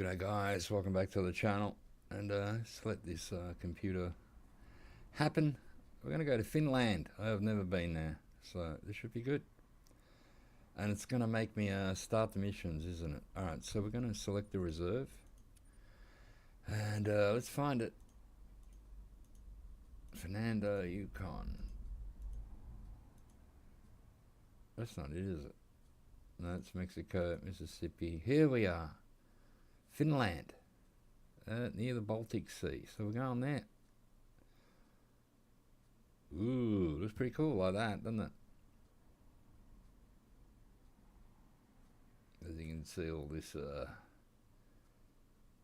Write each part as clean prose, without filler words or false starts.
G'day guys, welcome back to the channel, and just let this computer happen. We're going to go to Finland. I have never been there, so this should be good. And it's going to make me start the missions, isn't it? Alright, so we're going to select the reserve, and let's find it. Fernando, Yukon. That's not it, is it? No, it's Mexico, Mississippi. Here we are. Finland, near the Baltic Sea. So we're going there. Ooh, looks pretty cool like that, doesn't it? As you can see, all this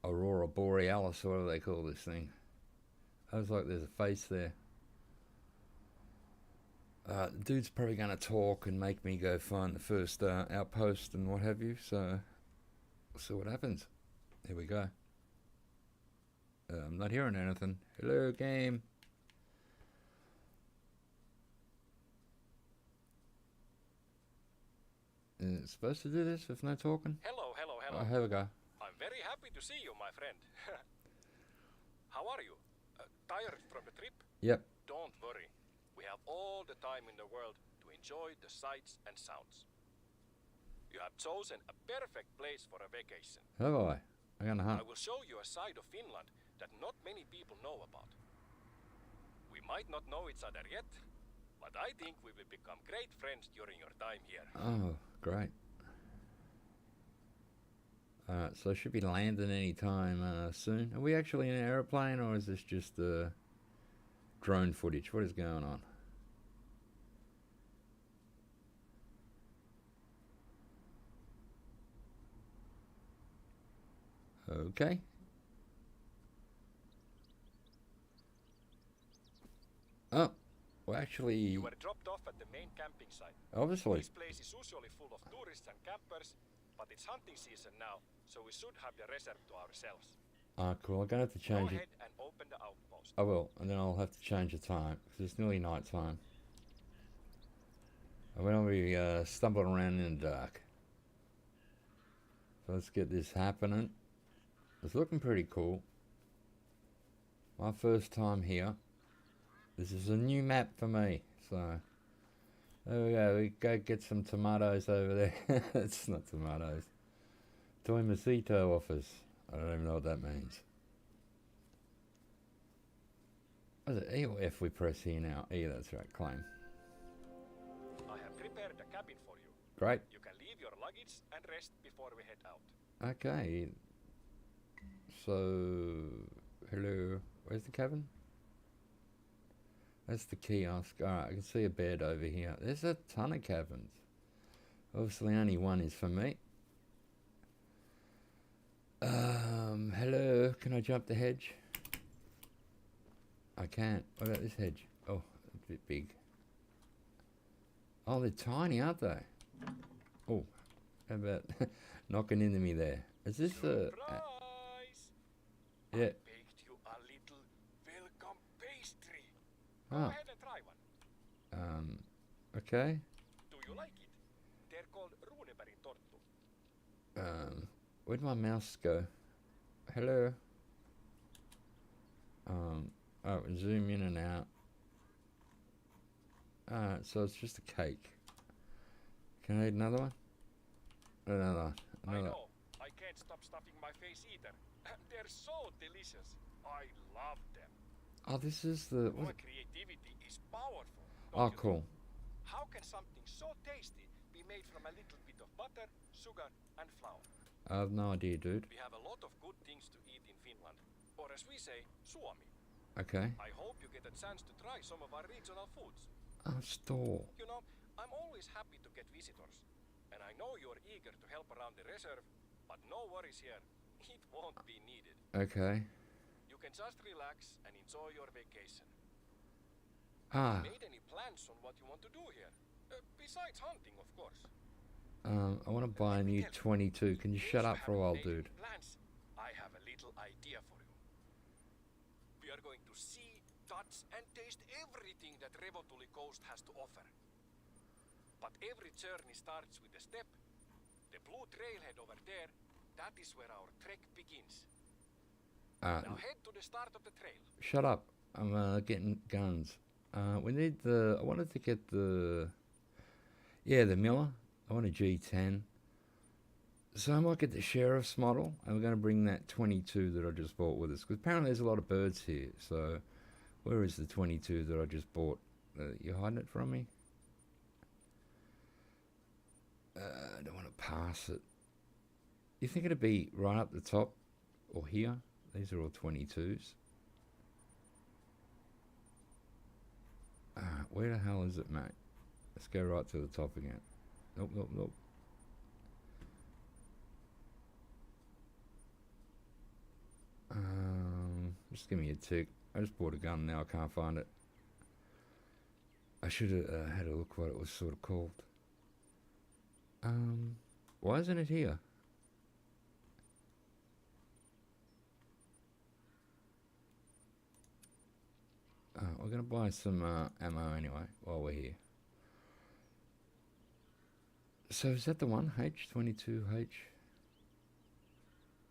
Aurora Borealis, or what do they call this thing? I was like, there's a face there. The dude's probably going to talk and make me go find the first outpost and what have you, so we'll see what happens. Here we go. I'm not hearing anything. Hello, game. Is it supposed to do this with no talking? Hello. Oh, here we go. I'm very happy to see you, my friend. How are you? Tired from the trip? Yep. Don't worry. We have all the time in the world to enjoy the sights and sounds. You have chosen a perfect place for a vacation. Have I? I'm gonna hunt. I will show you a side of Finland that not many people know about. We might not know each other yet, but I think we will become great friends during your time here. Oh, great. Alright, so I should be landing any time soon. Are we actually in an aeroplane, or is this just drone footage? What is going on? Okay. Oh, well, actually, You were dropped off at the main camping site. obviously. This place is usually full of tourists and campers, but it's hunting season now, so we should have the reserve to ourselves. Ah, cool. I'm gonna have to Go change it. ahead and open the outpost. I will, and then I'll have to change the time because it's nearly night time. I won't be stumbling around in the dark. So let's get this happening. It's looking pretty cool. My first time here. This is a new map for me, so there we go. We go get some tomatoes over there. It's not tomatoes. Toimacito offers. I don't even know what that means. Is it E or F we press here now? E, that's right, claim. I have prepared a cabin for you. Great. You can leave your luggage and rest before we head out. Okay. So, hello. Where's the cabin? That's the kiosk. Alright, I can see a bed over here. There's a ton of cabins. Obviously only one is for me. Hello. Can I jump the hedge? I can't. What about this hedge? Oh, a bit big. Oh, they're tiny, aren't they? Oh, how about knocking into me there? Is this a... Surprise! Yeah. I baked you a little welcome pastry. Go Oh. ahead and try one. Okay. Do you like it? They're called runeberry torttu. Where'd my mouse go? Hello. Oh, zoom in and out. So it's just a cake. Can I eat another one? Another. I know. I can't stop stuffing my face either. They're so delicious. I love them. Oh, this is the... Human What? creativity is powerful. Oh, don't you cool. think? How can something so tasty be made from a little bit of butter, sugar, and flour? I have no idea, dude. We have a lot of good things to eat in Finland, or as we say, Suomi. Okay. I hope you get a chance to try some of our regional foods. Oh, store. You know, I'm always happy to get visitors, and I know you're eager to help around the reserve, but no worries here. It won't be needed. Okay. You can just relax and enjoy your vacation. Ah. Made any plans on what you want to do here? Besides hunting, of course. I want to buy a new 22. Can you shut up for a while, dude? Plans. I have a little idea for you. We are going to see, touch, and taste everything that Revotuli Coast has to offer. But every journey starts with a step. The blue trailhead over there That is where our trek begins. Uh, Now head to the start of the trail. Shut up. I'm getting guns. We need I wanted to get the Miller. I want a G10. So I might get the Sheriff's model, and we're going to bring that 22 that I just bought with us. Because apparently there's a lot of birds here. So where is the 22 that I just bought? You hiding it from me? I don't want to pass it. You think it'd be right up the top or here? These are all 22s. Where the hell is it, mate? Let's go right to the top again. Nope, nope, nope. Just give me a tick. I just bought a gun, now I can't find it. I should have had a look what it was sort of called. Why isn't it here? We're going to buy some ammo anyway while we're here. So is that the one? H22H?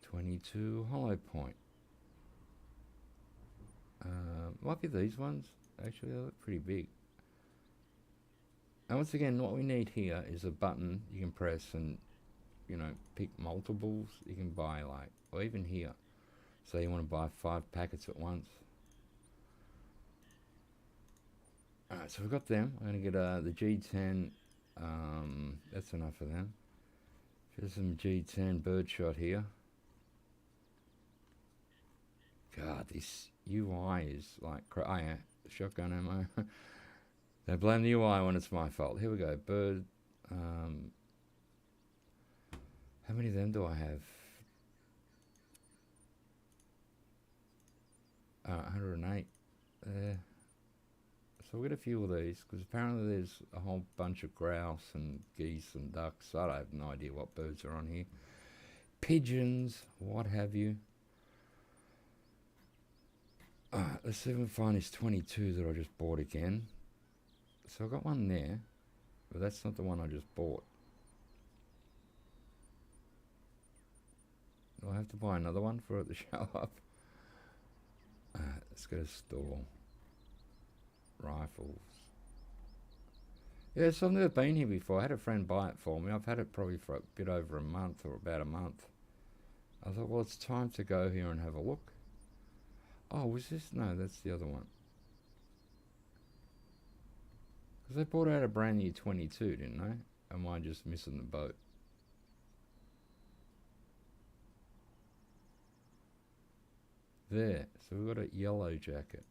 22 hollow point. Might be these ones. Actually, they look pretty big. And once again, what we need here is a button you can press and, you know, pick multiples. You can buy like, or even here. So you want to buy 5 packets at once. Alright, so we've got them. I'm going to get the G10. That's enough of them. There's some G10 birdshot here. God, this UI is like... Oh yeah, shotgun ammo. Don't blame the UI when it's my fault. Here we go. Bird. How many of them do I have? 108 there. So we'll get a few of these, because apparently there's a whole bunch of grouse and geese and ducks. I have no idea what birds are on here. Pigeons, what have you. Alright, let's see if we can find this 22 that I just bought again. So I got one there, but that's not the one I just bought. Do I have to buy another one for it to show up? Let's go to store. Rifles. Yeah, so I've never been here before. I had a friend buy it for me. I've had it probably for a bit over a month, or about a month. I thought, well, it's time to go here and have a look. Oh, was this? No, that's the other one. Because they brought out a brand new 22, didn't they? Am I just missing the boat? There. So we've got a yellow jacket.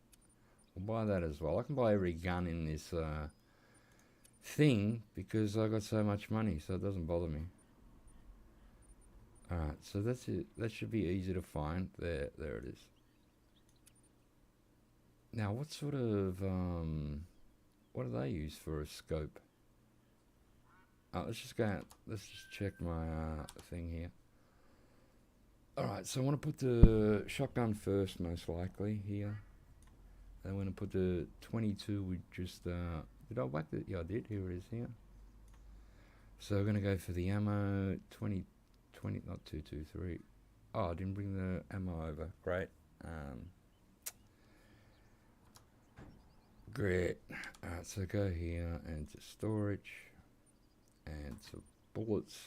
We'll buy that as well. I can buy every gun in this thing because I got so much money, so it doesn't bother me. Alright, so that's it. That should be easy to find. There it is. Now, what sort of, what do they use for a scope? Let's just go out. Let's just check my thing here. Alright, so I want to put the shotgun first, most likely, here. I'm going to put the 22 with just, did I whack it? Yeah, I did. Here it is here. So we're going to go for the ammo, 20, not 223. Oh, I didn't bring the ammo over. Great. Great. Alright, so go here and to storage and to bullets.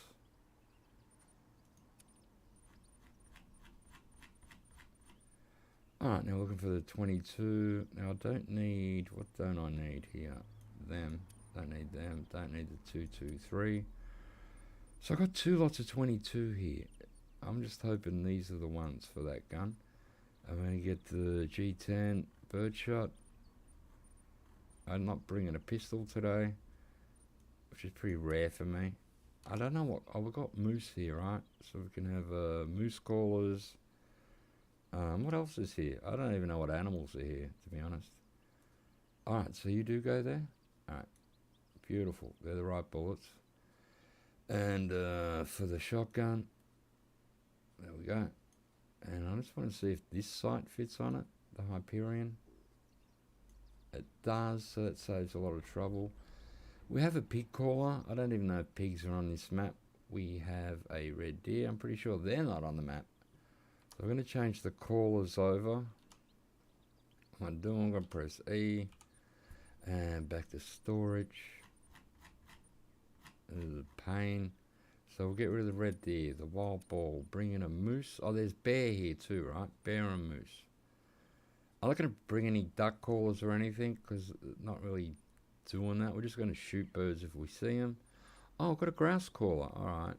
Alright, now looking for the 22. Now I don't need, what don't I need here? Them. Don't need them. Don't need the 223. So I got 2 lots of 22 here. I'm just hoping these are the ones for that gun. I'm going to get the G10 birdshot. I'm not bringing a pistol today, which is pretty rare for me. I don't know what, oh, we've got moose here, right? So we can have moose callers. What else is here? I don't even know what animals are here, to be honest. Alright, so you do go there? Alright, beautiful. They're the right bullets. And for the shotgun, there we go. And I just want to see if this sight fits on it, the Hyperion. It does, so that saves a lot of trouble. We have a pig caller. I don't even know if pigs are on this map. we have a red deer. I'm pretty sure they're not on the map. So we're going to change the callers over. I'm going to press E. And back to storage. This is a pain. So we'll get rid of the red deer, the wild boar, bring in a moose. Oh, there's bear here too, right? Bear and moose. I'm not going to bring any duck callers or anything because not really doing that. We're just going to shoot birds if we see them. Oh, I've got a grouse caller. All right.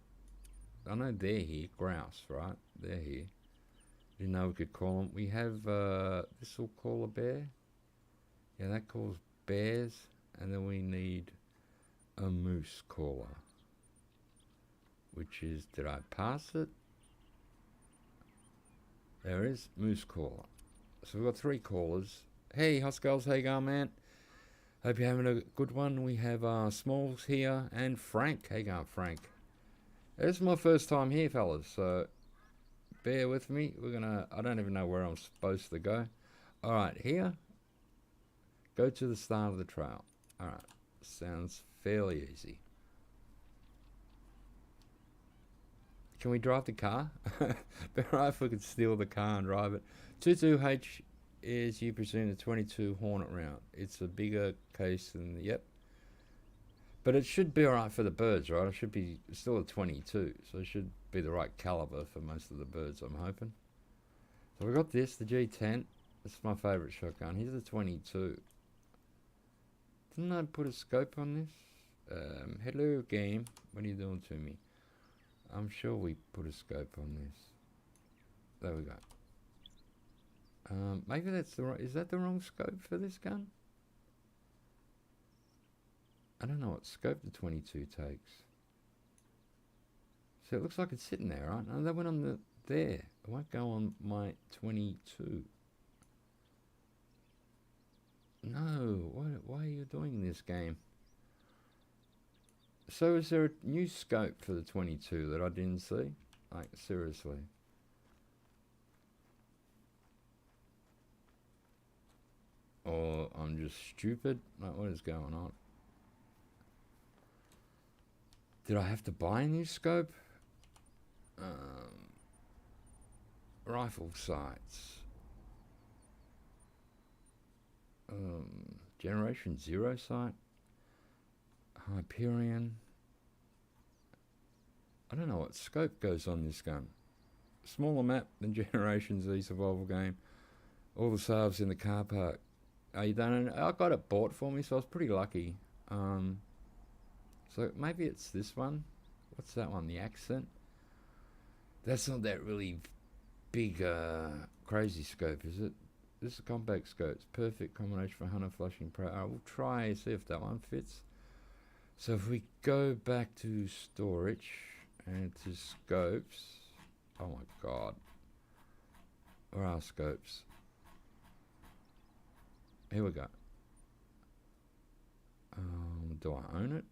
I know they're here. Grouse, right? They're here. Didn't know we could call them. We have, this will call a bear. Yeah, that calls bears. And then we need a moose caller. Which is, did I pass it? There it is, moose caller. So we've got 3 callers. Hey, Huskulls, how you going, man? Hope you're having a good one. We have Smalls here and Frank. How you going, Frank? This is my first time here, fellas, so bear with me. I don't even know where I'm supposed to go. Alright, here. Go to the start of the trail. Alright, sounds fairly easy. Can we drive the car? Be right if we could steal the car and drive it. 22H is, you presume, the 22 Hornet round. It's a bigger case than the, yep. But it should be alright for the birds, right? It should be still a 22, so it should be the right caliber for most of the birds, I'm hoping. So we got this, the G10. It's my favourite shotgun. Here's the 22. Didn't I put a scope on this? Hello, game. What are you doing to me? I'm sure we put a scope on this. There we go. Maybe that's the wrong... Is that the wrong scope for this gun? I don't know what scope the 22 takes. So it looks like it's sitting there, right? No, that went on the... There. It won't go on my 22. No. Why are you doing this, game? So is there a new scope for the 22 that I didn't see? Like, seriously. Or I'm just stupid? Like, what is going on? Did I have to buy a new scope? Rifle sights. Generation 0 sight. Hyperion. I don't know what scope goes on this gun. Smaller map than Generation Z survival game. All the salves in the car park. Oh, you don't know? I got it bought for me, so I was pretty lucky. So maybe it's this one. What's that one? The Accent? That's not that really big, crazy scope, is it? This is a compact scope. It's perfect combination for hunter flushing pro. I will try and see if that one fits. So if we go back to storage and to scopes, oh my god, where are scopes? Here we go. Do I own it?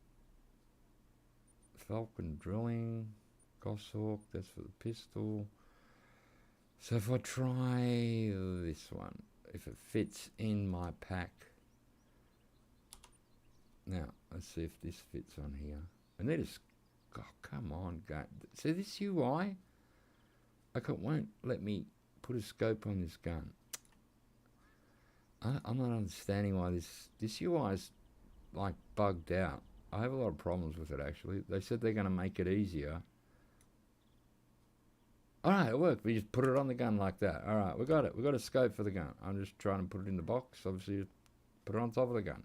Falcon drilling, Goshawk, that's for the pistol. So if I try this one, if it fits in my pack. Now, let's see if this fits on here. And they just, oh, come on, guy. See this UI? Like, it won't let me put a scope on this gun. I'm not understanding why this UI is, like, bugged out. I have a lot of problems with it, actually. They said they're going to make it easier. Alright, it worked. We just put it on the gun like that. Alright, we got it. We got a scope for the gun. I'm just trying to put it in the box. Obviously, put it on top of the gun.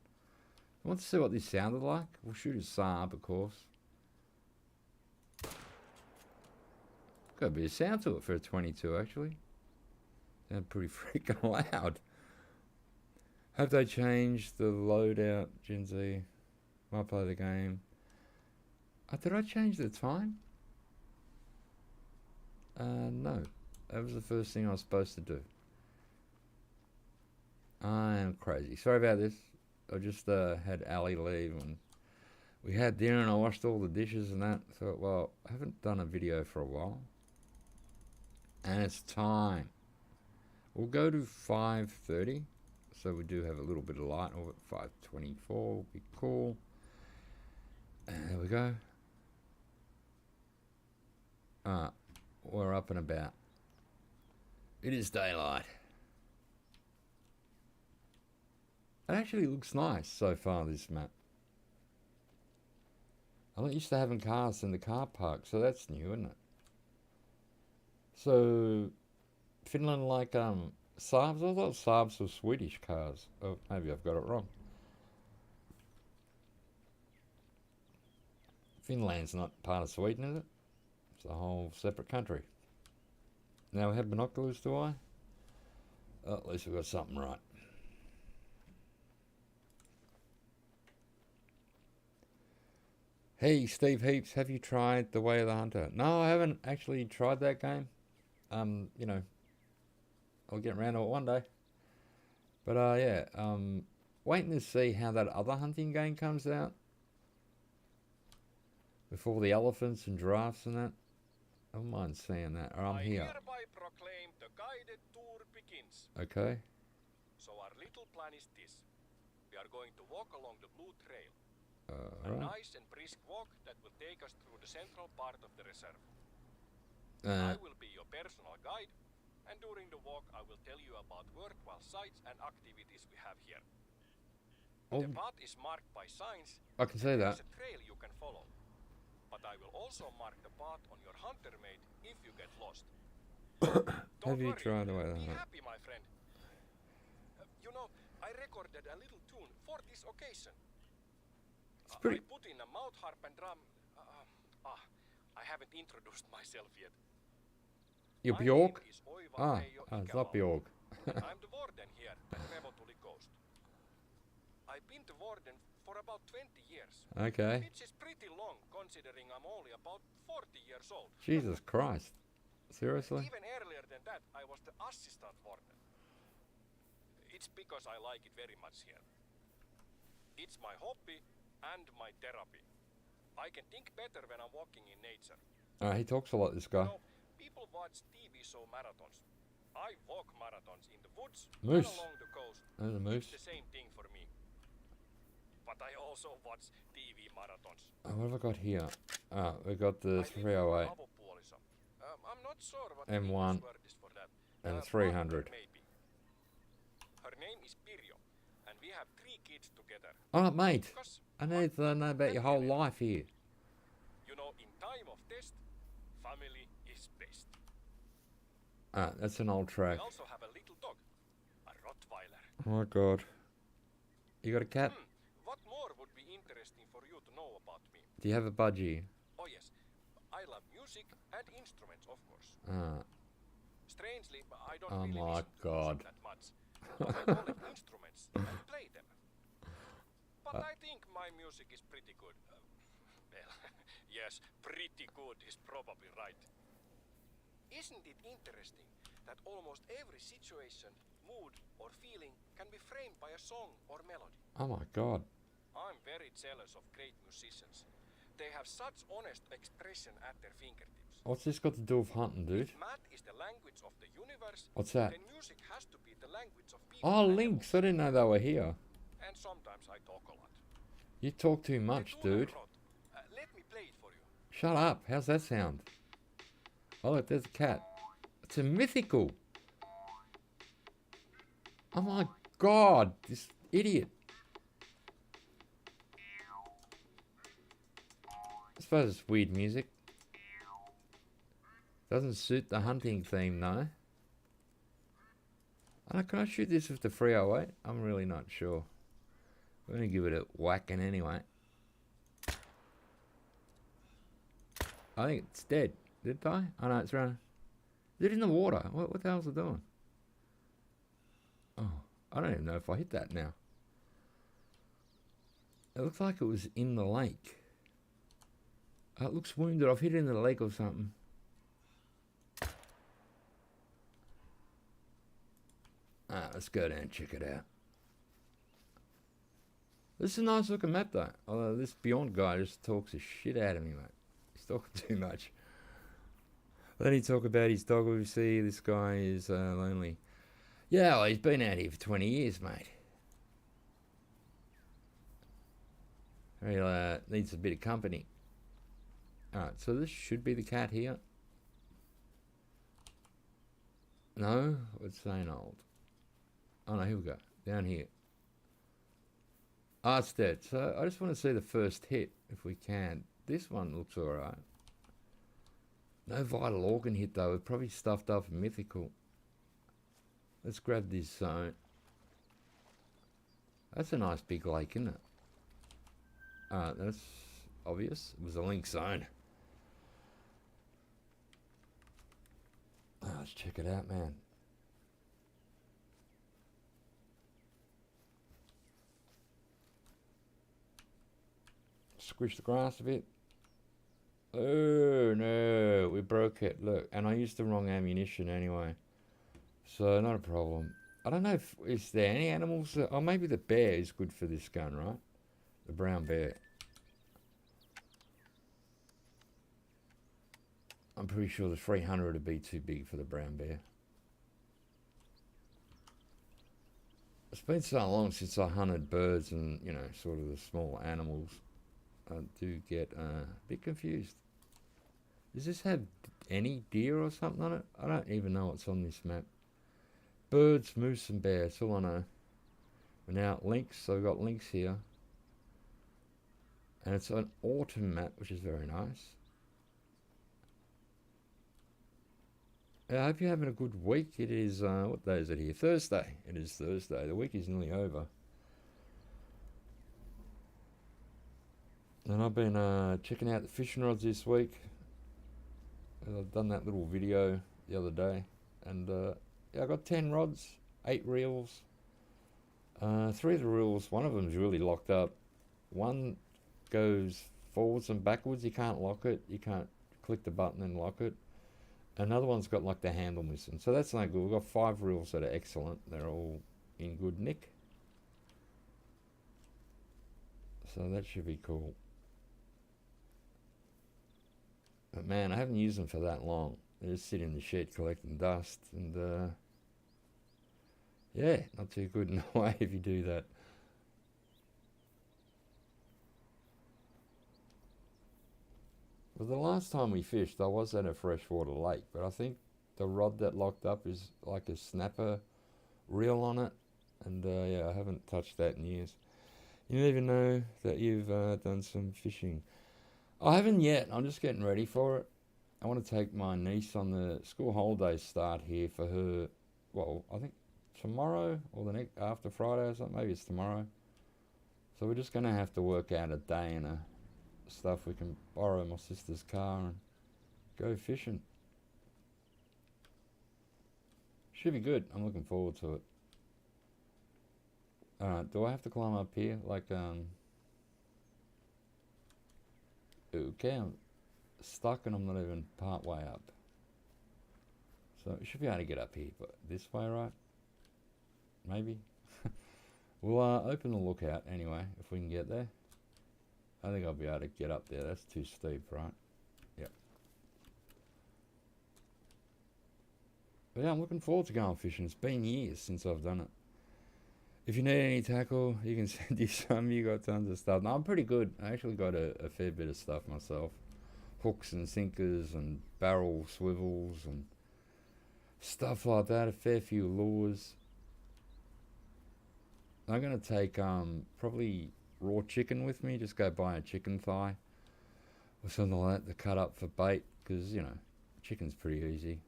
I want to see what this sounded like. We'll shoot a Saab, of course. Got a bit of sound to it for a 22, actually. Sounds pretty freaking loud. Hope they changed the loadout, Gen Z. Might play the game. Did I change the time? No. That was the first thing I was supposed to do. I am crazy. Sorry about this. I just had Ali leave and we had dinner and I washed all the dishes and that. Thought, well, I haven't done a video for a while. And it's time. We'll go to 5:30. So we do have a little bit of light. Or 5:24 will be cool. And there we go. We're up and about. It is daylight. It actually looks nice so far, this map. I'm not used to having cars in the car park, so that's new, isn't it? So, Finland like Saabs? I thought Saabs were Swedish cars. Oh, maybe I've got it wrong. Finland's not part of Sweden, is it? It's a whole separate country. Now we have binoculars, do I? Oh, at least we've got something right. Hey, Steve Heaps, have you tried The Way of the Hunter? No, I haven't actually tried that game. You know, I'll get around to it one day. But yeah, waiting to see how that other hunting game comes out. With all the elephants and giraffes and that. I don't mind seeing that. Or I'm here. I hereby proclaim the guided tour begins. Okay. So our little plan is this. We are going to walk along the Blue Trail. A Right. nice and brisk walk that will take us through the central part of the reserve. I will be your personal guide, and during the walk I will tell you about worthwhile sights and activities we have here. Oh, The path is marked by signs. I can see that. There's a trail you can follow. But I will also mark the path on your hunter mate if you get lost. Have you worry, tried The Way of the be Hunter? happy, my friend. You know, I recorded a little tune for this occasion. It's pretty. I put in a mouth harp and drum. I haven't introduced myself yet. You're My Bjork? name is Oiva Ah, Reijo it's not Ikävalo, Bjork. and I'm the warden here at Revotuli Coast. I've been the warden for about 20 years. Okay. Which is pretty long considering I'm only about 40 years old. Jesus Christ. Seriously? Even earlier than that, I was the assistant warden. It's because I like it very much here. It's my hobby and my therapy. I can think better when I'm walking in nature. He talks a lot, this guy. You know, people watch TV show marathons. I walk marathons in the woods Moose. and along the coast. There's a moose. It's the same thing for me. But I also watch TV marathons. What have I got here? We got the I live in 308 Avopuolisa. I'm not sure what M1 the English word is for that. and a Partner 300. maybe. Her name is Pirjo, and we have 3 kids together. Alright, mate. Because, I need to know about your whole life here. you know, in time of test, family is best. That's an old We track. also have a little dog, a Rottweiler. Oh my god. You got a cat? What more would be interesting for you to know about me? Do you have a budgie? Oh yes, I love music and instruments, of course. Strangely, I don't Oh really my listen to God. music that much. But I collect instruments and play them. But I think my music is pretty good. Well, yes, pretty good is probably right. Isn't it interesting that almost every situation, mood, or feeling can be framed by a song or melody? Oh my god. I'm very jealous of great musicians. They have such honest expression at their fingertips. What's this got to do with hunting, dude? If math is the language of the universe, What's that? then music has to be the language of people. Oh, and links. I didn't know they were here. animals. And sometimes I talk a lot. You talk too much, The tune I dude. wrote, let me play it for you. Shut up. How's that sound? Oh, look, there's a cat. It's a mythical. Oh my god. This idiot. I suppose it's weird music. Doesn't suit the hunting theme, though. Can I shoot this with the 308? I'm really not sure. We're going to give it a whacking anyway. I think it's dead. Did it die? Oh no, it's running. Is it in the water? What the hell's it doing? Oh, I don't even know if I hit that now. It looks like it was in the lake. It looks wounded. I've hit it in the leg or something. Let's go down and check it out. This is a nice looking map though. Although this Beyond guy just talks the shit out of me, mate. He's talking too much. Then he talk about his dog. Obviously, this guy is lonely. Yeah, well, he's been out here for 20 years, mate. He needs a bit of company. Alright, so this should be the cat here. No, it's saying old. Oh no, here we go. Down here. Ah, it's dead. So I just want to see the first hit, if we can. This one looks alright. No vital organ hit though. We're probably stuffed up in mythical. Let's grab this zone. That's a nice big lake, isn't it? Alright, that's obvious. It was a link zone. Oh, let's check it out, man. Squish the grass a bit. Oh no, we broke it. Look, and I used the wrong ammunition anyway, so not a problem. I don't know if is there any animals that, oh maybe the bear is good for this gun, right? The brown bear. I'm pretty sure the 300 would be too big for the brown bear. It's been so long since I hunted birds and, you know, sort of the small animals. I do get a bit confused. Does this have any deer or something on it? I don't even know what's on this map. Birds, moose and bear, that's all I know. We're now at lynx, so we've got lynx here. And it's an autumn map, which is very nice. I hope you're having a good week. It is, what day is it here? Thursday. It is Thursday. The week is nearly over. And I've been checking out the fishing rods this week. I've done that little video the other day. And yeah, I got 10 rods, 8 reels. 3 of the reels, one of them's really locked up. One goes forwards and backwards. You can't lock it. You can't click the button and lock it. Another one's got like the handle missing. So that's no good. We've got 5 reels that are excellent. They're all in good nick. So that should be cool. But man, I haven't used them for that long. They just sit in the shed collecting dust. And yeah, not too good in a way if you do that. Well, the last time we fished, I was at a freshwater lake, but I think the rod that locked up is like a snapper reel on it, and yeah, I haven't touched that in years. You never know that you've done some fishing. I haven't yet. I'm just getting ready for it. I want to take my niece on the school holidays start here for her. Well, I think tomorrow or the next after Friday or something. Maybe it's tomorrow. So we're just going to have to work out a day and stuff. We can borrow my sister's car and go fishing. Should be good. I'm looking forward to it. Alright, do I have to climb up here? Like, okay, I'm stuck and I'm not even part way up. So we should be able to get up here, but this way, right? Maybe. We'll open the lookout anyway, if we can get there. I think I'll be able to get up there. That's too steep, right? Yep. But yeah, I'm looking forward to going fishing. It's been years since I've done it. If you need any tackle, you can send you some. You got tons of stuff. No, I'm pretty good. I actually got a fair bit of stuff myself. Hooks and sinkers and barrel swivels and stuff like that. A fair few lures. I'm going to take probably raw chicken with me. Just go buy a chicken thigh or something like that to cut up for bait, because, you know, chicken's pretty easy.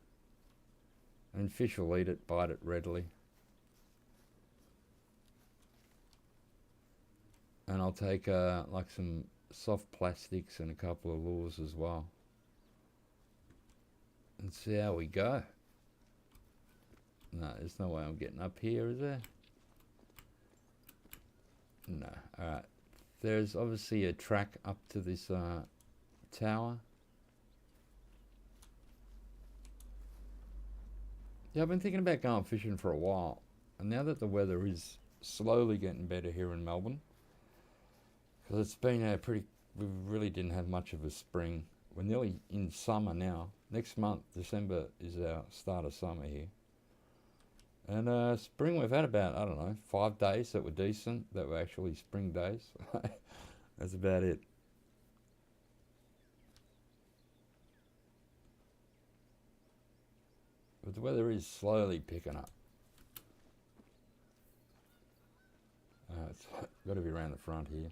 And fish will eat it, bite it readily. And I'll take like some soft plastics and a couple of lures as well. And see how we go. No, there's no way I'm getting up here, is there? No. Alright. There's obviously a track up to this tower. Yeah, I've been thinking about going fishing for a while. And now that the weather is slowly getting better here in Melbourne, because it's been we really didn't have much of a spring. We're nearly in summer now. Next month, December, is our start of summer here. And spring, we've had about, I don't know, 5 days that were decent, that were actually spring days. That's about it. But the weather is slowly picking up. It's got to be around the front here.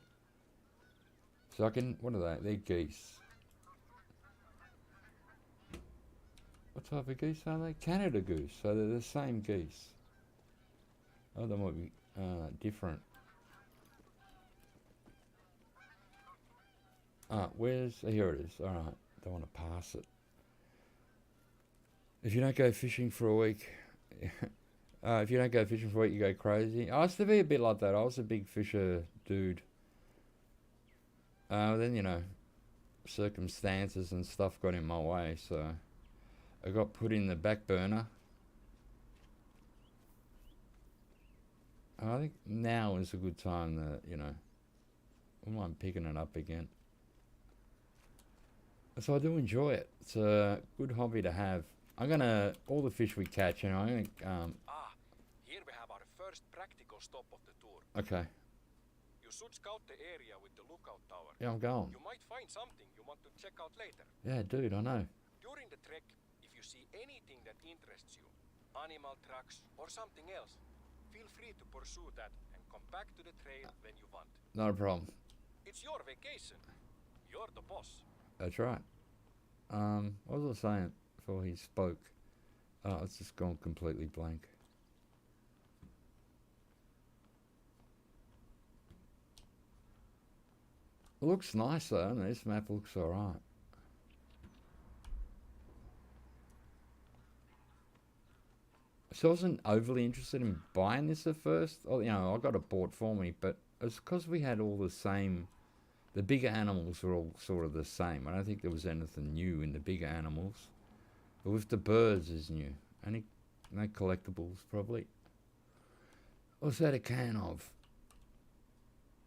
So I can, what are they? They're geese. What type of geese are they? Canada goose. So they're the same geese. Oh, they might be different. Where's, here it is. Alright, don't want to pass it. If you don't go fishing for a week, if you don't go fishing for a week, you go crazy. I used to be a bit like that. I was a big fisher dude. Then, you know, circumstances and stuff got in my way, so I got put in the back burner. I think now is a good time to, you know, I wouldn't mind picking it up again. So I do enjoy it. It's a good hobby to have. I'm gonna, all the fish we catch, you know, I'm gonna, here we have our first practical stop of the tour. okay. You should scout the area with the lookout tower. Yeah, I'm going. You might find something you want to check out later. Yeah, dude, I know. During the trek, if you see anything that interests you, animal tracks or something else, feel free to pursue that and come back to the trail when you want. Not a problem. It's your vacation. You're the boss. That's right. What was I saying before he spoke? Oh, it's just gone completely blank. It looks nice though, and this map looks alright. So I wasn't overly interested in buying this at first. Oh, you know, I got it bought for me, but it's because we had all the same. The bigger animals were all sort of the same. I don't think there was anything new in the bigger animals. But with the birds is new. Any no collectibles probably. What's that a can of?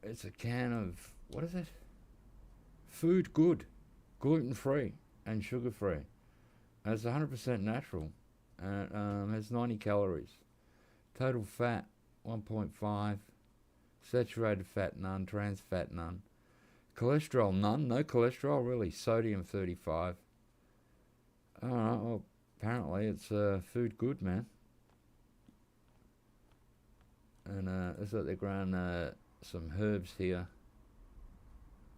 It's a can of, what is it? Food Good. Gluten free and sugar free. And it's 100% natural. And it has 90 calories. Total fat 1.5. Saturated fat none. Trans fat none. Cholesterol none. No cholesterol really. Sodium 35. Alright, well apparently it's Food Good, man. And looks like they're growing some herbs here.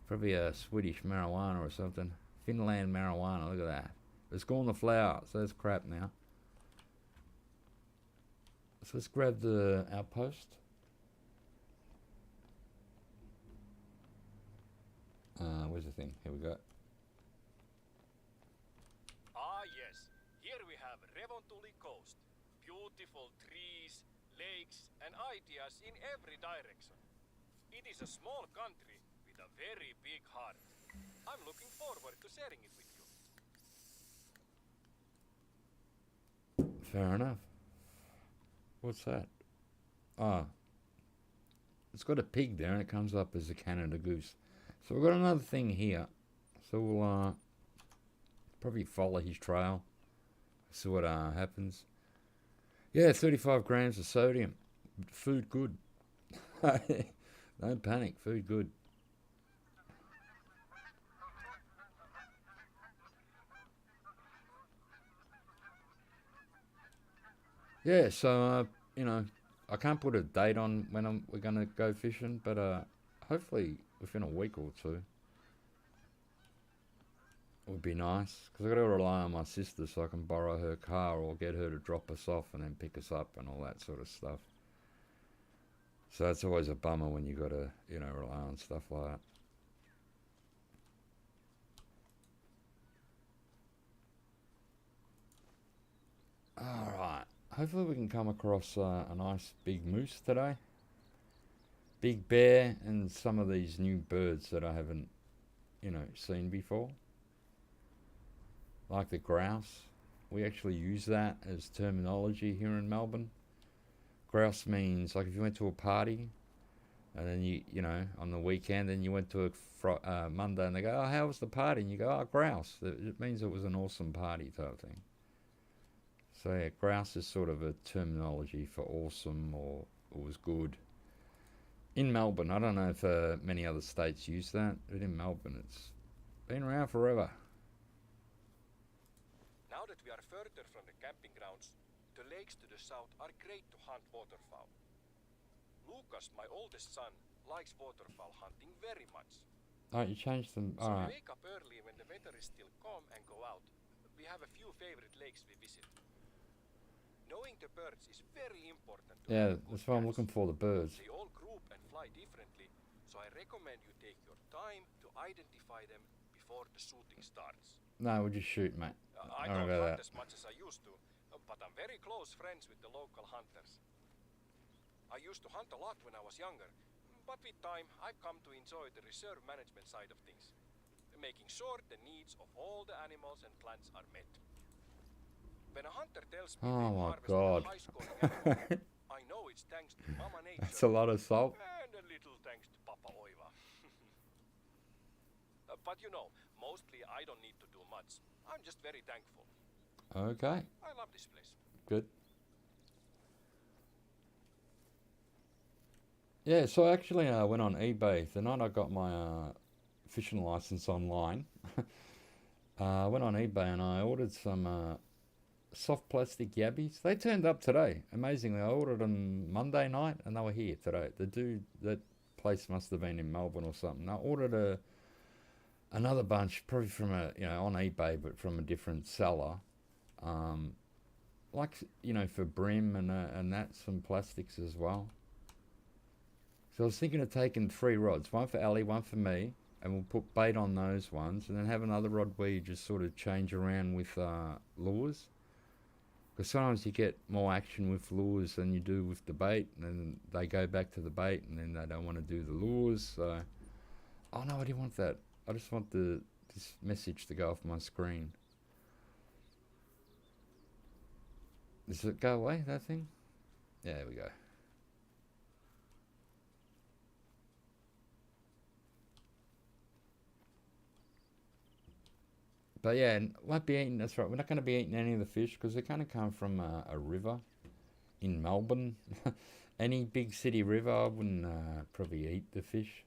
Probably a Swedish marijuana or something. Finland marijuana, look at that. It's gone to flower, so that's crap now. So let's grab the outpost. Where's the thing? Here we go. Ah yes, here we have Revontuli Coast. Beautiful trees, lakes and ideas in every direction. It is a small country with a very big heart. I'm looking forward to sharing it with you. Fair enough. What's that? Ah. It's got a pig there and it comes up as a Canada goose. So we've got another thing here. So we'll probably follow his trail. See what happens. Yeah, 35 grams of sodium. Food Good. Don't panic. Food Good. Yeah, so you know, I can't put a date on when we're gonna go fishing, but hopefully within a week or two would be nice. Because I gotta rely on my sister so I can borrow her car or get her to drop us off and then pick us up and all that sort of stuff. So that's always a bummer when you gotta, you know, rely on stuff like that. Alright, hopefully we can come across a nice big moose today. Big bear and some of these new birds that I haven't, you know, seen before. Like the grouse. We actually use that as terminology here in Melbourne. Grouse means, like if you went to a party and then you know, on the weekend, then you went to a Monday and they go, oh, how was the party? And you go, oh, grouse. It means it was an awesome party type thing. So yeah, grouse is sort of a terminology for awesome or was good. In Melbourne, I don't know if many other states use that, but in Melbourne it's been around forever. Now Now that we are further from the camping grounds, the lakes to the south are great to hunt waterfowl. Lucas, my oldest son, likes waterfowl hunting very much. Alright, you changed them. So Alright. we wake up early when the weather is still calm and go out. We have a few favorite lakes we visit. Knowing the birds is very important to Yeah, have good that's what I'm cats. looking for, the birds. They all group and fly differently, so I recommend you take your time to identify them before the shooting starts. No, we'll just shoot, mate. I don't don't know hunt about as much as I used to, but I'm very close friends with the local hunters. I used to hunt a lot when I was younger, but with time I've come to enjoy the reserve management side of things, making sure the needs of all the animals and plants are met. When a hunter tells me Oh they my harvested God. a high-scoring animal, I know it's thanks to Mama Nature. That's a lot of salt. And a little thanks to Papa Oiva. But you know, mostly I don't need to do much. I'm just very thankful. Okay, I love this place. good. Yeah, so actually I went on eBay the night I got my fishing license online. I went on eBay and I ordered some soft plastic yabbies. They turned up today. Amazingly, I ordered them Monday night and they were here today. The dude, that place must have been in Melbourne or something. I ordered another bunch, probably from on eBay, but from a different seller. Like, for brim and that, some plastics as well. So I was thinking of taking 3 rods, one for Ali, one for me, and we'll put bait on those ones, and then have another rod where you just sort of change around with lures. Because sometimes you get more action with lures than you do with the bait, and then they go back to the bait, and then they don't want to do the lures. So, oh no, I didn't want that. I just want this message to go off my screen. Does it go away, that thing? Yeah, there we go. But yeah, won't be eating, that's right, we're not going to be eating any of the fish because they kind of come from a river in Melbourne. Any big city river, I wouldn't probably eat the fish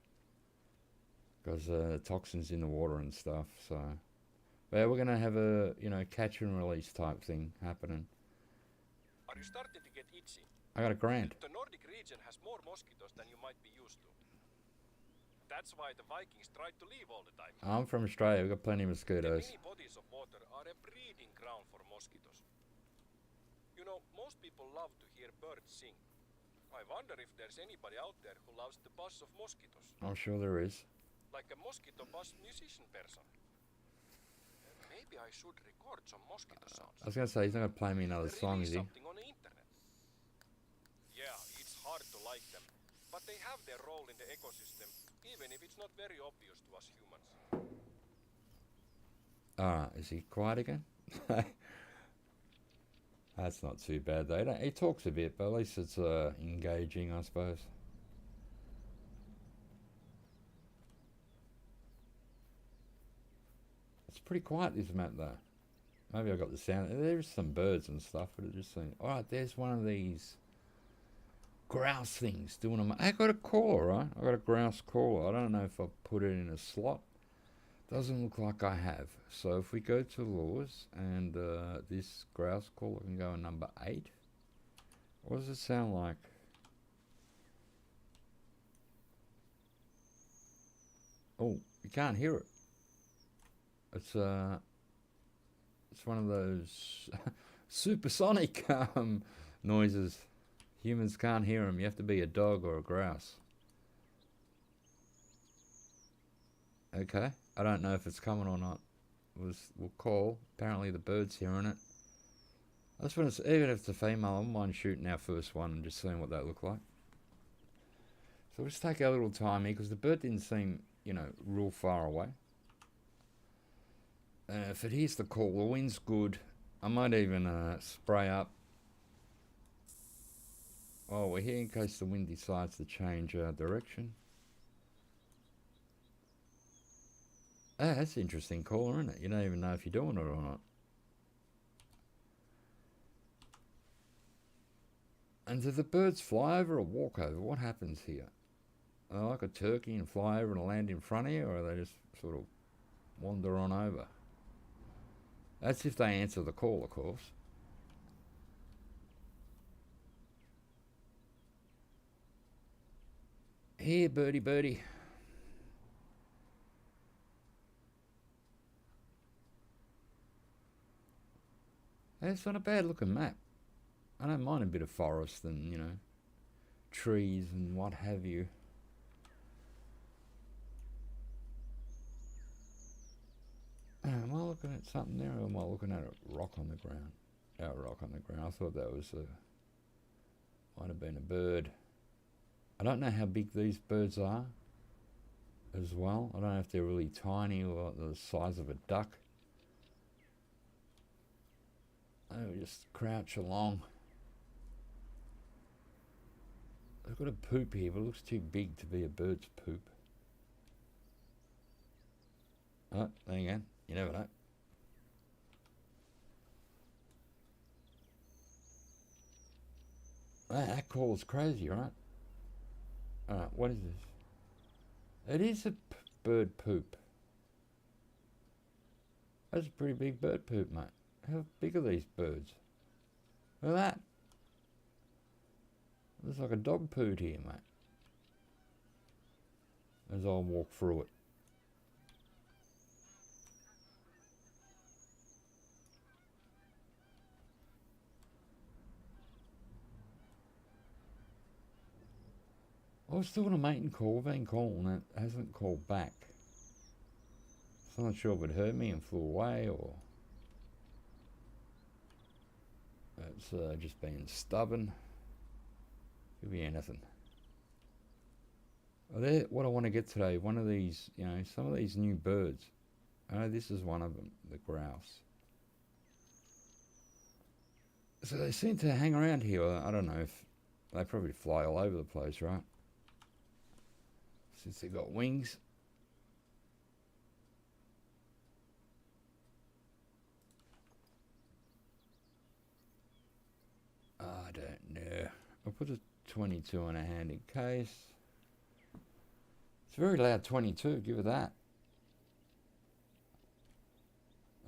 because toxins in the water and stuff. So, but yeah, we're going to have a, catch and release type thing happening. Are you starting to get itchy? I got a grand. The Nordic region has more mosquitoes than you might be used to. That's why the Vikings tried to leave all the time. I'm from Australia, we've got plenty of The mosquitoes. many bodies of water are a breeding ground for mosquitoes. You know, most people love to hear birds sing. I wonder if there's anybody out there who loves the buzz of mosquitoes. I'm sure there is. Like a mosquito buzz musician person. Maybe I should record some mosquito sounds. I was going to say, he's not going to play me another song, is he? Something on the internet. Yeah, it's hard to like them, but they have their role in the ecosystem, even if it's not very obvious to us humans. Alright, is he quiet again? That's not too bad though. He talks a bit, but at least it's engaging, I suppose. It's pretty quiet, this map though. Maybe I got the sound. There's some birds and stuff, but it just seems... Alright, there's one of these grouse things doing them. I got a caller, right? I got a grouse caller. I don't know if I put it in a slot. Doesn't look like I have. So if we go to lures and this grouse caller can go in number 8. What does it sound like? Oh, you can't hear it. It's one of those supersonic noises. Humans can't hear them. You have to be a dog or a grouse. Okay, I don't know if it's coming or not. We'll call. Apparently the bird's hearing it. I just want to, even if it's a female, I wouldn't mind shooting our first one and just seeing what that looked like. So we'll just take our little time here because the bird didn't seem, real far away. If it hears the call, the wind's good. I might even spray up. Oh, we're here in case the wind decides to change direction. Ah, that's an interesting caller, isn't it? You don't even know if you're doing it or not. And do the birds fly over or walk over? What happens here? Are they like a turkey and fly over and land in front of you, or are they just sort of wander on over? That's if they answer the call, of course. Here, birdie, birdie. It's not a bad looking map. I don't mind a bit of forest and, you know, trees and what have you. Am I looking at something there, or am I looking at a rock on the ground? Oh, a rock on the ground. I thought that was might have been a bird. I don't know how big these birds are as well. I don't know if they're really tiny or the size of a duck. They just crouch along. I've got a poop here, but it looks too big to be a bird's poop. Oh, there you go. You never know. Ah, that call is crazy, right? Alright, what is this? It is a bird poop. That's a pretty big bird poop, mate. How big are these birds? Look at that. Looks like a dog pooed here, mate. As I'll walk through it. I was still on a mating call, been calling it, hasn't called back. So I'm not sure if it heard me and flew away or it's just being stubborn. Could be anything. Well, what I want to get today, one of these, you know, some of these new birds. I know this is one of them, the grouse. So they seem to hang around here. I don't know if they probably fly all over the place, right? Since they've got wings. I don't know. I'll put a 22 on a hand in case. It's a very loud 22, give it that.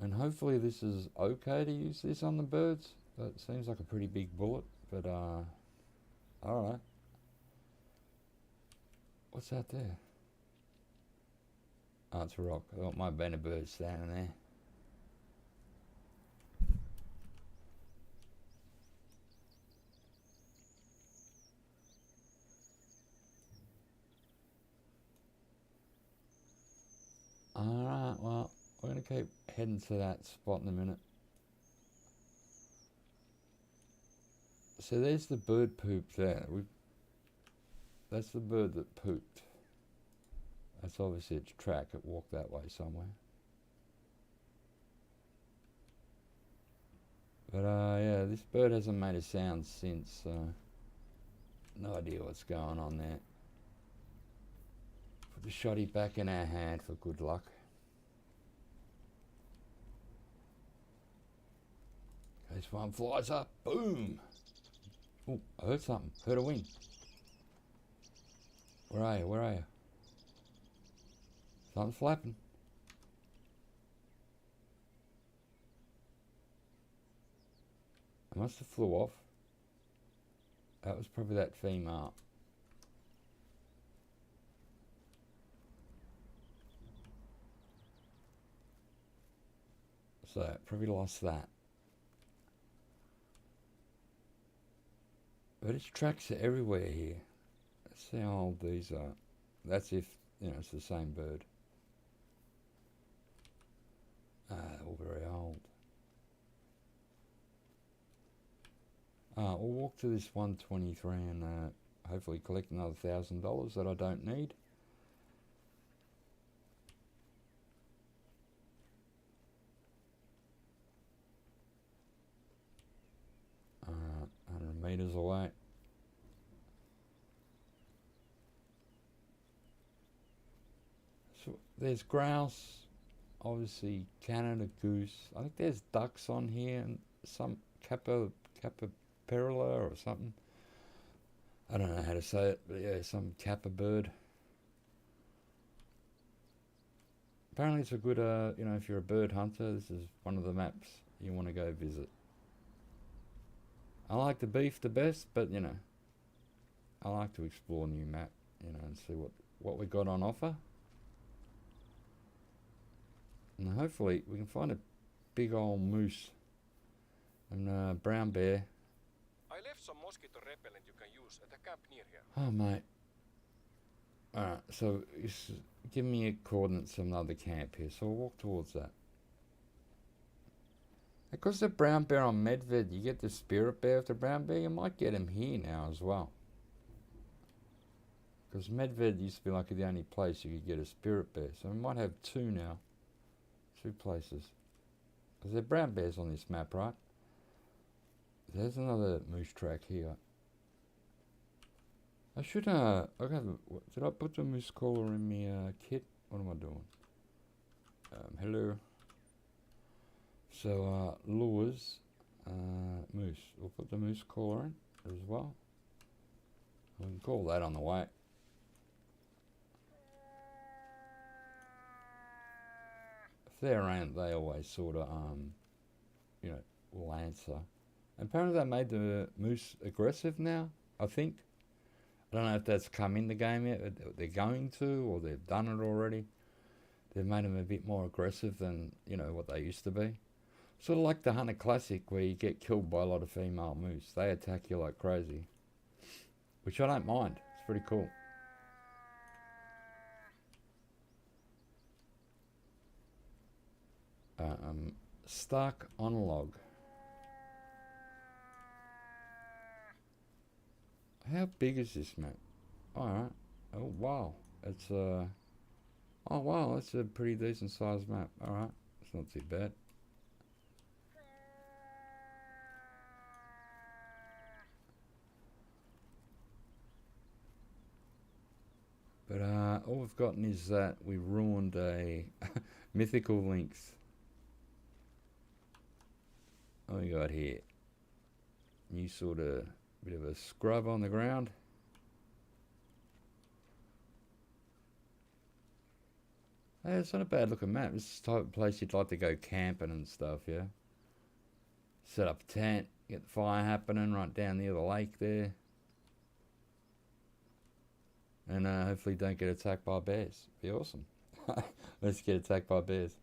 And hopefully this is okay to use this on the birds. That seems like a pretty big bullet, but alright. What's that there? Oh, it's a rock. I got my banner bird standing there. Alright, well, we're going to keep heading to that spot in a minute. So there's the bird poop there. That's the bird that pooped. That's obviously its track. It walked that way somewhere. But yeah, this bird hasn't made a sound since. No idea what's going on there. Put the shotty back in our hand for good luck. In case one flies up, boom! Oh, I heard something. Heard a wing. Where are you? Where are you? Something's flapping. I must have flew off. That was probably that female. So, probably lost that. But its tracks are everywhere here. Let's see how old these are. That's if, you know, it's the same bird. They're all very old. We'll walk to this 123 and hopefully collect another $1,000 that I don't need. Meters away. So there's grouse, obviously Canada goose. I think there's ducks on here and some capiperla or something. I don't know how to say it, but yeah, some kappa bird. Apparently it's a good, you know, if you're a bird hunter, this is one of the maps you want to go visit. I like the beef the best, but, you know, I like to explore a new map, you know, and see what we got on offer. And hopefully we can find a big old moose and brown bear. I left some mosquito repellent you can use at a camp near here. Oh, mate. Alright, so give me a coordinates of another camp here, so we'll walk towards that. Because the brown bear on Medved, you get the spirit bear of the brown bear, you might get him here now as well. Because Medved used to be like the only place you could get a spirit bear, so we might have two now. Two places. Because there are brown bears on this map, right? There's another moose track here. I should, did I put the moose collar in my kit? What am I doing? Hello. So, lures, moose. We'll put the moose collar in as well. We can call that on the way. If they're around, they always sort of, you know, will answer. And apparently they made the moose aggressive now, I think. I don't know if that's come in the game yet. They're going to, or they've done it already. They've made them a bit more aggressive than, you know, what they used to be. Sort of like the Hunter Classic, where you get killed by a lot of female moose. They attack you like crazy, which I don't mind. It's pretty cool. Stuck on a log. How big is this map? Alright. Oh wow. It's oh wow, that's a pretty decent sized map. Alright. It's not too bad. But all we've gotten is that we ruined a mythical links. What we got here? New sort of bit of a scrub on the ground. Hey, it's not a bad looking map. This is the type of place you'd like to go camping and stuff, yeah? Set up a tent, get the fire happening right down near the lake there. And hopefully don't get attacked by bears. Be awesome. Let's get attacked by bears.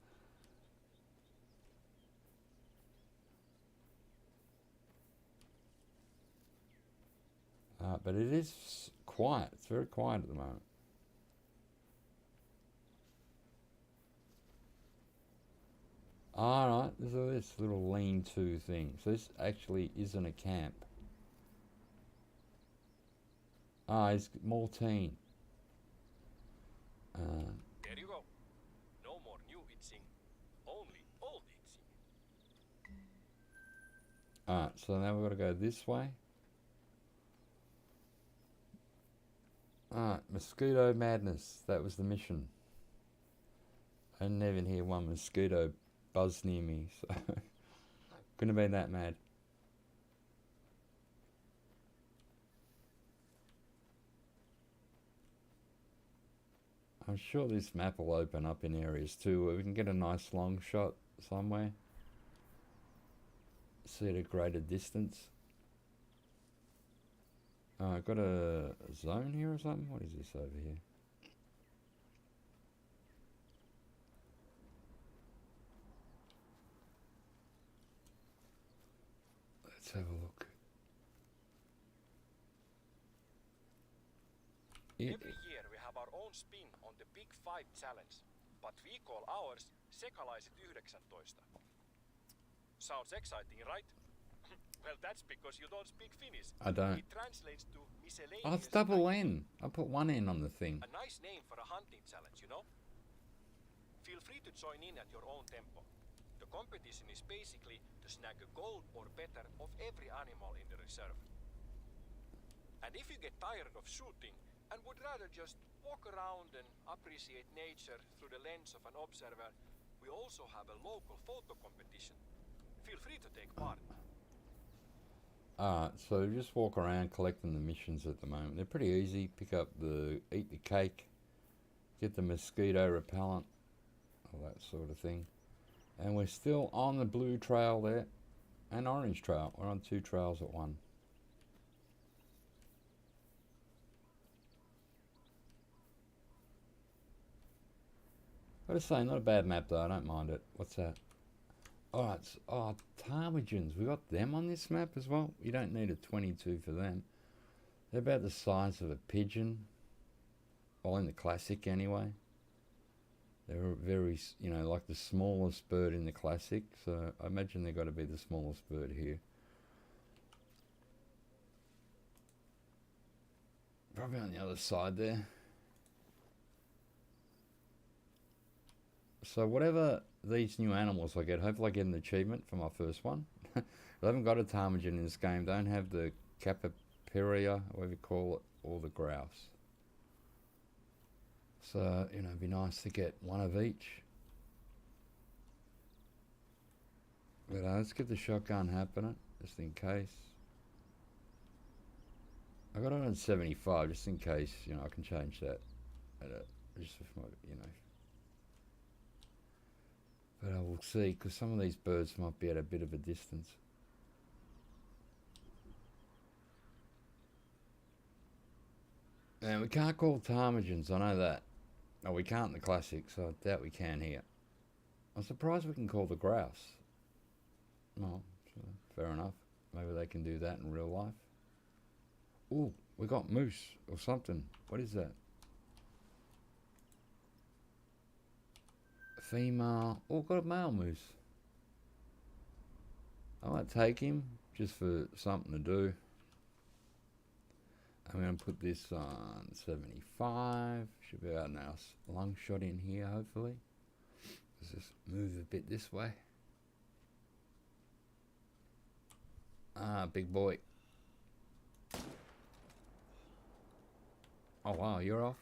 But it is quiet. It's very quiet at the moment. Alright, there's this little lean-to thing. So this actually isn't a camp. Ah, it's Maltine. There you go. No more new itching, only old itching. Alright, so now we've got to go this way. Alright, mosquito madness. That was the mission. I never hear one mosquito buzz near me, so couldn't have been that mad. I'm sure this map will open up in areas too where we can get a nice long shot somewhere. See at a greater distance. I've got a zone here or something? What is this over here? Let's have a look. Every year we have our own spin on the Big 5 challenge, but we call ours Sekalaiset 19. Sounds exciting, right? Well, that's because you don't speak Finnish. I don't. It translates to miscellaneous. Oh, it's double N. I put one N on the thing. A nice name for a hunting challenge, you know? Feel free to join in at your own tempo. The competition is basically to snag a gold or better of every animal in the reserve. And if you get tired of shooting and would rather just walk around and appreciate nature through the lens of an observer, we also have a local photo competition. Feel free to take part. Alright, so just walk around collecting the missions at the moment. They're pretty easy. Pick up eat the cake, get the mosquito repellent. all that sort of thing. And we're still on the blue trail there, and orange trail. We're on 2 trails at one. Gotta say, not a bad map though, I don't mind it. What's that? Alright, oh, ptarmigans. We got them on this map as well. You don't need a 22 for them. They're about the size of a pigeon. Well, in the classic anyway. They're very, you know, like the smallest bird in the classic. So I imagine they've got to be the smallest bird here. Probably on the other side there. So whatever these new animals I get, hopefully I get an achievement for my first one. I haven't got a ptarmigan in this game. Don't have the capiperia, whatever you call it, or the grouse. So, you know, it'd be nice to get one of each. But let's get the shotgun happening, just in case. I got it on 75, just in case, you know, I can change that. Just with my, you know. But I will see, because some of these birds might be at a bit of a distance. And we can't call ptarmigans, I know that. Oh, we can't in the classic, so I doubt we can here. I'm surprised we can call the grouse. Well, fair enough. Maybe they can do that in real life. Ooh, we got moose or something. What is that? Female. Oh, got a male moose. I might take him just for something to do. I'm going to put this on 75. Should be out now. Long shot in here, hopefully. Let's just move a bit this way. Ah, big boy. Oh, wow, you're off.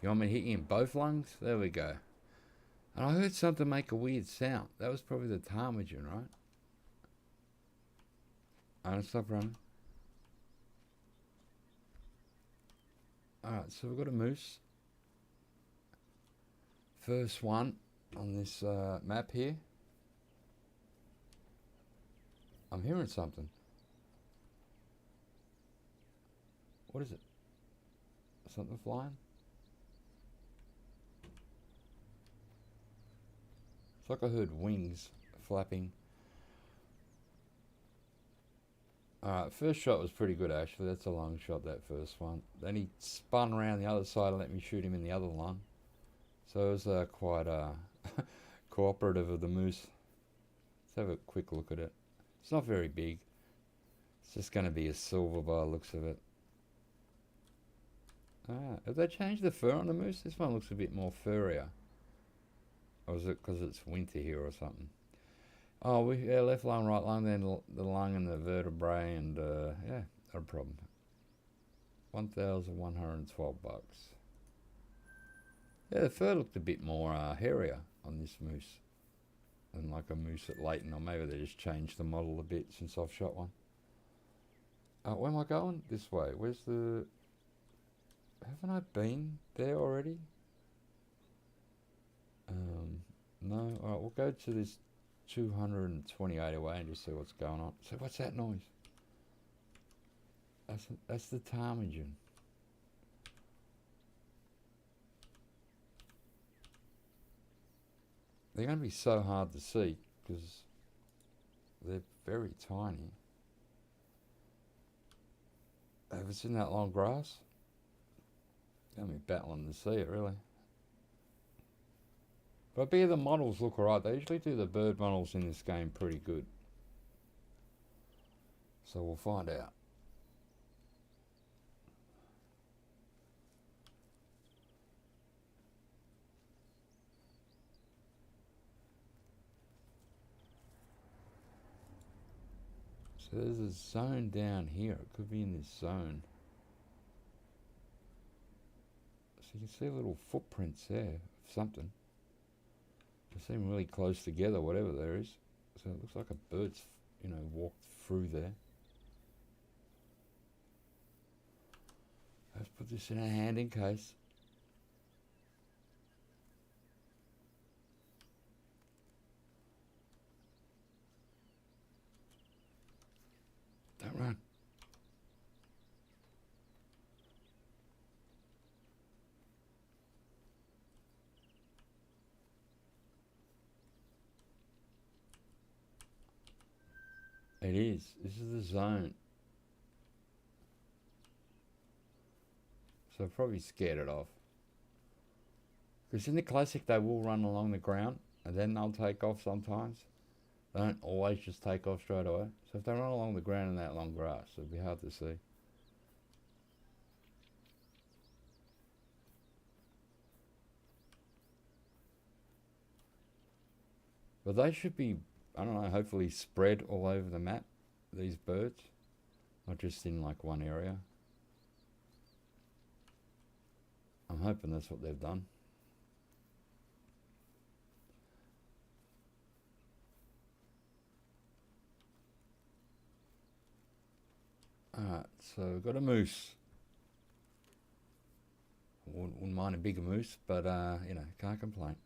You want me to hit you in both lungs? There we go. And I heard something make a weird sound. That was probably the ptarmigan, right? I'm going to stop running. Alright, so we've got a moose. First one on this map here. I'm hearing something. What is it? Something flying? It's like I heard wings flapping. Alright, first shot was pretty good actually. That's a long shot, that first one. Then he spun around the other side and let me shoot him in the other lung. So it was quite cooperative of the moose. Let's have a quick look at it. It's not very big. It's just going to be a silver by the looks of it. Have they changed the fur on the moose? This one looks a bit more furrier. Or is it because it's winter here or something? Oh, yeah, left lung, right lung, then the lung and the vertebrae, and yeah, not a problem. 1,112 bucks. Yeah, the fur looked a bit more hairier on this moose than like a moose at Leighton, or maybe they just changed the model a bit since I've shot one. Where am I going? This way. Where's the... Haven't I been there already? No. Alright, we'll go to this 228 away and just see what's going on. So what's that noise? That's the ptarmigan. They're going to be so hard to see because they're very tiny. If it's in that long grass, going to be battling to see it really. But I bet the models look alright. They usually do the bird models in this game pretty good. So we'll find out. So there's a zone down here. It could be in this zone. So you can see little footprints there of something. They seem really close together, whatever there is. So it looks like a bird's, you know, walked through there. Let's put this in our hand in case. Run. It is. This is the zone. So I've probably scared it off. Because in the classic, they will run along the ground and then they'll take off sometimes. They don't always just take off straight away. So if they run along the ground in that long grass, it'll be hard to see. But they should be, I don't know, hopefully spread all over the map, these birds. Not just in like one area. I'm hoping that's what they've done. Alright, so we've got a moose. Wouldn't mind a bigger moose, but you know, can't complain.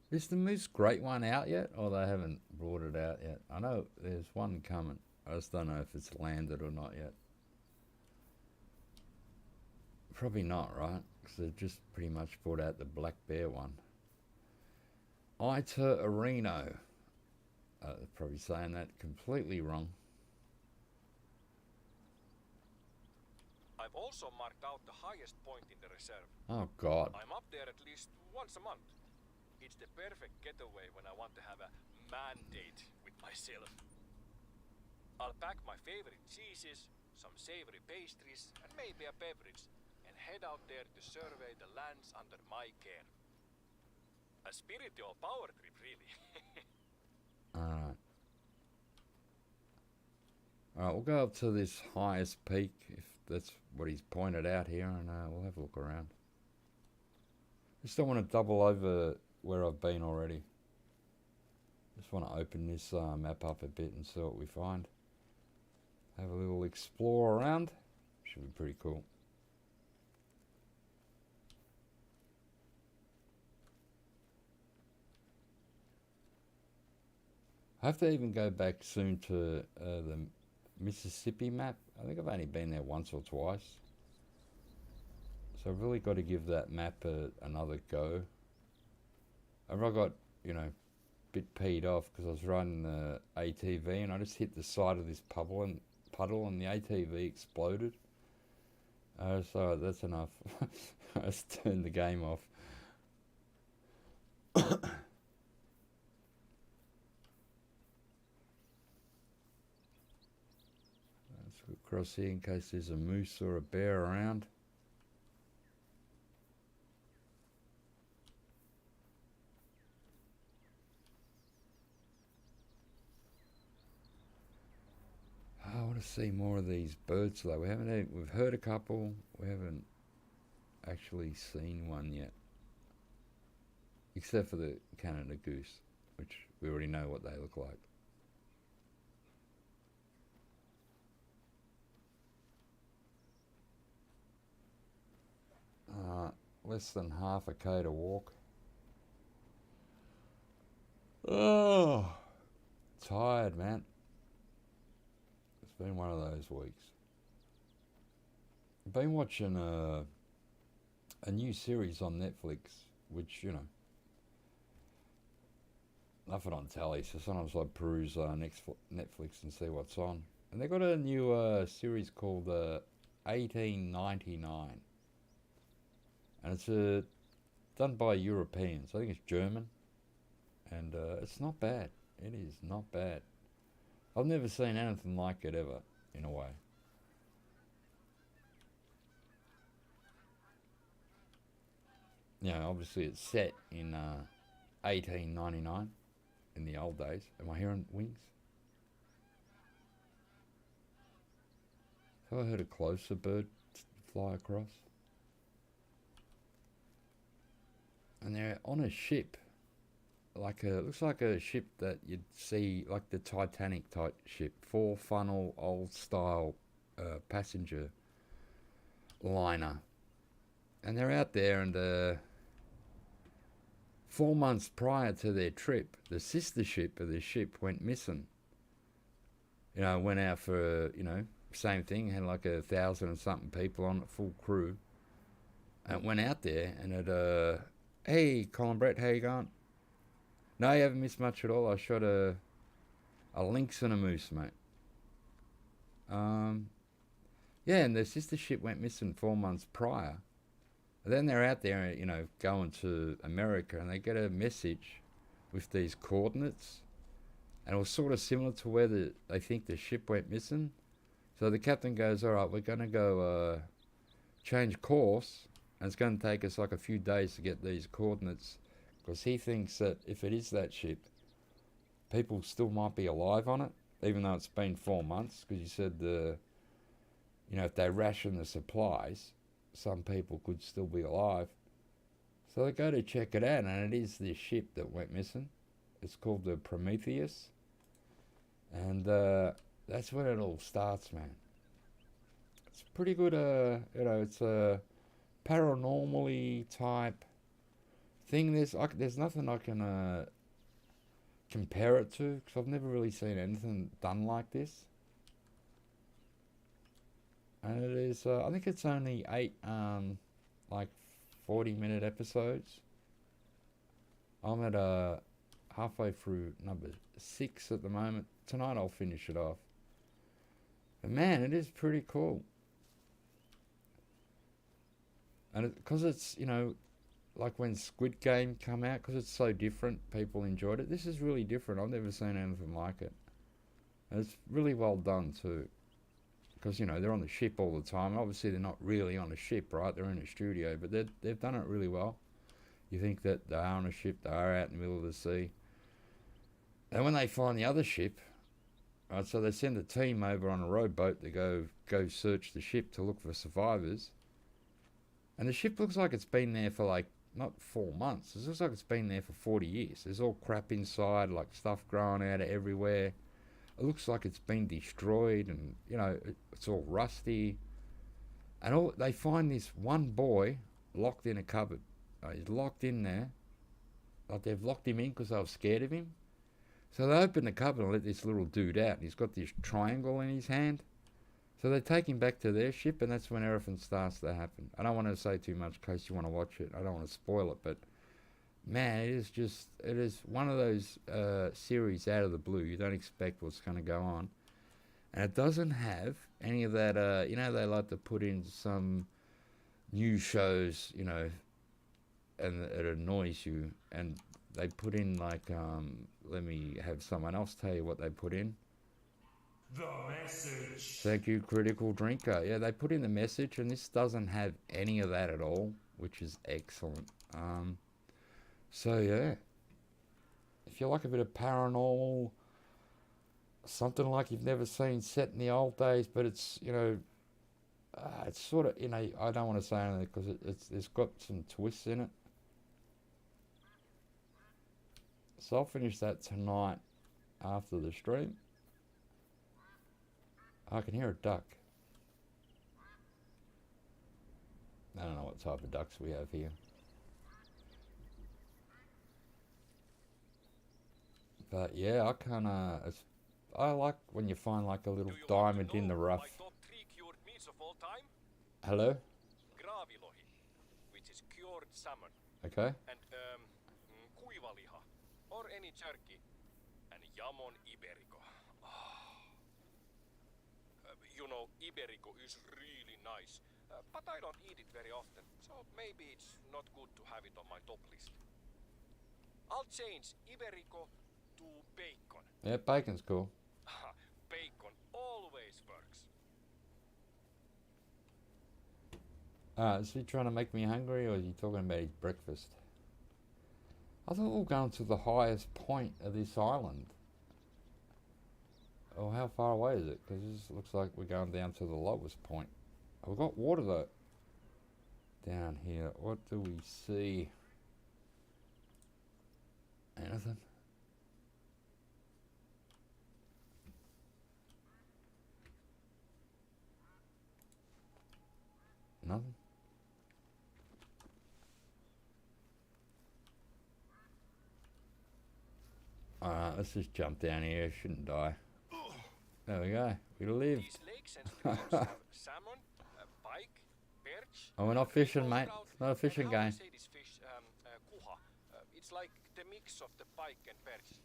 Is the Moose Great one out yet? Or they haven't brought it out yet? I know there's one coming. I just don't know if it's landed or not yet. Probably not, right? Because they've just pretty much brought out the Black Bear one. Iter Areno. Probably saying that completely wrong. I've also marked out the highest point in the reserve. Oh, God. I'm up there at least once a month. It's the perfect getaway when I want to have a man date with myself. I'll pack my favorite cheeses, some savory pastries, and maybe a beverage, and head out there to survey the lands under my care. A spiritual power trip, really. Alright. Alright, we'll go up to this highest peak, if that's what he's pointed out here, and we'll have a look around. Just don't want to double over where I've been already. Just want to open this map up a bit and see what we find. Have a little explore around. Should be pretty cool. I have to even go back soon to the Mississippi map. I think I've only been there once or twice. So I've really got to give that map another go. I got, you know, a bit peed off because I was riding the ATV and I just hit the side of this puddle and the ATV exploded. So that's enough. I just turned the game off. Let's go across here in case there's a moose or a bear around. I want to see more of these birds though. We've heard a couple. We haven't actually seen one yet, except for the Canada goose, which we already know what they look like. Less than half a K to walk. Oh, tired, man. It's been one of those weeks. I've been watching a new series on Netflix, which, you know, nothing on telly, so sometimes I peruse Netflix and see what's on. And they got a new series called 1899. And it's done by Europeans. I think it's German. And it's not bad. It is not bad. I've never seen anything like it ever, in a way. You know, obviously it's set in 1899, in the old days. Am I hearing wings? Have I heard a closer bird fly across? And they're on a ship. Looks like a ship that you'd see, like the Titanic type ship, 4-funnel old style passenger liner, and they're out there and 4 months prior to their trip, the sister ship of this ship went missing. You know, went out for, you know, same thing, had like 1,000 and something people on it, full crew. And it went out there and it, hey, Colin Brett, how you going? No, you haven't missed much at all. I shot a lynx and a moose, mate. Yeah, and the sister ship went missing 4 months prior. And then they're out there, you know, going to America, and they get a message with these coordinates. And it was sort of similar to where they think the ship went missing. So the captain goes, all right, we're going to go change course, and it's going to take us like a few days to get these coordinates, because he thinks that if it is that ship, people still might be alive on it, even though it's been 4 months, because he said, you know, if they ration the supplies, some people could still be alive. So they go to check it out, and it is this ship that went missing. It's called the Prometheus. And that's when it all starts, man. It's pretty good, you know, it's a paranormally type thing. There's nothing I can compare it to, because I've never really seen anything done like this. And it is, I think it's only 8, like 40-minute episodes. I'm at halfway through number 6 at the moment. Tonight I'll finish it off. But man, it is pretty cool. And because it's, you know, like when Squid Game come out, because it's so different, people enjoyed it. This is really different. I've never seen anything like it. And it's really well done too. Because, you know, they're on the ship all the time. Obviously, they're not really on a ship, right? They're in a studio, but they've done it really well. You think that they are on a ship, they are out in the middle of the sea. And when they find the other ship, right, so they send a team over on a rowboat to go search the ship to look for survivors. And the ship looks like it's been there for like, not 4 months. It looks like it's been there for 40 years. There's all crap inside, like stuff growing out of everywhere. It looks like it's been destroyed, and, you know, it's all rusty. And they find this one boy locked in a cupboard. He's locked in there. Like they've locked him in because they were scared of him. So they open the cupboard and let this little dude out. And he's got this triangle in his hand. So they take him back to their ship, and that's when everything starts to happen. I don't want to say too much in case you want to watch it. I don't want to spoil it, but man, it is one of those series out of the blue. You don't expect what's going to go on. And it doesn't have any of that, you know, they like to put in some news shows, you know, and it annoys you. And they put in like, let me have someone else tell you what they put in. The message. Thank you, Critical Drinker. Yeah, they put in the message, and this doesn't have any of that at all, which is excellent. So yeah, if you like a bit of paranormal, something like you've never seen set in the old days, but it's, you know, it's sort of, you know, I don't want to say anything because it's got some twists in it. So I'll finish that tonight after the stream. I can hear a duck. I don't know what type of ducks we have here. But yeah, I like when you find like a little diamond in the rough. My top 3 cured meats of all time? Hello? Graavilohi, which is cured salmon, Okay. and kuivaliha, or any jerky, and jamon iberico. You know, iberico is really nice, but I don't eat it very often, so maybe it's not good to have it on my top list. I'll change iberico to bacon. Yeah, bacon's cool. Bacon always works. Is he trying to make me hungry, or is he talking about his breakfast? I thought we were going to the highest point of this island. Oh, how far away is it? Because this looks like we're going down to the lowest point. Oh, we've got water though. Down here, what do we see? Anything? Nothing? let's just jump down here. Shouldn't die. There we go. We lived. These lakes and streams have salmon, pike, perch. Oh, we're not fishing, mate. trout, It's not a fishing and how game. I say this fish, kuha. It's like the mix of the pike and perch.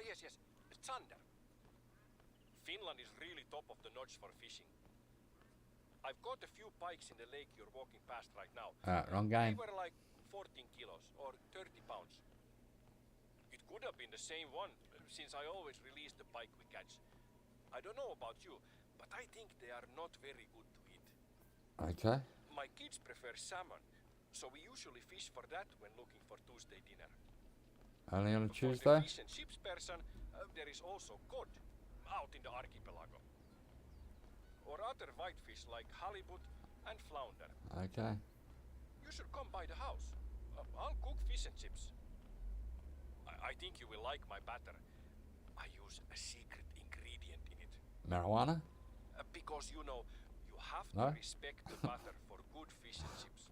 Yes. Thunder. Finland is really top of the notch for fishing. I've caught a few pikes in the lake you're walking past right now. Wrong They game. were like 14 kilos or 30 pounds. It could have been the same one, since I always release the pike we catch. I don't know about you, but I think they are not very good to eat. Okay. My kids prefer salmon, so we usually fish for that when looking for Tuesday dinner. Only on a For the Tuesday? fish and chips person, there is also cod out in the archipelago. Or other whitefish like halibut and flounder. Okay. You should come by the house. I'll cook fish and chips. I think you will like my batter. I use a secret ingredient in it. Marijuana? Because you know, you have No? to respect the batter for good fish and chips.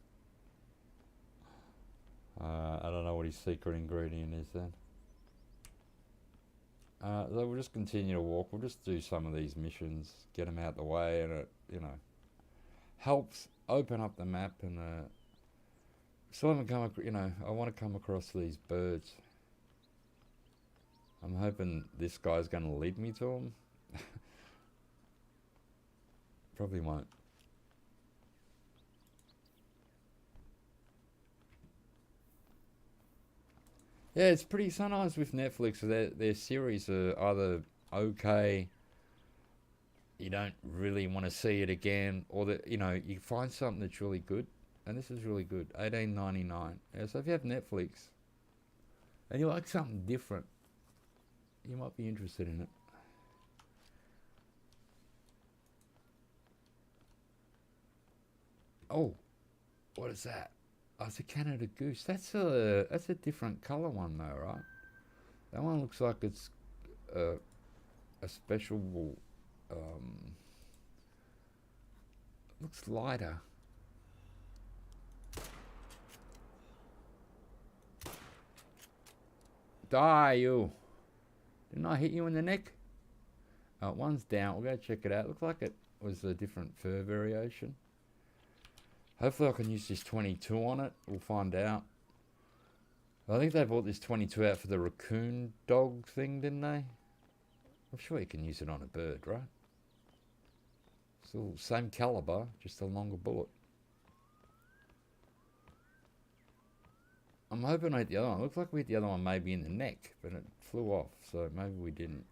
I don't know what his secret ingredient is then. So we'll just continue to walk. We'll just do some of these missions, get them out the way, and it, helps open up the map. And still haven't come, I want to come across these birds. I'm hoping this guy's going to lead me to them. Probably won't. Yeah, it's pretty sometimes with Netflix. Their series are either okay, you don't really want to see it again, or that you find something that's really good, and this is really good. $18.99. Yeah, so if you have Netflix and you like something different, you might be interested in it. Oh, what is that? Oh, it's a Canada goose. That's a different colour one though, right? That one looks like it's a special. Looks lighter. Die you! Didn't I hit you in the neck? One's down. We'll go check it out. Looks like it was a different fur variation. Hopefully I can use this 22 on it. We'll find out. I think they bought this 22 out for the raccoon dog thing, didn't they? I'm sure you can use it on a bird, right? Still same caliber, just a longer bullet. I'm hoping I hit the other one. Looks like we hit the other one maybe in the neck, but it flew off, so maybe we didn't.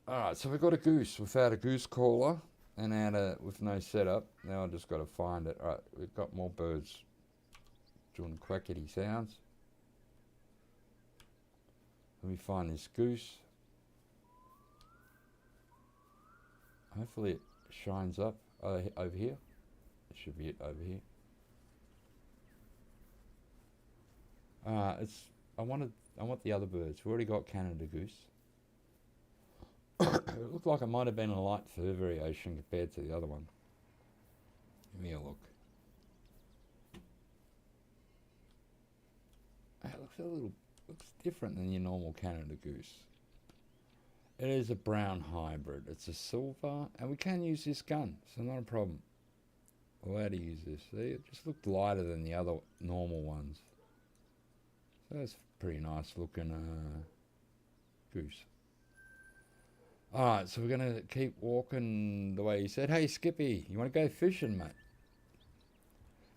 Alright, so we've got a goose. We've had a goose caller and with no setup. Now I just got to find it. Alright, we've got more birds doing quackity sounds. Let me find this goose. Hopefully it shines up over here. It should be it over here. I want the other birds. We've already got Canada goose. It looked like it might have been a light fur variation compared to the other one. Give me a look. It looks different than your normal Canada goose. It is a brown hybrid. It's a silver, and we can use this gun, so not a problem. We're allowed to use this. See, it just looked lighter than the other normal ones. So that's pretty nice looking goose. Alright, so we're going to keep walking the way he said. Hey, Skippy, you want to go fishing, mate?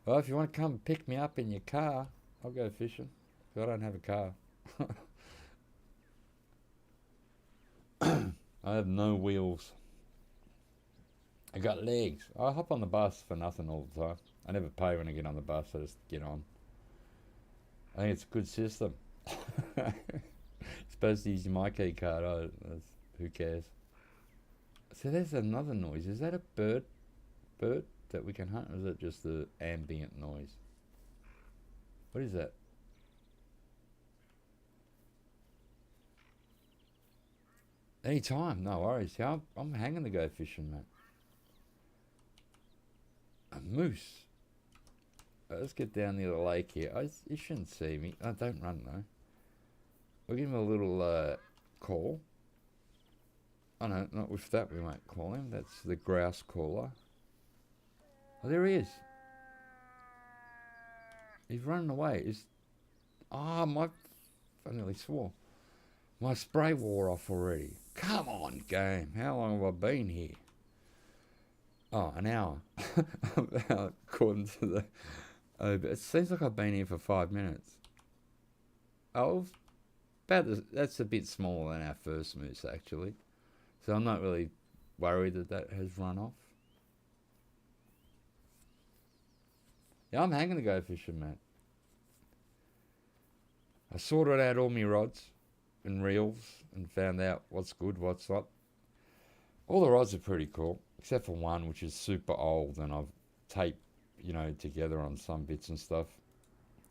Well, if you want to come pick me up in your car, I'll go fishing. 'Cause I don't have a car. I have no wheels. I got legs. I hop on the bus for nothing all the time. I never pay when I get on the bus. I just get on. I think it's a good system. Supposed to use my key card. Who cares? So there's another noise. Is that a bird that we can hunt, or is it just the ambient noise? What is that? Anytime, no worries. Yeah, I'm hanging to go fishing, mate. A moose. Let's get down near the lake here. You shouldn't see me. Oh, don't run though. We'll give him a little call. Oh no, not with that we won't call him. That's the grouse caller. Oh, there he is. He's running away. I nearly swore. My spray wore off already. Come on, game. How long have I been here? Oh, an hour. According to the... it seems like I've been here for 5 minutes. Oh, that's a bit smaller than our first moose, actually. So I'm not really worried that has run off. Yeah, I'm hanging to go fishing, mate. I sorted out all my rods and reels and found out what's good, what's not. All the rods are pretty cool, except for one which is super old and I've taped, together on some bits and stuff.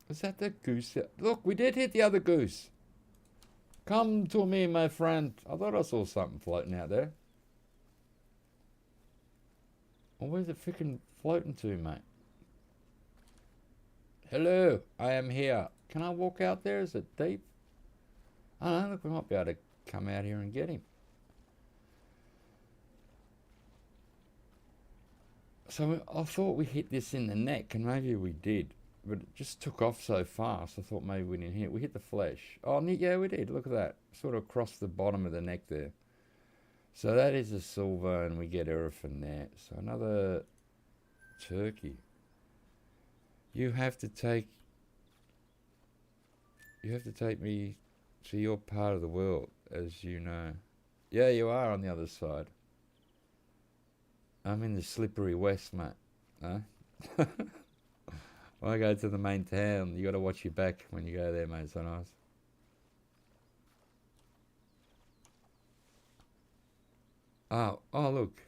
Is that the goose? Look, we did hit the other goose. Come to me, my friend. I thought I saw something floating out there. Well, where's it freaking floating to, mate? Hello, I am here. Can I walk out there? Is it deep? I don't know, look, we might be able to come out here and get him. So I thought we hit this in the neck, and maybe we did. But it just took off so fast, I thought maybe we didn't hit. We hit the flesh. Oh, yeah, we did. Look at that. Sort of across the bottom of the neck there. So that is a silver, and we get everything there. So another turkey. You have to take me to your part of the world, as you know. Yeah, you are on the other side. I'm in the slippery west, mate. Huh? When I go to the main town, you got to watch your back when you go there, mate. It's so nice. Oh, look.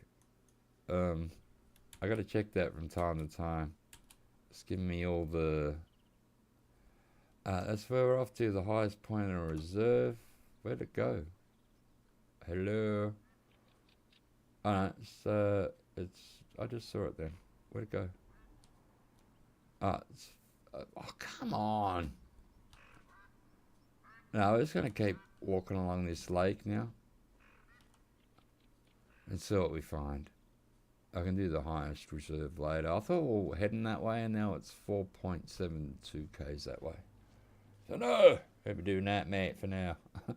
I got to check that from time to time. It's giving me all the... that's where we're off to, the highest point in a reserve. Where'd it go? Hello? Oh no, I just saw it then. Where'd it go? Oh, come on. No, we're just going to keep walking along this lake now. And see what we find. I can do the highest reserve later. I thought we were heading that way, and now it's 4.72 k's that way. So no, we're doing that, mate, for now. I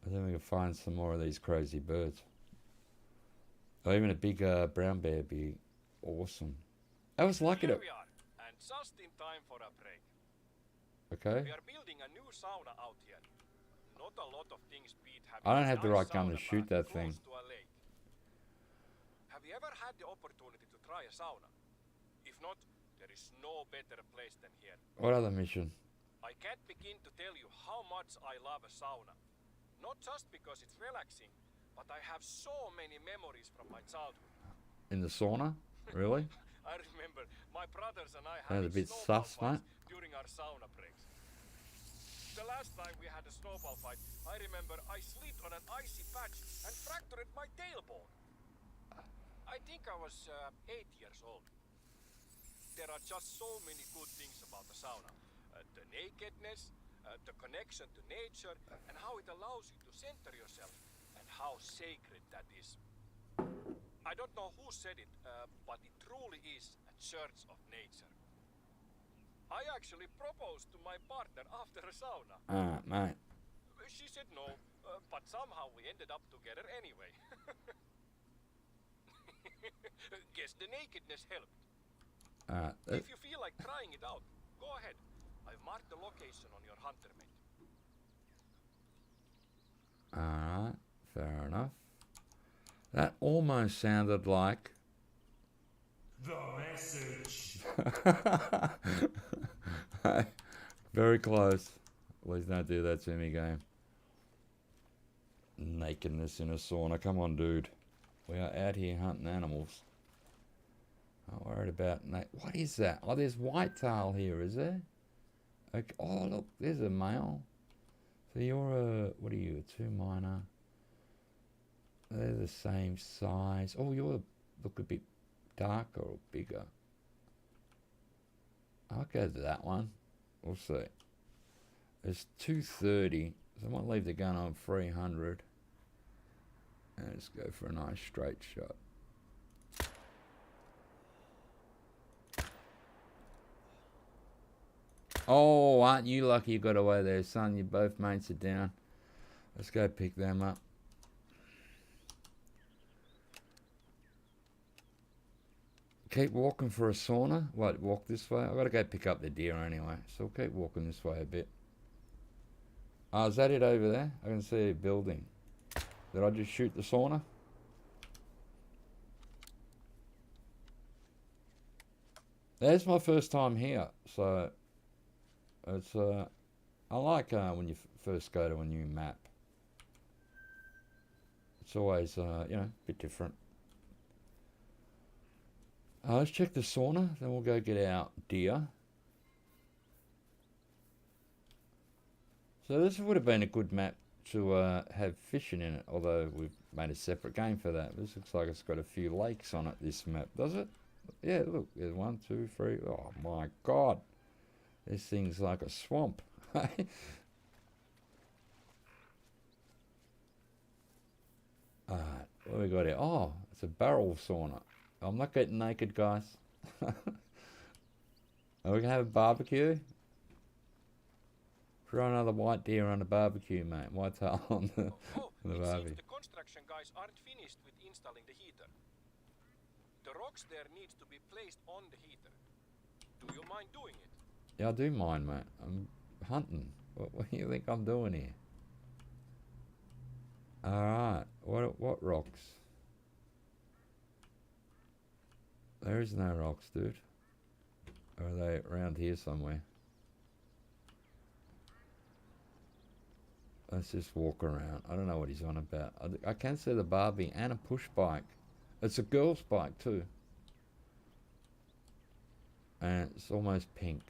think we can find some more of these crazy birds. Or even a big brown bear would be awesome. I was lucky to... Here we are, and just in time for a break. Okay. We are building a new sauna out here. Not a lot of things beat having I don't a have the nice right gun to sauna shoot bar that thing. close to a lake. Have you ever had the opportunity to try a sauna? If not, there is no better place than here. What other mission? I can't begin to tell you how much I love a sauna. Not just because it's relaxing, but I have so many memories from my childhood. In the sauna? Really? I remember my brothers and I Sounds had a bit snowball sus, fights mate. during our sauna breaks. The last time we had a snowball fight, I remember I slipped on an icy patch and fractured my tailbone. I think I was 8 years old. There are just so many good things about the sauna. The nakedness, the connection to nature, and how it allows you to center yourself, and how sacred that is. I don't know who said it, but it truly is a church of nature. I actually proposed to my partner after a sauna. Ah, mate. She said no, but somehow we ended up together anyway. Guess the nakedness helped. If you feel like trying it out, go ahead. I've marked the location on your hunter mate. Alright, fair enough. That almost sounded like... The message. Very close. Please don't do that to me, game. Nakedness in a sauna. Come on, dude. We are out here hunting animals. Not worried about... What is that? Oh, there's whitetail here, is there? Okay. Oh, look, there's a male. So you're a... What are you? A 2 minor? They're the same size. Oh, you're look a bit darker or bigger. I'll go to that one. We'll see. It's 230, so I might leave the gun on 300. And just go for a nice straight shot. Oh, aren't you lucky you got away there, son? You both mates are down. Let's go pick them up. Keep walking for a sauna? What, walk this way? I've got to go pick up the deer anyway, so we'll keep walking this way a bit. Oh, is that it over there? I can see a building. Did I just shoot the sauna? That's my first time here, so it's I like when you first go to a new map. It's always you know, a bit different. Let's check the sauna, then we'll go get our deer. So this would have been a good map to have fishing in it, although we've made a separate game for that. This looks like it's got a few lakes on it, this map, does it? Yeah, look, there's 1, 2, 3. Oh my god. This thing's like a swamp. Alright, what we got here? Oh, it's a barrel sauna. I'm not getting naked, guys. Are we going to have a barbecue? Throw another white deer on the barbecue, mate. White tail on the, the it barbie. seems the construction guys aren't finished with installing the heater. The rocks there needs to be placed on the heater. Do you mind doing it? Yeah, I do mind, mate. I'm hunting. What do you think I'm doing here? Alright, what rocks? There is no rocks, dude. Or are they around here somewhere? Let's just walk around. I don't know what he's on about. I can see the Barbie and a push bike. It's a girl's bike too. And it's almost pink.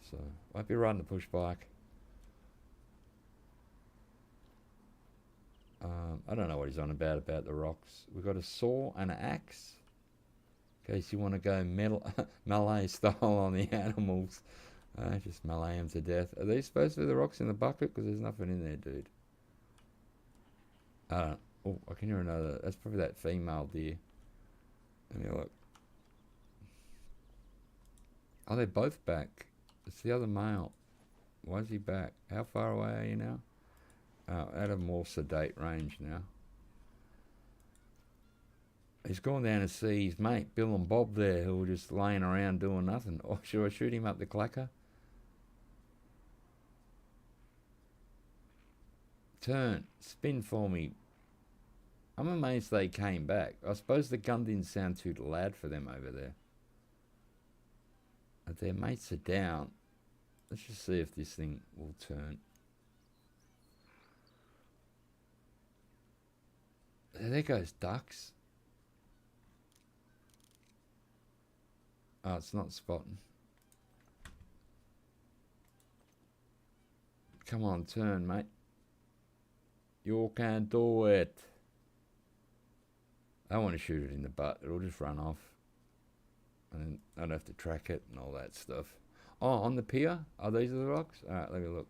So, might be riding the push bike. I don't know what he's on about the rocks. We've got a saw and an axe. In case you want to go melee style on the animals. Just melee them to death. Are these supposed to be the rocks in the bucket? Because there's nothing in there, dude. Oh, I can hear another. That's probably that female deer. Let me look. Oh, they're both back. It's the other male. Why is he back? How far away are you now? Oh, out of more sedate range now. He's gone down to see his mate, Bill and Bob there, who were just laying around doing nothing. Oh, should I shoot him up the clacker? Turn. Spin for me. I'm amazed they came back. I suppose the gun didn't sound too loud for them over there. But their mates are down. Let's just see if this thing will turn. There goes ducks. Oh, it's not spotting. Come on, turn, mate. You can do it. I want to shoot it in the butt. It'll just run off. And then I'd have to track it and all that stuff. Oh, on the pier? Are these the rocks? Alright, let me look.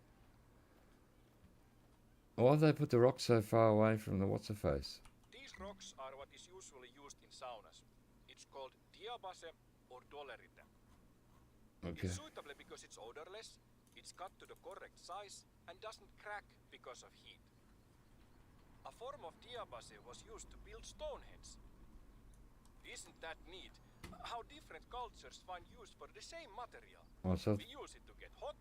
Why have they put the rocks so far away from the what's-her-face? These rocks are what is usually used in saunas. It's called diabase or dolerite. Okay. It's suitable because it's odorless, it's cut to the correct size, and doesn't crack because of heat. A form of diabase was used to build Stonehenge. Isn't that neat? How different cultures find use for the same material. Oh, so We use it to get hot,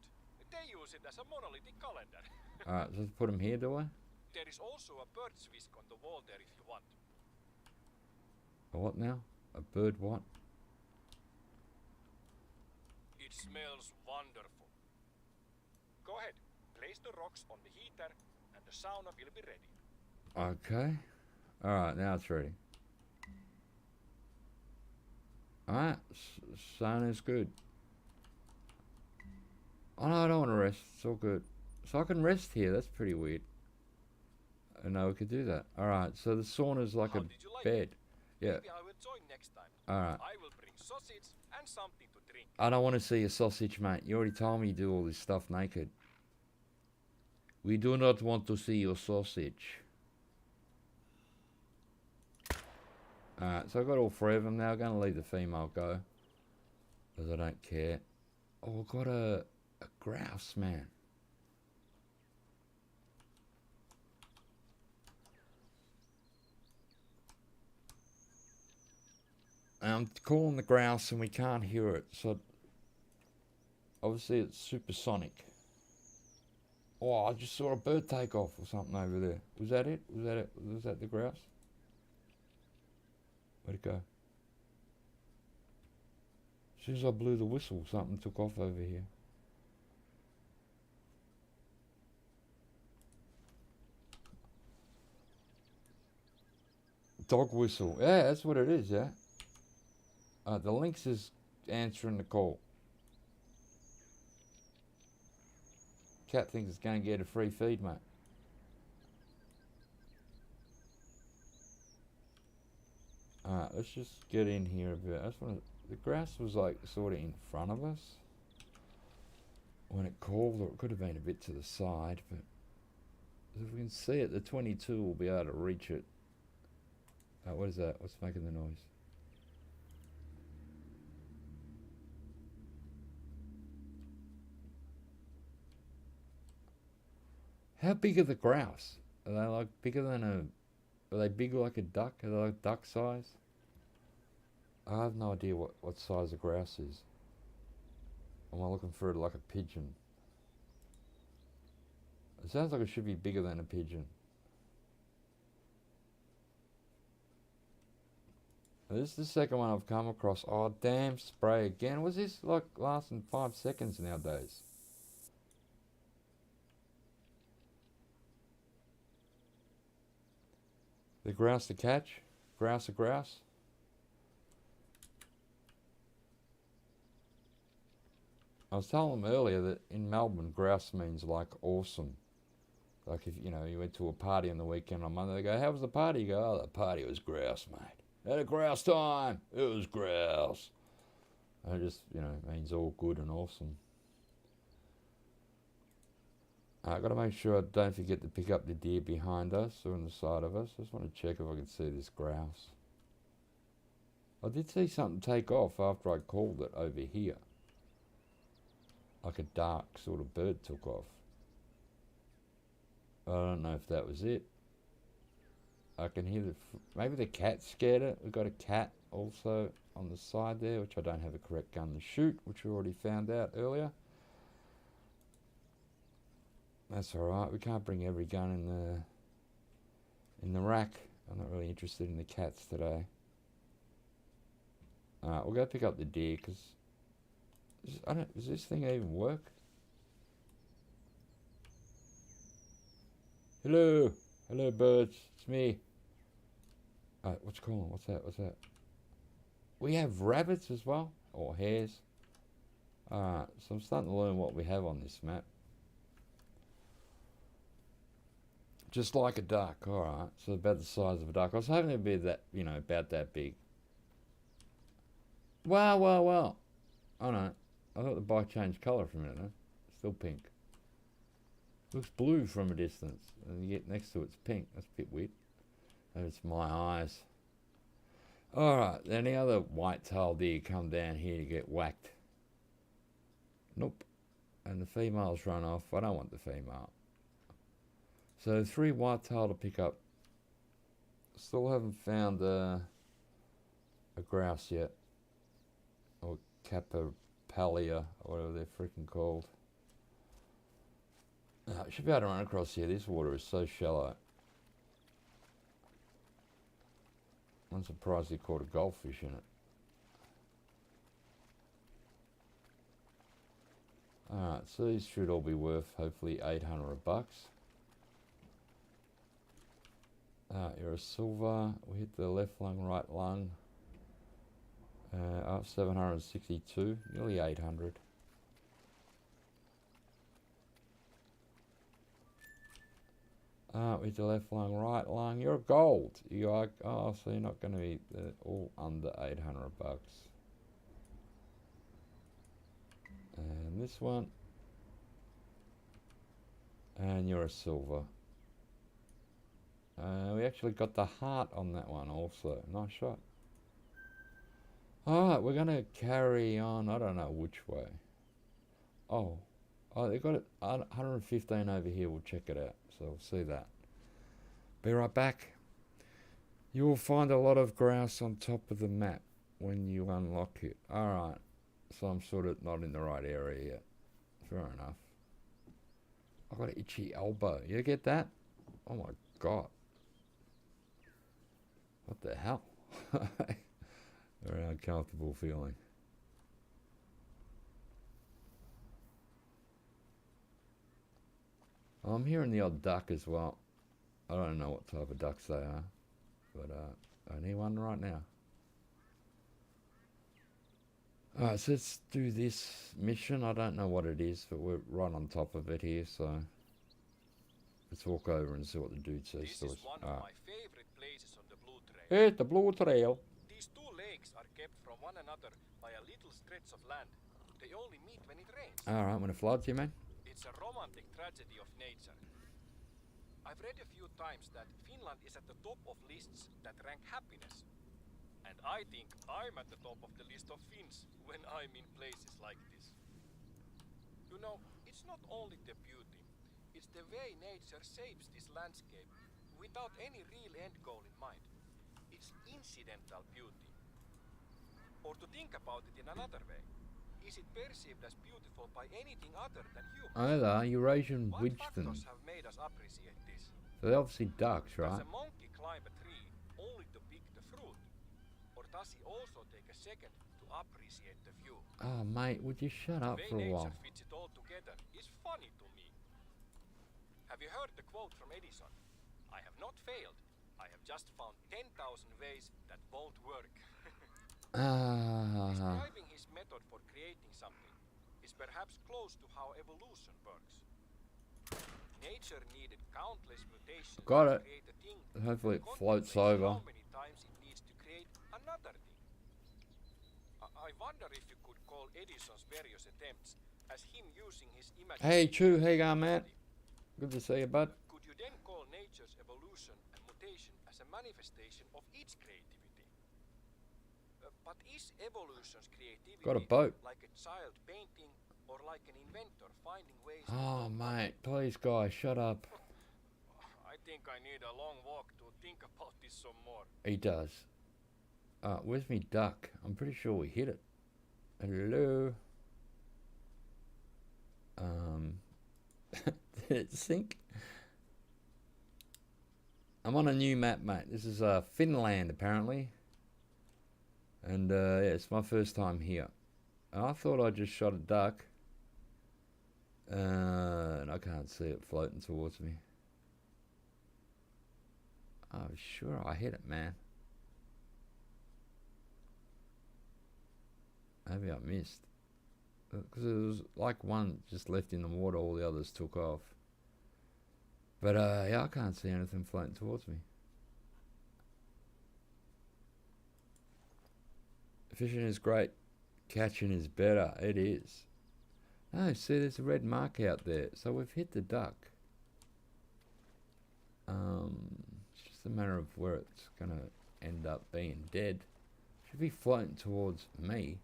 they use it as a monolithic calendar. alright, so let's put them here, do I? There is also a bird's whisk on the wall there if you want. A what now? A bird what? It smells wonderful. Go ahead, place the rocks on the heater and the sauna will be ready. Okay. Alright, now it's ready. Alright, sauna's good. Oh no, I don't want to rest. It's all good. So I can rest here. That's pretty weird. I know we could do that. Alright, so the sauna's like How a did you like bed. it? Yeah. Maybe I will join next time. Alright. I will bring sausage and something to drink. I don't want to see a sausage, mate. You already told me you do all this stuff naked. We do not want to see your sausage. Alright, so I've got all three of them now. I'm going to leave the female go. Because I don't care. Oh, I've got a grouse, man. I'm calling the grouse and we can't hear it. So, obviously it's supersonic. Oh, I just saw a bird take off or something over there. Was that it? Was that it? Was that the grouse? Where'd it go? As soon as I blew the whistle, something took off over here. Dog whistle. Yeah, that's what it is, yeah. The lynx is answering the call. Cat thinks it's going to get a free feed, mate. Alright, let's just get in here a bit. I just want to, the grass was like sort of in front of us when it called, or it could have been a bit to the side, but if we can see it, the 22 will be able to reach it. What is that? What's making the noise? How big are the grouse? Are they like bigger than a... Are they big like a duck? Are they like duck size? I have no idea what size a grouse is. Am I looking for it like a pigeon? It sounds like it should be bigger than a pigeon. This is the second one I've come across. Oh, damn spray again. Was this like lasting 5 seconds nowadays? The grouse to catch? Grouse a grouse? I was telling them earlier that in Melbourne, grouse means like awesome. Like if, you know, you went to a party on the weekend on Monday, they go, how was the party? You go, oh, the party was grouse, mate. Had a grouse time. It was grouse. And it just, you know, means all good and awesome. I've got to make sure I don't forget to pick up the deer behind us or on the side of us. I just want to check if I can see this grouse. I did see something take off after I called it over here. Like a dark sort of bird took off. I don't know if that was it. I can hear maybe the cat scared it. We've got a cat also on the side there, which I don't have a correct gun to shoot, which we already found out earlier. That's alright, we can't bring every gun in the rack. I'm not really interested in the cats today. Alright, we'll go pick up the deer, because does this thing even work? Hello! Hello birds, it's me. What's calling? What's that? What's that? We have rabbits as well? Or hares? Alright, so I'm starting to learn what we have on this map. Just like a duck, alright. So about the size of a duck. I was hoping it'd be that, you know, about that big. Wow, wow, wow. Oh no. I thought the bike changed colour for a minute, huh? Still pink. Looks blue from a distance. And you get next to it, it's pink. That's a bit weird. Maybe it's my eyes. Alright, any other white-tailed deer come down here to get whacked? Nope. And the females run off. I don't want the female. So 3 white-tailed to pick up. Still haven't found a grouse yet. Or caperpalia, or whatever they're freaking called. I should be able to run across here. This water is so shallow. I'm surprised he caught a goldfish in it. Alright, so these should all be worth hopefully 800 bucks. You're a silver. We hit the left lung, right lung. Up 762, nearly 800. With the left lung, right lung. You're gold. You're like, oh, so you're not going to be all under 800 bucks. this one. And you're a silver. We actually got the heart on that one also. Nice shot. Alright, we're going to carry on. I don't know which way. Oh, they got it 115 over here. We'll check it out. So we'll see that. Be right back. You will find a lot of grouse on top of the map when you unlock it. Alright. So I'm sort of not in the right area yet. Fair enough. I've got an itchy elbow. You get that? Oh my god. What the hell? Very uncomfortable feeling. I'm hearing the odd duck as well. I don't know what type of ducks they are, but I need one right now. Alright, so let's do this mission. I don't know what it is, but we're right on top of it here, so let's walk over and see what the dude says This to is us. one of my favorite places on the Blue Trail. Hey, the Blue Trail. These two lakes are kept from one another by a little stretch of land. They only meet when it rains. Alright, when it floods, you mean? It's a romantic tragedy of nature. I've read a few times that Finland is at the top of lists that rank happiness. And I think I'm at the top of the list of Finns when I'm in places like this. You know, it's not only the beauty, it's the way nature shapes this landscape without any real end goal in mind. It's incidental beauty. Or to think about it in another way, is it perceived as beautiful by anything other than humans? Oh, they are Eurasian What widgeon. factors have made us appreciate this? So they're obviously ducks, right? Does a monkey climb a tree only to pick the fruit? Or does he also take a second to appreciate the view? Oh, mate, would you shut up The for way a while? nature fits it all together is funny to me. Have you heard the quote from Edison? I have not failed. I have just found 10,000 ways that won't work. Describing his method for creating something is perhaps close to how evolution works. Nature needed countless mutations Got to it. create a thing. Hopefully it and floats contemplates over. How many times it needs to create another thing. I wonder if you could call Edison's various attempts as him using his imagination. Hey, Chew, how you going, man? Good to see you, bud. Could you then call nature's evolution and mutation as a manifestation of its creativity? But is evolution's creativity Got a boat. like a child painting or like an inventor finding ways Oh, mate, please, guys, shut up. I think I need a long walk to think about this some more. He does. Where's me duck? I'm pretty sure we hit it. Hello? Did it sink? I'm on a new map, mate. This is Finland, apparently. And yeah, it's my first time here. And I thought I just shot a duck. And I can't see it floating towards me. Oh, sure, I hit it, man. Maybe I missed. Because it was like one just left in the water, all the others took off. But yeah, I can't see anything floating towards me. Fishing is great. Catching is better. It is. Oh, see, there's a red mark out there. So we've hit the duck. It's just a matter of where it's going to end up being dead. Should be floating towards me.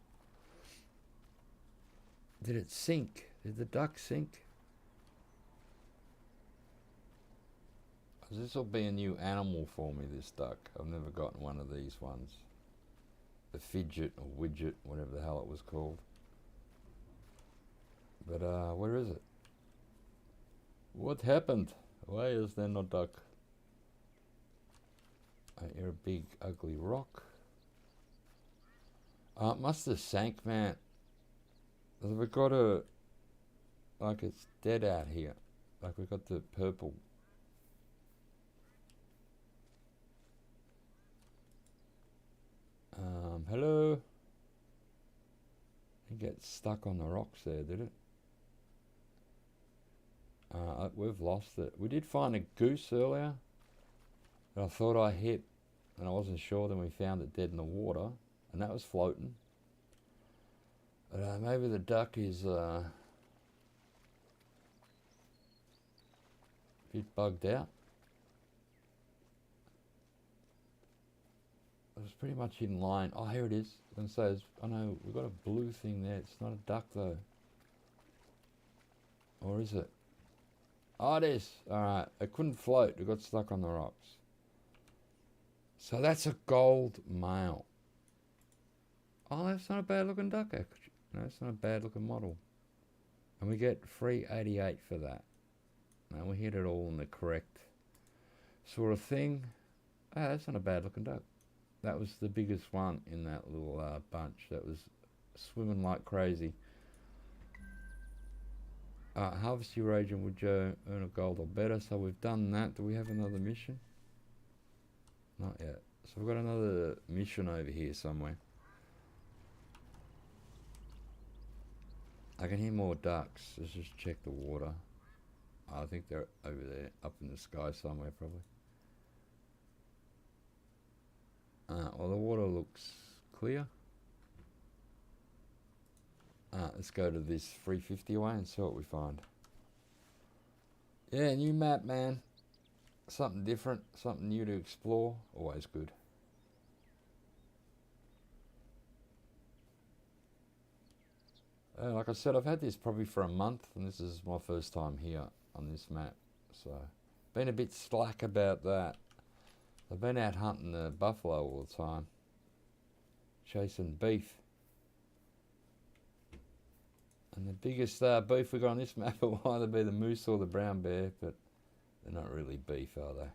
Did it sink? Did the duck sink? This will be a new animal for me, this duck. I've never gotten one of these ones. The fidget or widget, whatever the hell it was called. But where is it? What happened? Why is there no duck? You're a big ugly rock. It must have sank, man. We've got a... like it's dead out here. Like we've got the purple. Hello? It gets stuck on the rocks there, did it? We've lost it. We did find a goose earlier that I thought I hit, and I wasn't sure. Then we found it dead in the water, and that was floating. Maybe the duck is bit bugged out. It was pretty much in line. Oh, here it is. I was gonna say, I know we've got a blue thing there. It's not a duck though. Or is it? Oh, it is. Alright. It couldn't float. It got stuck on the rocks. So that's a gold male. Oh, that's not a bad looking duck, actually. No, it's not a bad looking model. And we get free 88 for that. Now we hit it all in the correct sort of thing. Ah, that's not a bad looking duck. That was the biggest one in that little bunch. That was swimming like crazy. Harvest your agent would earn a gold or better. So we've done that. Do we have another mission? Not yet. So we've got another mission over here somewhere. I can hear more ducks. Let's just check the water. I think they're over there, up in the sky somewhere probably. Well, the water looks clear. Let's go to this 350 away and see what we find. Yeah, new map, man. Something different, something new to explore. Always good. Like I said, I've had this probably for a month, and this is my first time here on this map. So, been a bit slack about that. I've been out hunting the buffalo all the time. Chasing beef. And the biggest beef we got on this map will either be the moose or the brown bear, but they're not really beef, are they?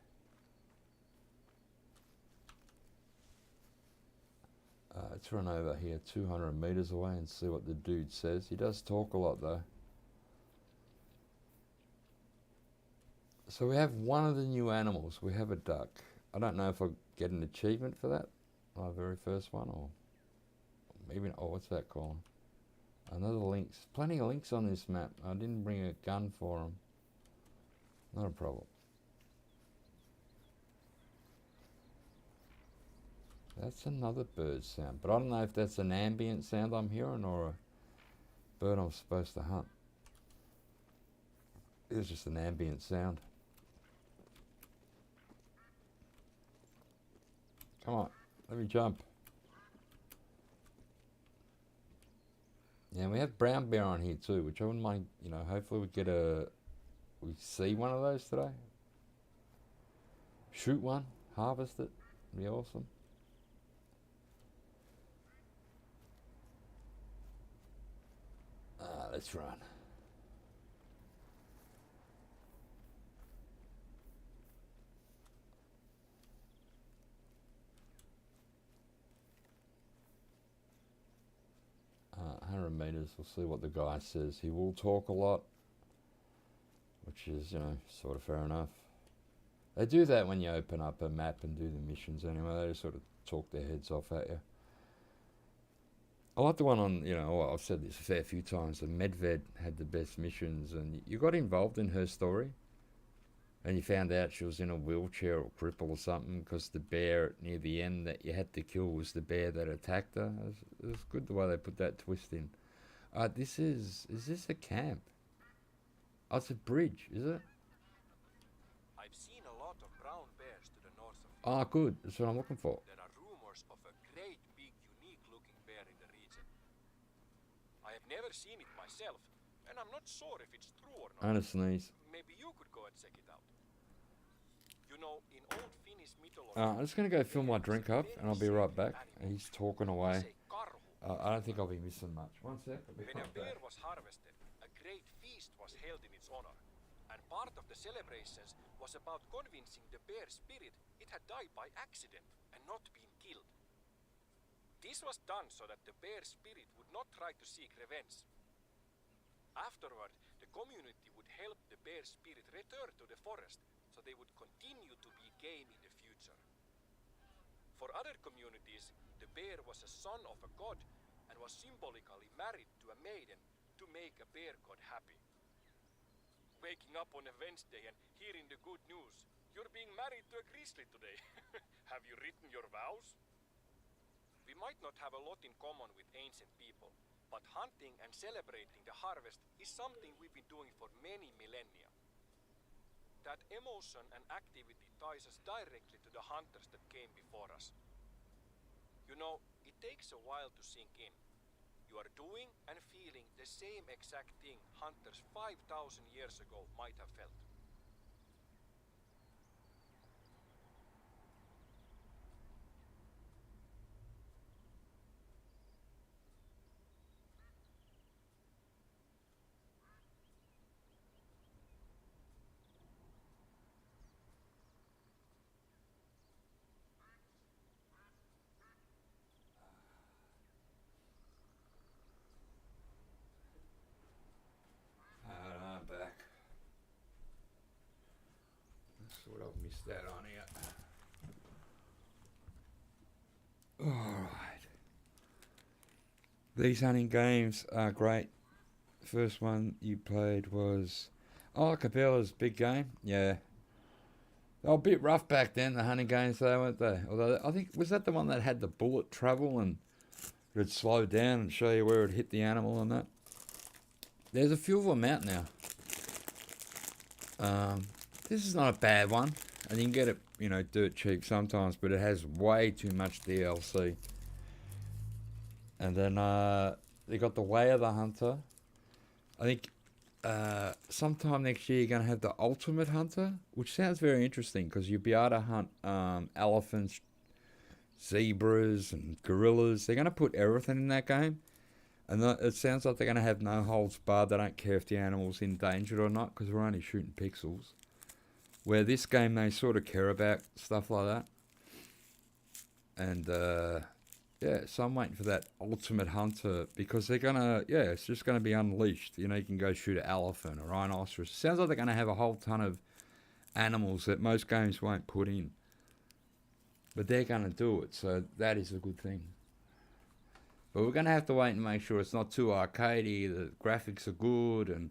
Let's run over here 200 meters away and see what the dude says. He does talk a lot though. So we have one of the new animals. We have a duck. I don't know if I get an achievement for that, my very first one, or maybe, oh, what's that called? Another lynx. Plenty of lynx on this map. I didn't bring a gun for them. Not a problem. That's another bird sound, but I don't know if that's an ambient sound I'm hearing or a bird I'm supposed to hunt. It's just an ambient sound. Come on, let me jump. Yeah, we have brown bear on here too, which I wouldn't mind, you know, hopefully we see one of those today. Shoot one, harvest it, be awesome. Let's run. Uh, 100 meters, we'll see what the guy says. He will talk a lot, which is, you know, sort of fair enough. They do that when you open up a map and do the missions anyway. They just sort of talk their heads off at you. I like the one on, you know, well, I've said this a fair few times, the Medved had the best missions, and you got involved in her story, and you found out she was in a wheelchair or cripple or something, because the bear near the end that you had to kill was the bear that attacked her. It was good the way they put that twist in. Is this a camp? Oh, it's a bridge, is it? I've seen a lot of brown bears to the north of Ah, good, that's what I'm looking for. There are rumors of a great big unique-looking bear in the region. I have never seen it myself, and I'm not sure if it's true or not. I'm gonna sneeze. Maybe you could go and check it out. You know, in old Finnish mythology, I'm just gonna go fill my drink up, and I'll be right back. He's talking away. I don't think I'll be missing much. One sec, I'll be When a right bear back. was harvested, a great feast was held in its honor, and part of the celebrations was about convincing the bear spirit it had died by accident and not been killed. This was done so that the bear spirit would not try to seek revenge. Afterward, the community would help the bear spirit return to the forest so they would continue to be game in the future. For other communities, the bear was a son of a god and was symbolically married to a maiden to make a bear god happy. Waking up on a Wednesday and hearing the good news, you're being married to a grizzly today. Have you written your vows? We might not have a lot in common with ancient people, but hunting and celebrating the harvest is something we've been doing for many millennia. That emotion and activity ties us directly to the hunters that came before us. You know, it takes a while to sink in. You are doing and feeling the same exact thing hunters 5,000 years ago might have felt. I'm back. That's what I've missed out on here. Alright. These hunting games are great. First one you played was... Oh, Capella's big game. Yeah. They were a bit rough back then, the hunting games, though, weren't they? Although, I think, was that the one that had the bullet travel and it'd slow down and show you where it hit the animal and that? There's a few of them out now. This is not a bad one. And you can get it, you know, dirt cheap sometimes, but it has way too much DLC. And then they got the Way of the Hunter. I think sometime next year you're going to have the Ultimate Hunter, which sounds very interesting because you'll be able to hunt elephants, zebras, and gorillas. They're going to put everything in that game. And it sounds like they're going to have no holds barred. They don't care if the animal's endangered or not because we're only shooting pixels. Where this game, they sort of care about stuff like that. And, yeah, so I'm waiting for that Ultimate Hunter because they're going to, yeah, it's just going to be unleashed. You know, you can go shoot an elephant or rhinoceros. Sounds like they're going to have a whole ton of animals that most games won't put in. But they're going to do it, so that is a good thing. But we're going to have to wait and make sure it's not too arcadey, the graphics are good, and,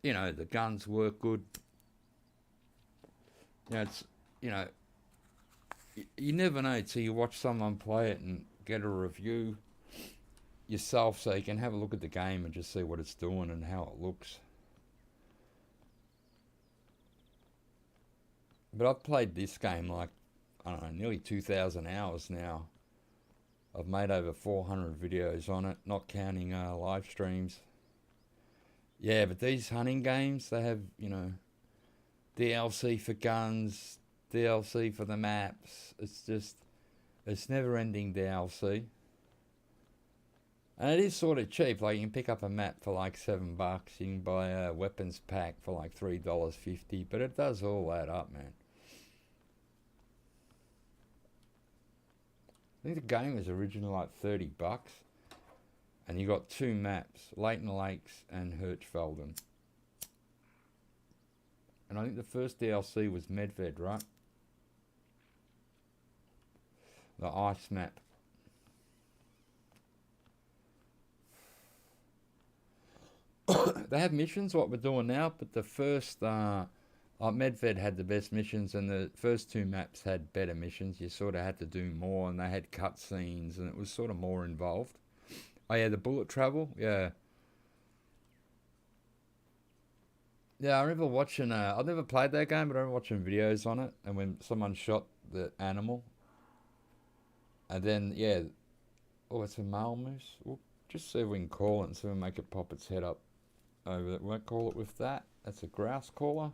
you know, the guns work good. You know, it's, you know, you never know till you watch someone play it and get a review yourself so you can have a look at the game and just see what it's doing and how it looks. But I've played this game like, I don't know, nearly 2,000 hours now. I've made over 400 videos on it, not counting live streams. Yeah, but these hunting games, they have, you know, DLC for guns, DLC for the maps. It's just, it's never-ending DLC. And it is sort of cheap. Like, you can pick up a map for like $7. You can buy a weapons pack for like $3.50. But it does all add up, man. I think the game was originally like $30. And you got two maps, Leighton Lakes and Hirschfelden. And I think the first DLC was Medved, right? The ice map. They have missions, what we're doing now, but the first, Medved had the best missions, and the first two maps had better missions. You sort of had to do more, and they had cutscenes, and it was sort of more involved. Oh yeah, the bullet travel, yeah. Yeah, I remember watching, I've never played that game, but I remember watching videos on it, and when someone shot the animal, and then, yeah, oh, it's a male moose. We'll just see if we can call it and see if we make it pop its head up over it. We won't call it with that. That's a grouse caller.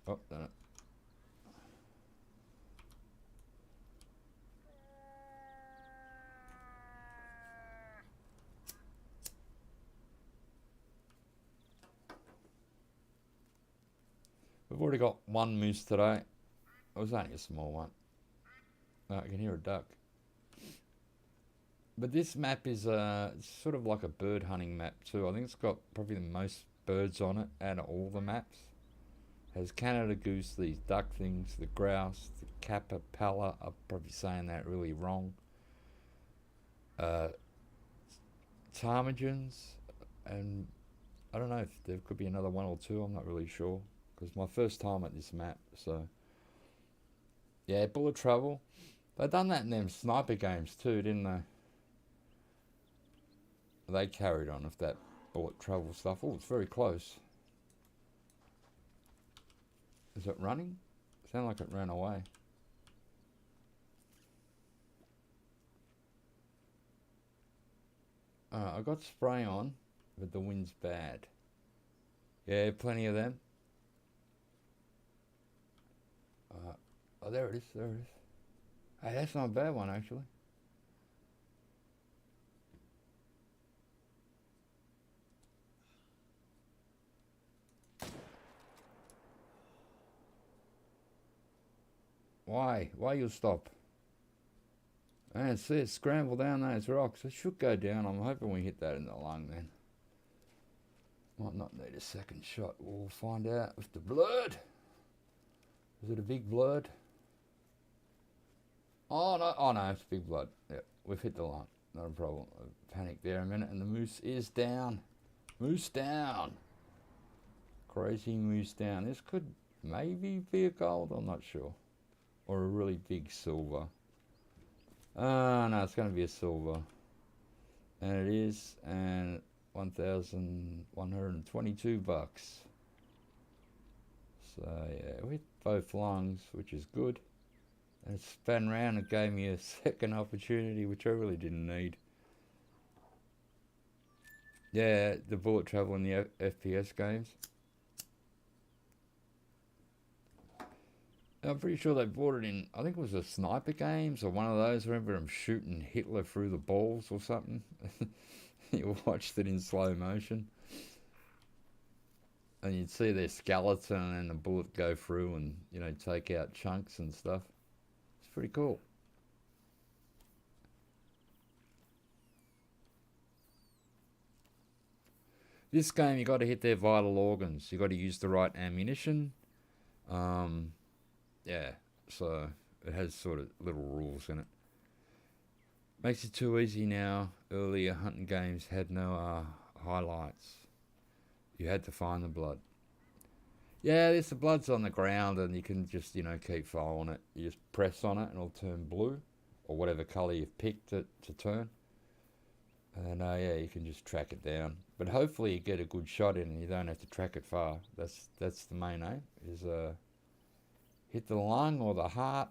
Oh, done it. We've already got one moose today. It was only a small one. Oh, I can hear a duck. But this map is it's sort of like a bird hunting map too. I think it's got probably the most birds on it out of all the maps. It has Canada goose, these duck things, the grouse, the capipella. I'm probably saying that really wrong. Ptarmigans, and I don't know if there could be another one or two. I'm not really sure because my first time at this map. So yeah, bullet travel. They done that in them sniper games too, didn't they? They carried on with that bullet travel stuff. Oh, it's very close. Is it running? Sound like it ran away. I got spray on, but the wind's bad. Yeah, plenty of them. Oh, there it is, there it is. Hey, that's not a bad one, actually. Why? Why you stop? Man, see it scramble down those rocks. It should go down. I'm hoping we hit that in the lung then. Might not need a second shot. We'll find out with the blood. Is it a big blood? Oh no, it's big blood. Yep, we've hit the lung. Not a problem. I panicked there a minute and the moose is down. Moose down. Crazy moose down. This could maybe be a gold, I'm not sure. Or a really big silver. No, it's going to be a silver. And it is, and 1,122 bucks. So yeah, we hit both lungs, which is good. And it span round and gave me a second opportunity, which I really didn't need. Yeah, the bullet travel in the FPS games. I'm pretty sure they brought it in, I think it was the Sniper games or one of those. I remember them shooting Hitler through the balls or something. You watched it in slow motion. And you'd see their skeleton and the bullet go through and, you know, take out chunks and stuff. It's pretty cool. This game, you got to hit their vital organs. You got to use the right ammunition. Yeah, so it has sort of little rules in it. Makes it too easy now. Earlier hunting games had no highlights. You had to find the blood. Yeah, the blood's on the ground and you can just, you know, keep following it. You just press on it and it'll turn blue or whatever colour you've picked it to turn. And yeah, you can just track it down. But hopefully you get a good shot in and you don't have to track it far. That's the main aim, is hit the lung or the heart.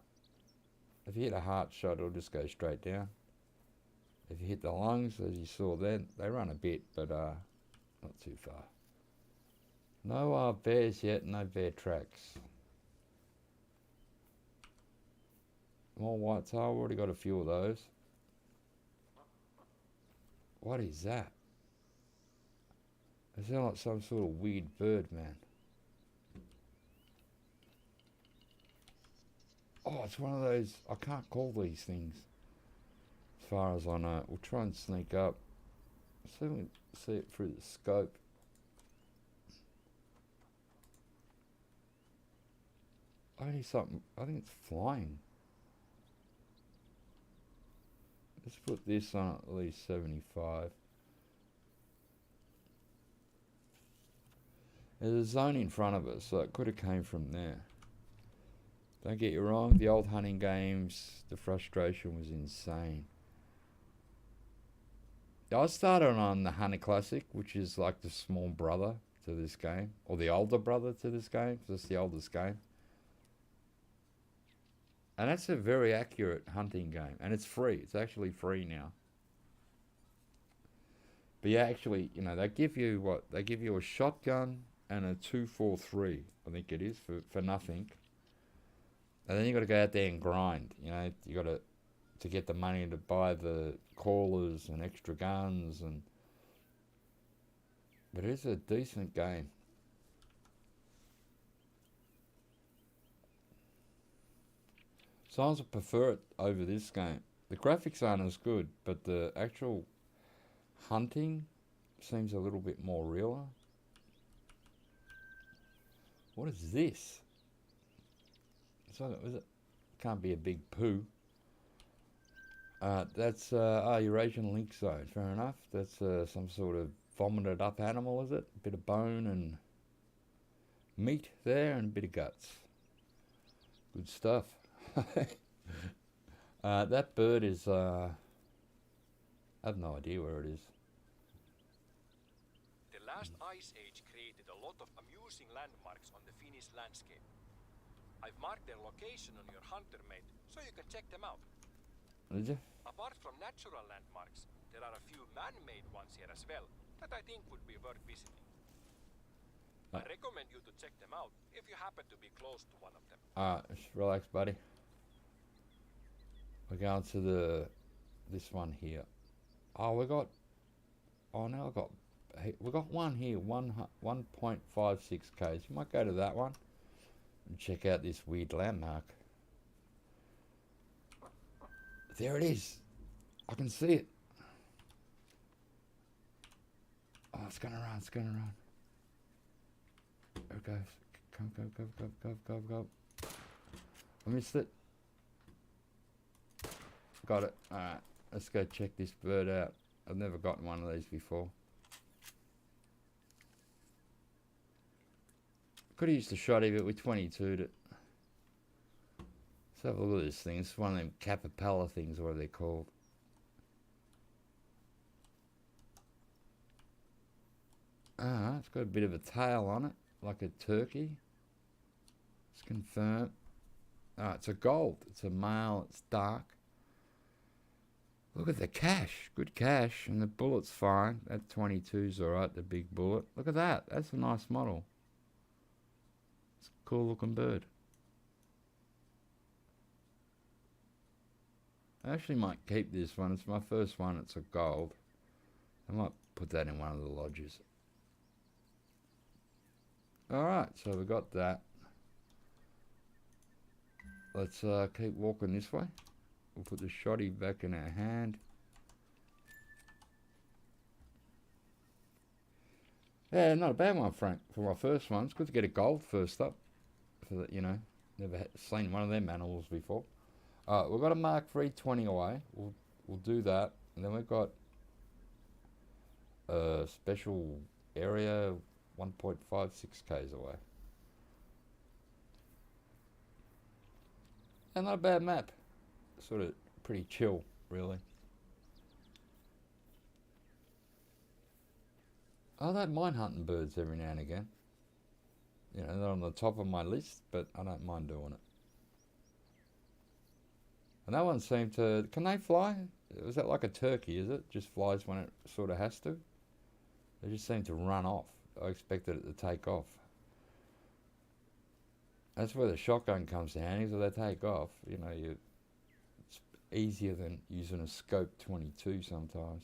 If you hit a heart shot, it'll just go straight down. If you hit the lungs, as you saw then, they run a bit, but not too far. No bears yet, no bear tracks. More whitetail, I've already got a few of those. What is that? It sounds like some sort of weird bird, man. Oh, it's one of those, I can't call these things. As far as I know, we'll try and sneak up. See if we can see it through the scope. Only something, I think it's flying. Let's put this on at least 75. There's a zone in front of us, so it could have came from there. Don't get you wrong, the old hunting games, the frustration was insane. I started on the Hunter Classic, which is like the small brother to this game, or the older brother to this game, because it's the oldest game. And that's a very accurate hunting game, and it's free. It's actually free now. But yeah, actually, you know, they give you what? They give you a shotgun and a 243, I think it is, for nothing. And then you got to go out there and grind. You know, you got to get the money to buy the callers and extra guns, and but it's a decent game. Sometimes I prefer it over this game. The graphics aren't as good, but the actual hunting seems a little bit more realer. What is this? So is it? Can't be a big poo. That's Eurasian lynx zone. Fair enough. That's some sort of vomited up animal, is it? A bit of bone and meat there, and a bit of guts. Good stuff. That bird is. I have no idea where it is. last ice age created a lot of amusing landmarks on the Finnish landscape. I've marked their location on your hunter mate, so you can check them out. Did you? Apart from natural landmarks, there are a few man-made ones here as well that I think would be worth visiting. I recommend you to check them out if you happen to be close to one of them. Alright, just relax, buddy. We're going to this one here. Oh, we got one here, 1.56 k's. You might go to that one and check out this weird landmark. There it is. I can see it. Oh, it's gonna run, it's gonna run. There it goes. Go. I missed it. Got it. Alright, let's go check this bird out. I've never gotten one of these before. Could have used a shotty, but we 22'd it. Let's have a look at this thing. It's one of them capipella things, what are they called? It's got a bit of a tail on it, like a turkey. Let's confirm. It's a gold. It's a male. It's dark. Look at the cash. Good cash. And the bullet's fine. That 22's alright, the big bullet. Look at that. That's a nice model. It's a cool looking bird. I actually might keep this one. It's my first one. It's a gold. I might put that in one of the lodges. Alright, so we got that. Let's keep walking this way. We'll put the shotty back in our hand. Yeah, not a bad one, Frank, for my first one. It's good to get a gold first up. For that, you know, never seen one of them animals before. Alright, we've got a Mark 320 away. We'll do that. And then we've got a special area 1.56 k's away. And not a bad map. Sort of pretty chill, really. I don't mind hunting birds every now and again. You know, they're on the top of my list, but I don't mind doing it. And that one seemed to... Can they fly? Was that like a turkey, is it? Just flies when it sort of has to? They just seem to run off. I expected it to take off. That's where the shotgun comes in handy, so they take off. You know, it's easier than using a scope 22 sometimes.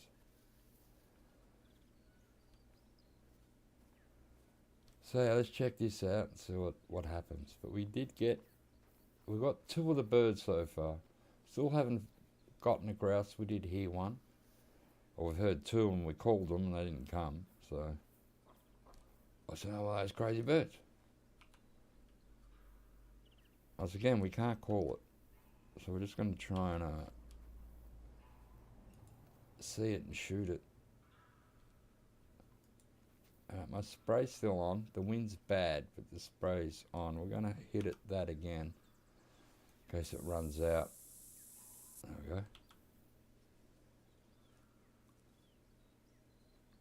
So yeah, let's check this out and see what happens. But we've got two of the birds so far. Still haven't gotten a grouse. We did hear one. Or we've heard two and we called them and they didn't come. So I said, oh, well, those crazy birds. Once again, we can't call it. So we're just going to try and see it and shoot it. My spray's still on. The wind's bad, but the spray's on. We're going to hit it that again in case it runs out. There we go.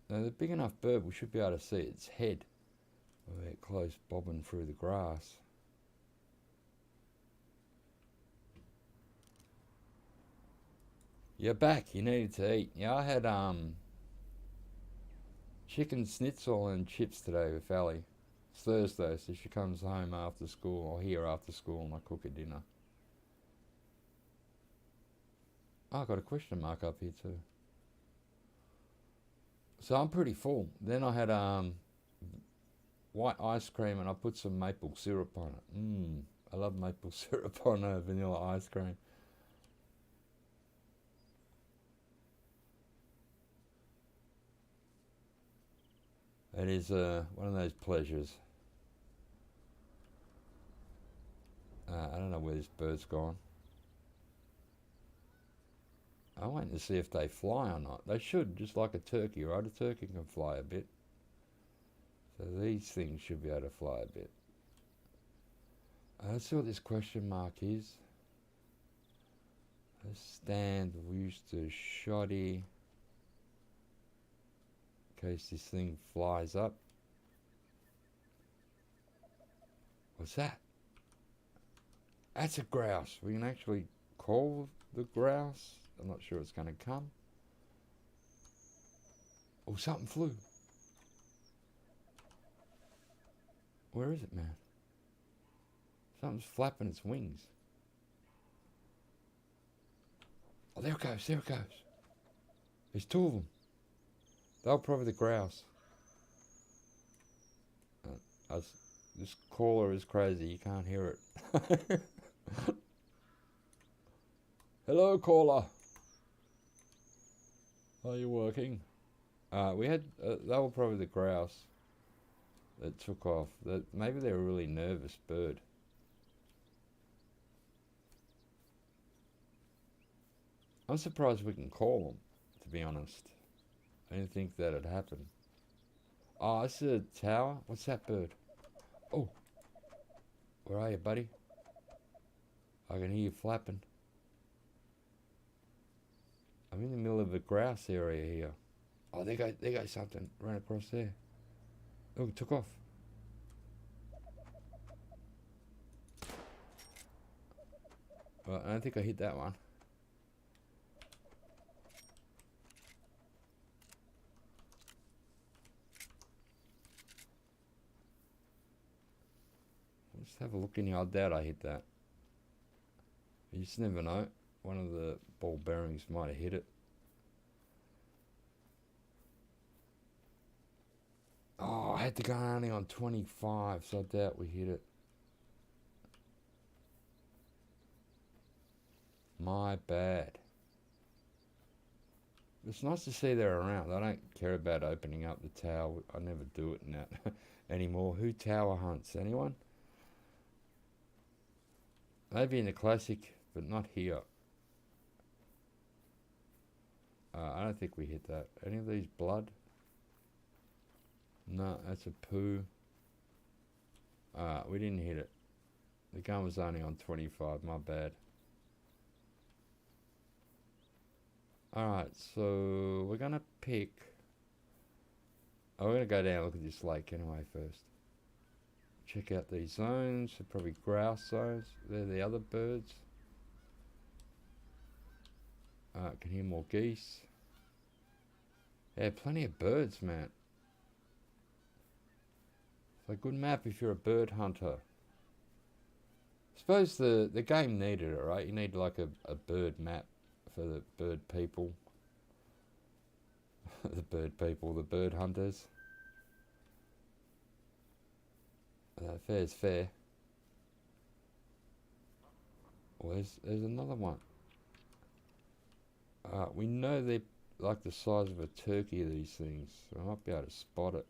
Now, the big enough bird, we should be able to see its head. We're close, bobbing through the grass. You're back. You needed to eat. Yeah, I had chicken schnitzel and chips today with Ellie. It's Thursday, so she comes home after school, or here after school, and I cook her dinner. Oh, I got a question mark up here too. So I'm pretty full. Then I had white ice cream and I put some maple syrup on it. I love maple syrup on vanilla ice cream. It is one of those pleasures. I don't know where this bird's gone. I'm waiting to see if they fly or not. They should, just like a turkey, right? A turkey can fly a bit. So these things should be able to fly a bit. Let's see what this question mark is. Let's stand, we used to shoddy. case this thing flies up. What's that? That's a grouse. We can actually call the grouse. I'm not sure it's going to come. Oh, something flew. Where is it, man? Something's flapping its wings. Oh, there it goes, there it goes. There's two of them. They'll probably the grouse. This caller is crazy, you can't hear it. Hello, caller. Are you working? We had, they were probably the grouse that took off. Maybe they're a really nervous bird. I'm surprised we can call them, to be honest. I didn't think that'd happen. Oh, this is a tower. What's that bird? Oh, where are you, buddy? I can hear you flapping. I'm in the middle of a grouse area here. Oh, there goes something right across there. Oh, it took off. Well, I don't think I hit that one. Let's have a look in here. I doubt I hit that. You just never know. One of the ball bearings might have hit it. Oh, I had the gun only on 25, so I doubt we hit it. My bad. It's nice to see they're around. I don't care about opening up the tower. I never do it in that anymore. Who tower hunts? Anyone? Maybe in the classic, but not here. I don't think we hit that. Any of these blood? No, that's a poo. We didn't hit it. The gun was only on 25, my bad. Alright, so we're gonna pick... Oh, we're gonna go down and look at this lake anyway first. Check out these zones. They're probably grouse zones. They're the other birds. Can hear more geese. Yeah, plenty of birds, man. It's a good map if you're a bird hunter. I suppose the game needed it, right? You need like a bird map for the bird people. The bird hunters. Fair's fair. Well, there's another one. We know they're like the size of a turkey, these things. So I might be able to spot it.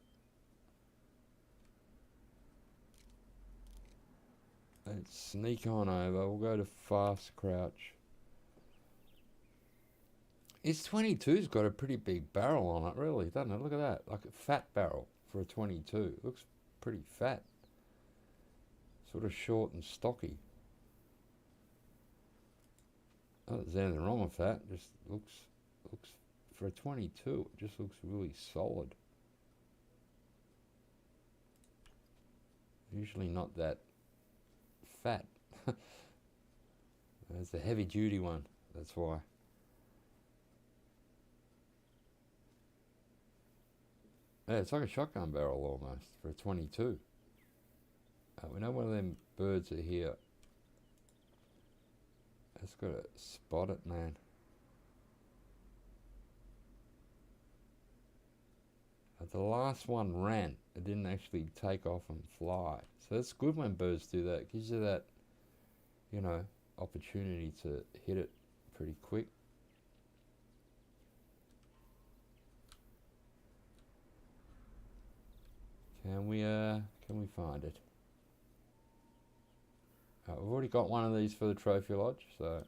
Let's sneak on over. We'll go to fast crouch. Its 22's got a pretty big barrel on it, really, doesn't it? Look at that. Like a fat barrel for a 22. It looks pretty fat. Sort of short and stocky. Oh, there's anything wrong with that. Just looks for a 22, it just looks really solid. Usually not that fat. It's a heavy duty one, that's why. Yeah, it's like a shotgun barrel almost for a 22. We know one of them birds are here. That's got to spot it, man. The last one ran. It didn't actually take off and fly. So that's good when birds do that. It gives you that, you know, opportunity to hit it pretty quick. Can we find it? We've already got one of these for the trophy lodge, so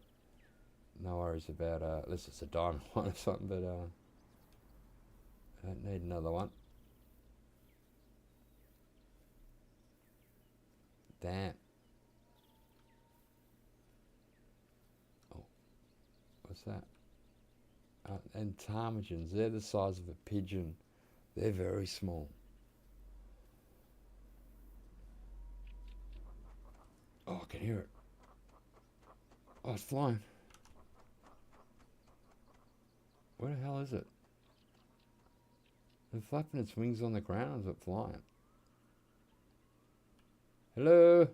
no worries about unless it's a diamond one or something, but I don't need another one. Damn. Oh, what's that? And ptarmigans, they're the size of a pigeon. They're very small. Oh, I can hear it. Oh, it's flying. Where the hell is it? Is it flapping its wings on the ground, or is it flying? Hello?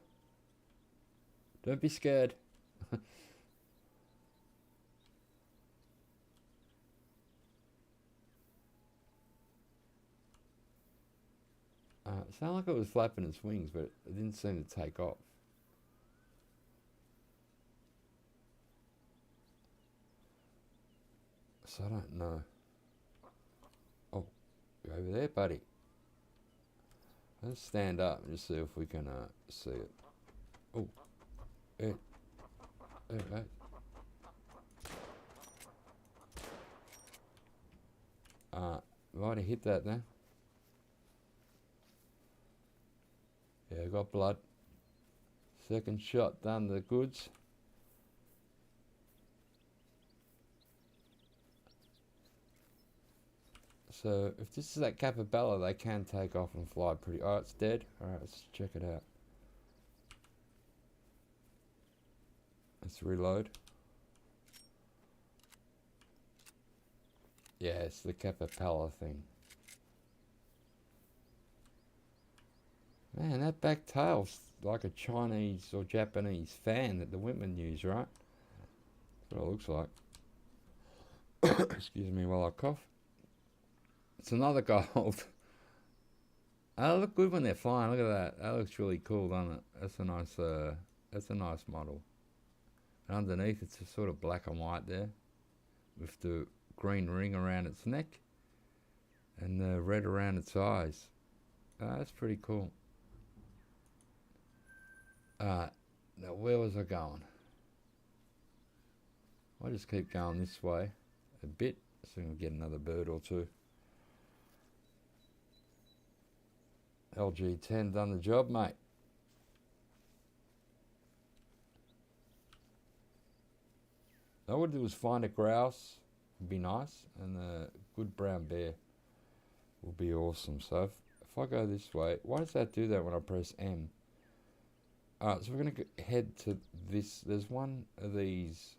Don't be scared. It sounded like it was flapping its wings, but it didn't seem to take off. So I don't know. Oh, you're over there, buddy. Let's stand up and just see if we can see it. Oh, hey, hey. Might have hit that there. Yeah, got blood. Second shot done the goods. So if this is that capybara, they can take off and fly pretty. Oh, it's dead. Alright, let's check it out. Let's reload. Yeah, it's the capybara thing. Man, that back tail's like a Chinese or Japanese fan that the women use, right? That's what it looks like. Excuse me while I cough. It's another gold. Oh, look good when they're flying. Look at that. That looks really cool, doesn't it? That's a nice model. And underneath, it's just sort of black and white there, with the green ring around its neck and the red around its eyes. That's pretty cool. Now where was I going? I'll just keep going this way a bit, so we'll get another bird or two. LG10 done the job, mate. All I would do is find a grouse, would be nice, and a good brown bear will be awesome. So if I go this way, why does that do that when I press M? Alright, so we're going to head to this. There's one of these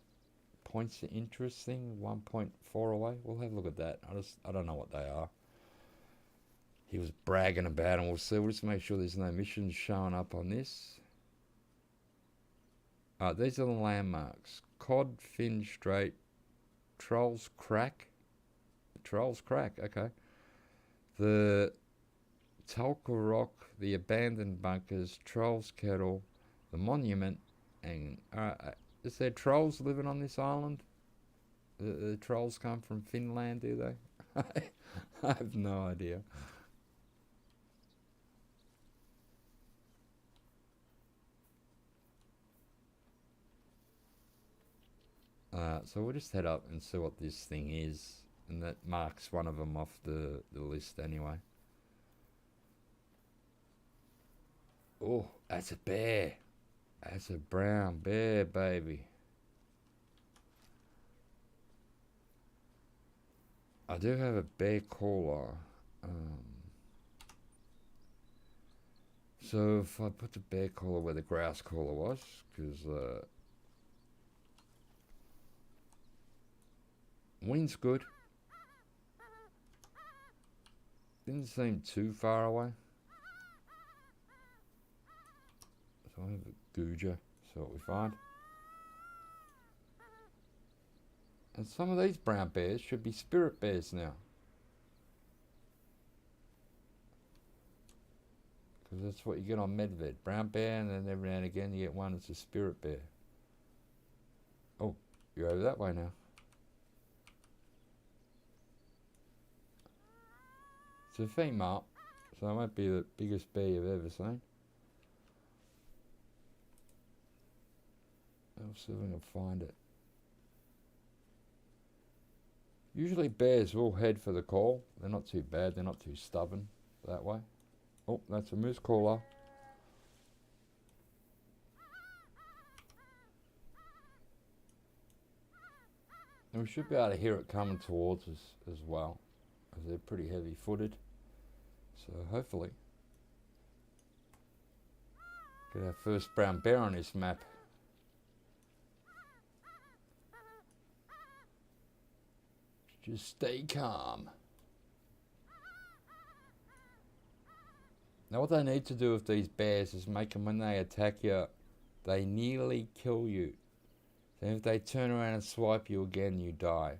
points of interest thing, 1.4 away. We'll have a look at that. I don't know what they are. He was bragging about them. We'll see. We'll just make sure there's no missions showing up on this. These are the landmarks. Cod, Fin Strait, Trolls Crack. Trolls Crack, okay. The Tulka Rock, the Abandoned Bunkers, Trolls Kettle, the Monument, and is there trolls living on this island? The trolls come from Finland, do they? I have no idea. So we'll just head up and see what this thing is, and that marks one of them off the list anyway. Oh, that's a bear. That's a brown bear, baby. I do have a bear caller. So if I put the bear caller where the grouse caller was, because wind's good. Didn't seem too far away. So I have a Gooja, see what we find. And some of these brown bears should be spirit bears now. Because that's what you get on Medved. Brown bear, and then every now and again you get one that's a spirit bear. Oh, you're over that way now. It's a female, so it might be the biggest bear you've ever seen. I'll see if I can find it. Usually bears will head for the call. They're not too bad, they're not too stubborn that way. Oh, that's a moose caller. And we should be able to hear it coming towards us as well, because they're pretty heavy footed. So hopefully get our first brown bear on this map. Just stay calm. Now what they need to do with these bears is make them, when they attack you, they nearly kill you. So if they turn around and swipe you again, you die.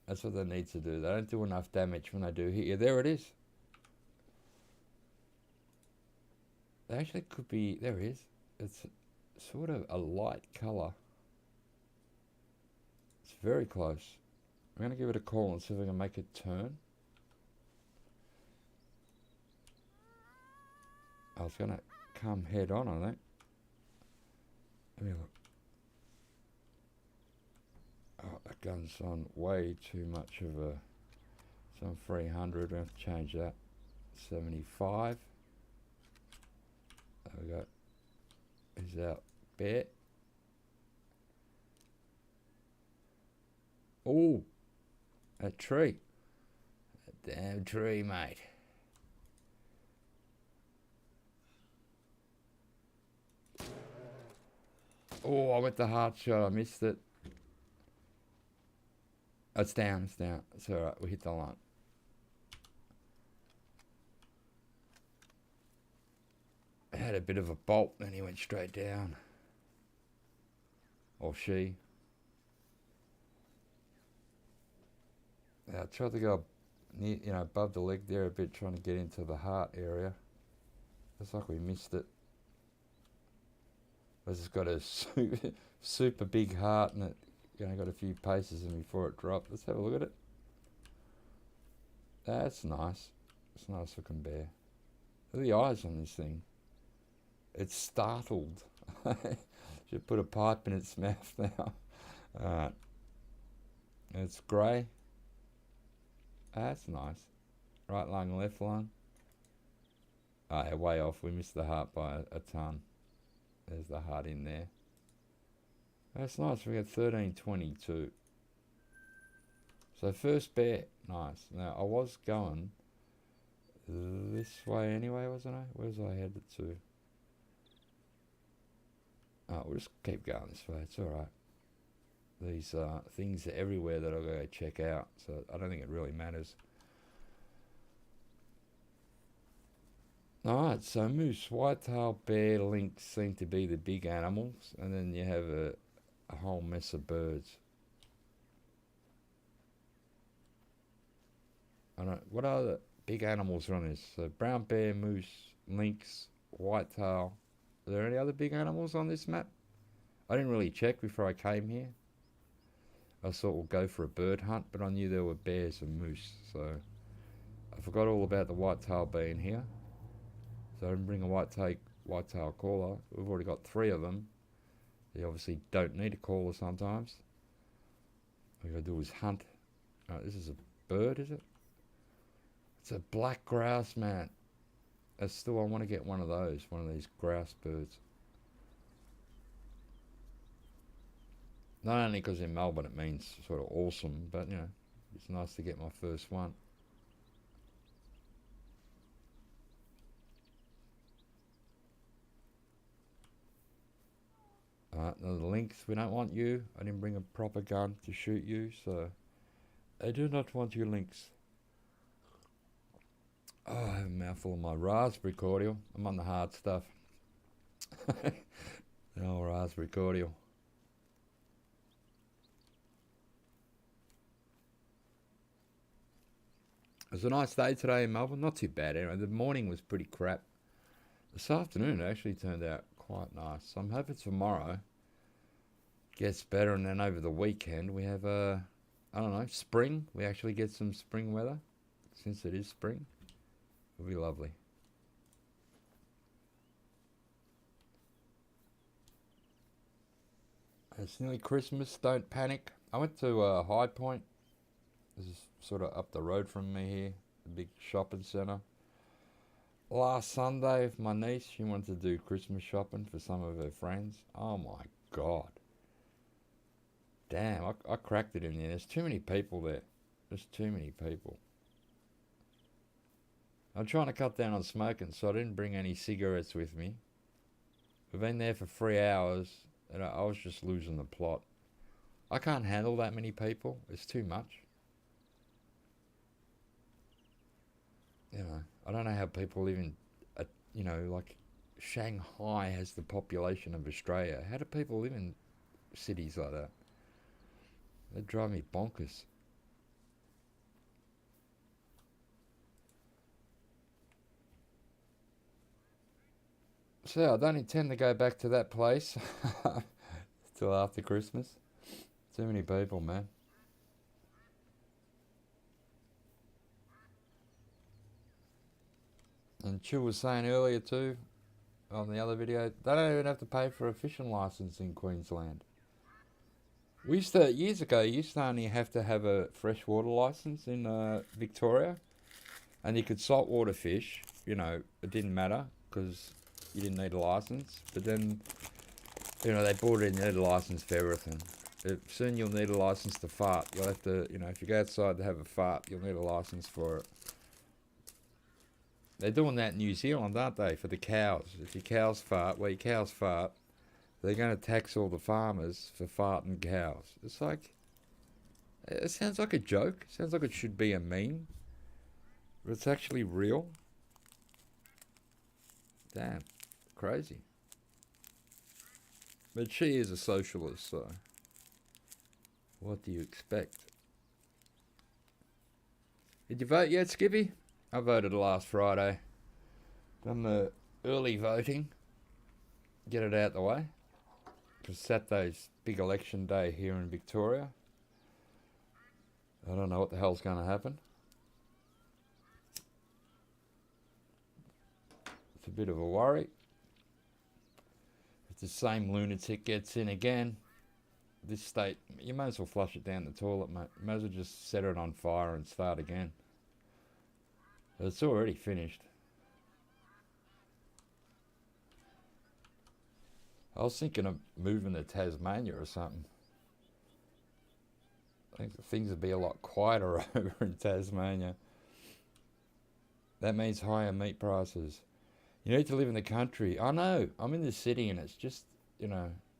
That's what they need to do. They don't do enough damage when they do hit you. There it is. They actually could be, there it is. It's sort of a light colour. It's very close. I'm going to give it a call and see if I can make it turn. I was going to come head on, I think. Let me look. Oh, that gun's on way too much of a... It's on 300, we have to change that. 75. There we go. Is our bear. Oh, a tree. A damn tree, mate. Oh, I went the hard shot. I missed it. Oh, it's down. It's down. It's all right. We hit the line. I had a bit of a bolt, then he went straight down. Or she. Yeah, I tried to go near, above the leg there a bit, trying to get into the heart area. Looks like we missed it. It's got a super big heart, and it got a few paces in before it dropped. Let's have a look at it. That's nice. It's a nice looking bear. Look at the eyes on this thing. It's startled. Should put a pipe in its mouth now. Alright. It's grey. That's nice. Right lung, left lung. Oh, yeah, way off. We missed the heart by a ton. There's the heart in there. That's nice. We got 1322. So first bear. Nice. Now, I was going this way anyway, wasn't I? Where was I headed to? Oh, we'll just keep going this way. It's alright. These things are everywhere that I've got to check out. So I don't think it really matters. Alright, so moose, whitetail, bear, lynx seem to be the big animals, and then you have a whole mess of birds. What are the big animals on this? So brown bear, moose, lynx, whitetail. Are there any other big animals on this map? I didn't really check before I came here. I thought we'll go for a bird hunt, but I knew there were bears and moose, so I forgot all about the whitetail being here. So I didn't bring a whitetail caller. We've already got 3 of them. You obviously don't need a caller sometimes. All you gotta do is hunt. This is a bird, is it? It's a black grouse, man. I want to get one of these grouse birds. Not only because in Melbourne it means sort of awesome, but it's nice to get my first one. The lynx, we don't want you. I didn't bring a proper gun to shoot you, so I do not want you, lynx. Oh, I have a mouthful of my raspberry cordial. I'm on the hard stuff. The old raspberry cordial. It was a nice day today in Melbourne. Not too bad anyway. The morning was pretty crap. This afternoon it actually turned out quite nice. So I'm hoping tomorrow gets better, and then over the weekend we have I don't know, spring. We actually get some spring weather, since it is spring. It'll be lovely. It's nearly Christmas. Don't panic. I went to High Point. This is sort of up the road from me here, the big shopping centre. Last Sunday with my niece, she wanted to do Christmas shopping for some of her friends. Oh my God. Damn, I cracked it in there. There's too many people there. There's too many people. I'm trying to cut down on smoking, so I didn't bring any cigarettes with me. We've been there for 3 hours, and I was just losing the plot. I can't handle that many people. It's too much. You know, I don't know how people live in, like Shanghai has the population of Australia. How do people live in cities like that? They drive me bonkers. So I don't intend to go back to that place till after Christmas. Too many people, man. And Chu was saying earlier too, on the other video, they don't even have to pay for a fishing license in Queensland. We used to, years ago, you used to only have to have a freshwater license in Victoria, and you could saltwater fish. You know, it didn't matter because you didn't need a license. But then, they brought in, you need a license for everything. Soon you'll need a license to fart. You'll have to, if you go outside to have a fart, you'll need a license for it. They're doing that in New Zealand, aren't they, for the cows? If your cows fart, they're going to tax all the farmers for farting cows. It's like, it sounds like a joke. It sounds like it should be a meme. But it's actually real. Damn, crazy. But she is a socialist, so what do you expect? Did you vote yet, Skippy? I voted last Friday. Done the early voting. Get it out the way. Because Saturday's big election day here in Victoria. I don't know what the hell's going to happen. It's a bit of a worry. If the same lunatic gets in again, this state, you might as well flush it down the toilet, mate. You might as well just set it on fire and start again. It's already finished. I was thinking of moving to Tasmania or something. I think things would be a lot quieter over in Tasmania. That means higher meat prices. You need to live in the country. I know, I'm in the city and it's just,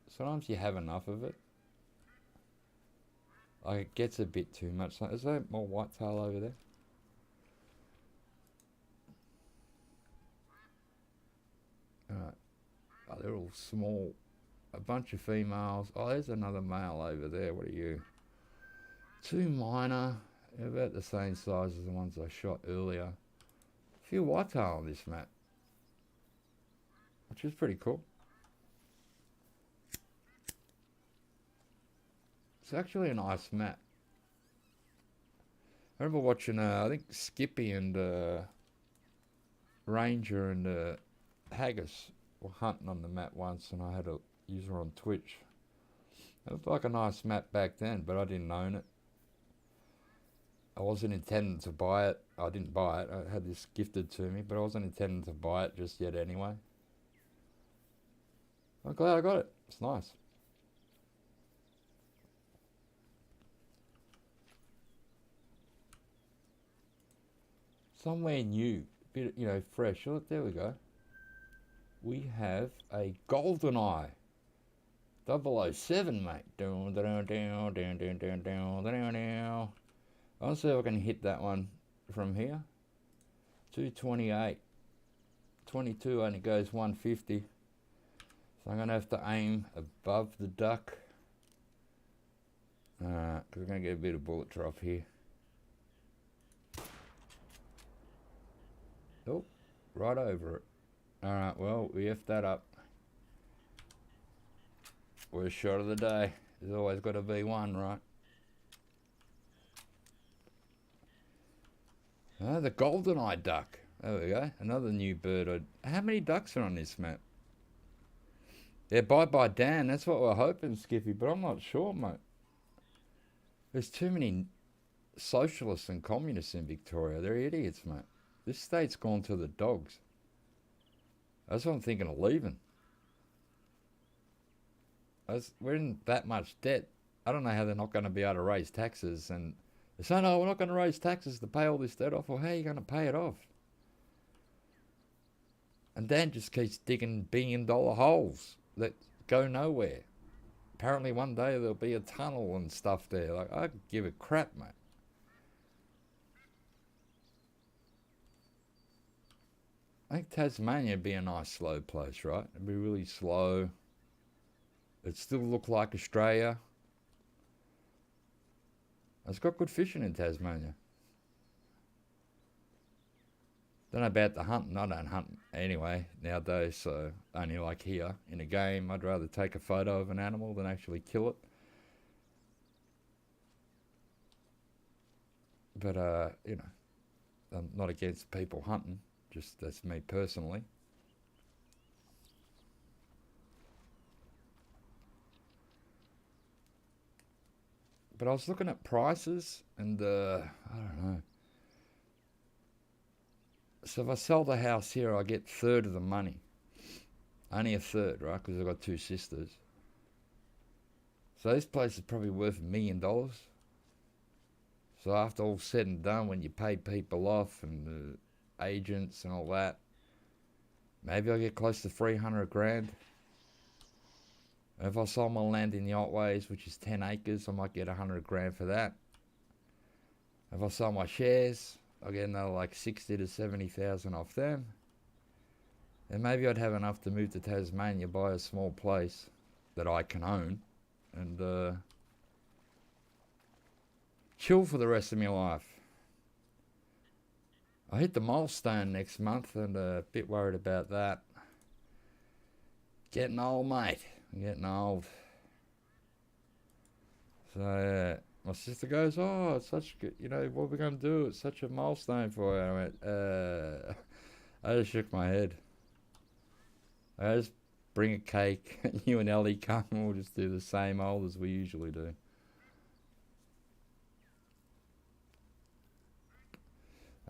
sometimes you have enough of it. Like, it gets a bit too much. Is there more whitetail over there? Alright. Oh, they're all small. A bunch of females. Oh, there's another male over there. What are you? Two minor. They're about the same size as the ones I shot earlier. A few whitetail on this map, which is pretty cool. It's actually a nice map. I remember watching, I think Skippy and Ranger and Haggis were hunting on the map once, and I had a user on Twitch. It looked like a nice map back then, but I didn't own it. I wasn't intending to buy it. I didn't buy it. I had this gifted to me, but I wasn't intending to buy it just yet anyway. I'm glad I got it. It's nice. Somewhere new, bit, fresh. Look, there we go. We have a GoldenEye 007, mate. I'll see if I can hit that one from here. 228. 22 only goes 150. So I'm going to have to aim above the duck. Because we're going to get a bit of bullet drop here. Oh, right over it. Alright, well, we effed that up. Worst shot of the day. There's always got to be one, right? The GoldenEye duck. There we go. Another new bird. How many ducks are on this map? Yeah, bye-bye Dan. That's what we're hoping, Skippy, but I'm not sure, mate. There's too many socialists and communists in Victoria. They're idiots, mate. This state's gone to the dogs. That's what I'm thinking of leaving. We're in that much debt. I don't know how they're not going to be able to raise taxes. And they're saying, oh, we're not going to raise taxes to pay all this debt off. Well, how are you going to pay it off? And Dan just keeps digging billion-dollar holes that go nowhere. Apparently one day there'll be a tunnel and stuff there. Like, I could give a crap, mate. I think Tasmania would be a nice slow place, right? It'd be really slow. It'd still look like Australia. It's got good fishing in Tasmania. Don't know about the hunting. I don't hunt anyway nowadays, so only like here in a game. I'd rather take a photo of an animal than actually kill it. But you know, I'm not against people hunting. Just that's me personally. But I was looking at prices, and I don't know. So if I sell the house here, I get third of the money. Only a third, right? Because I've got two sisters. So this place is probably worth $1 million. So after all said and done, when you pay people off and the agents and all that, maybe I'll get close to 300 grand. If I sold my land in the Otways, which is 10 acres, I might get 100 grand for that. If I sell my shares, I'll get another like 60 to 70,000 off them. And maybe I'd have enough to move to Tasmania, buy a small place that I can own, and chill for the rest of my life. I hit the milestone next month, and a bit worried about that. Getting old, mate. I'm getting old. So my sister goes, "Oh, it's such good. You know, what are we going to do? It's such a milestone for you." I went, I just shook my head. I just bring a cake. You and Ellie come, and we'll just do the same old as we usually do.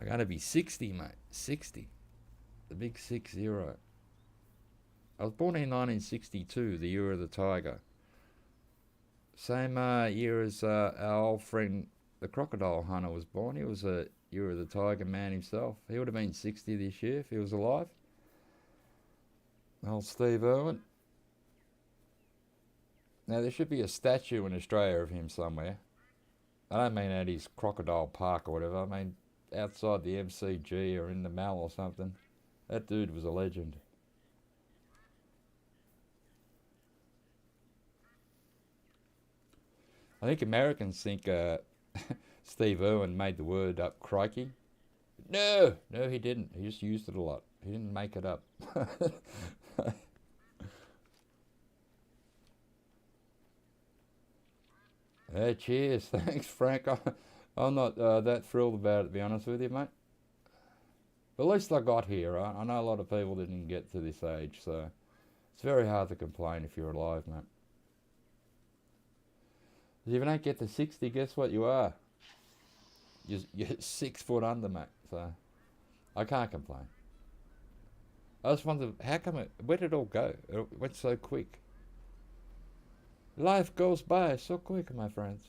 I'm going to be 60, mate. 60. The big 60. I was born in 1962, the year of the tiger. Same year as our old friend, the crocodile hunter, was born. He was a year of the tiger man himself. He would have been 60 this year if he was alive. Old Steve Irwin. Now, there should be a statue in Australia of him somewhere. I don't mean at his crocodile park or whatever. I mean outside the MCG or in the Mall or something. That dude was a legend. I think Americans think Steve Irwin made the word up crikey. No, he didn't. He just used it a lot. He didn't make it up. Hey, cheers. Thanks, Frank. I'm not that thrilled about it, to be honest with you, mate. But at least I got here, right? I know a lot of people didn't get to this age, so it's very hard to complain if you're alive, mate. If you don't get to 60, guess what you are? You're 6 foot under, mate. So I can't complain. I just wonder, where did it all go? It went so quick. Life goes by so quick, my friends.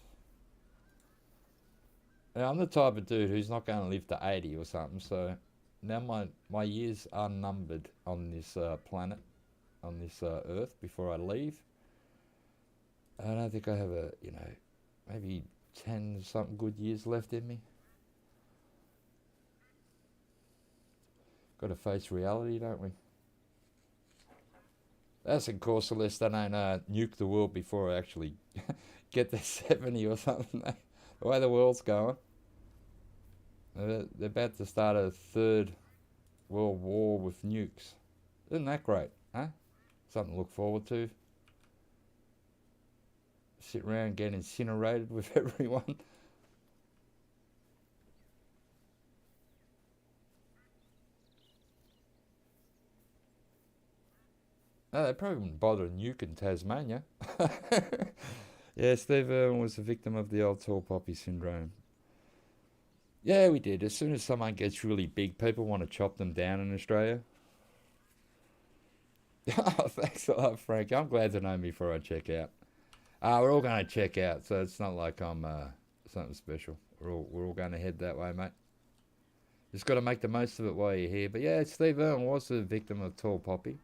Now, I'm the type of dude who's not going to live to 80 or something, so now my years are numbered on this planet, on this earth before I leave. I don't think I have maybe 10 something good years left in me. Got to face reality, don't we? That's of course the list. I don't nuke the world before I actually get to 70 or something. The way the world's going. They're about to start a third world war with nukes. Isn't that great, huh? Something to look forward to. Sit around and get incinerated with everyone. No, they probably wouldn't bother nuking Tasmania. Yeah, Steve Irwin was a victim of the old tall poppy syndrome. Yeah, we did. As soon as someone gets really big, people want to chop them down in Australia. Oh, thanks a lot, Frank. I'm glad to know me before I check out. We're all going to check out, so it's not like I'm something special. We're all going to head that way, mate. Just got to make the most of it while you're here. But yeah, Steve Irwin was a victim of tall poppy.